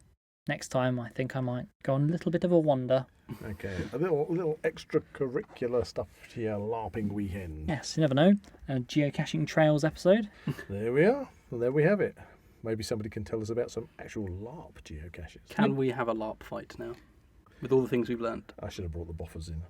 Next time, I think I might go on a little bit of a wander. Okay, a little extracurricular stuff to your LARPing weekend. Yes, you never know. A geocaching trails episode. There we are. And there we have it. Maybe somebody can tell us about some actual LARP geocaches. Can we have a LARP fight now? With all the things we've learned. I should have brought the boffers in.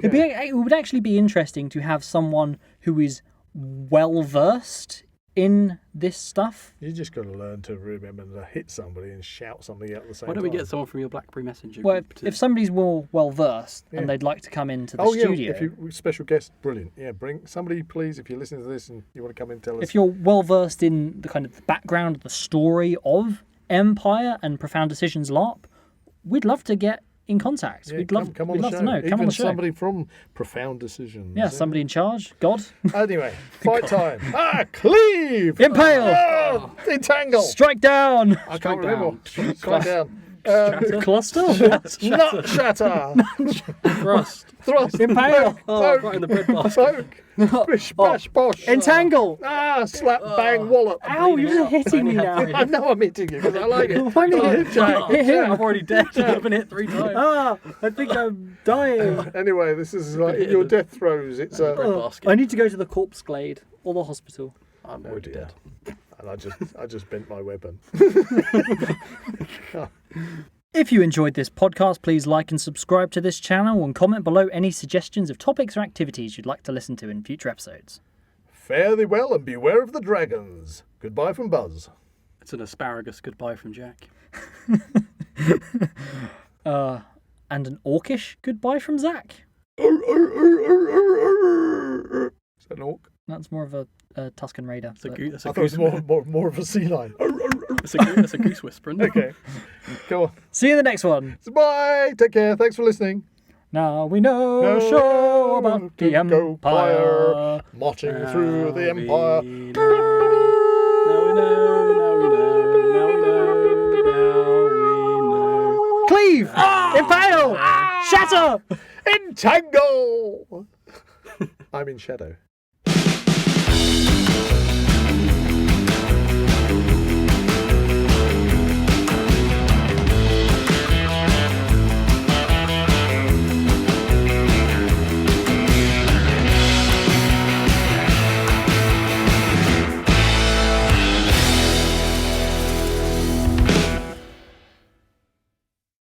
It would actually be interesting to have someone who is well versed in this stuff. You just got to learn to remember to hit somebody and shout something out at the same Why time. don't we get someone from your BlackBerry Messenger Well, group to... if somebody's well versed Yeah. and they'd like to come into the Oh studio, yeah, if you special guest, brilliant. Yeah, bring somebody, please. If you're listening to this and you want to come in and tell us. if you're well versed in the kind of the background, the story of Empire and Profound Decisions LARP, we'd love to get in contact. Yeah, we'd love, come on we'd the love show. to know. Even Come on the show. somebody from Profound Decisions. Yeah, somebody in charge. God. Anyway, fight time. Cleave. Impale. Oh, entangle. Strike down. I Strike can't remember. down. Strike down. Cluster. Nut shatter. Thrust. Thrust. Impale. Oh, right in the bread basket. Poke. Bish, bash, bosh. Entangle. Slap, bang, wallop. Ow, you're hitting me now. I know I'm hitting you because I like it. Why not? Oh, Jack, Hit him. I'm already dead. I've been hit 3 times. Ah, I think I'm dying. Anyway, this is like in your death throes. It's Bread basket. I need to go to the corpse glade or the hospital. I'm oh already dear. dead. And I just bent my weapon. If you enjoyed this podcast, please like and subscribe to this channel and comment below any suggestions of topics or activities you'd like to listen to in future episodes. Fare thee well and beware of the dragons. Goodbye from Buzz. It's an asparagus goodbye from Jack. And an orcish goodbye from Zach. Is that an orc? That's more of a Tuscan Raider. It's a, but- that's I a thought it goose. was more of a sea lion. That's a goose whispering. Okay, go on. See you in the next one. So bye. Take care. Thanks for listening. Now we know show about the Empire. Marching through the Empire. Cleave! Impale! Shatter! Entangle! I'm in shadow.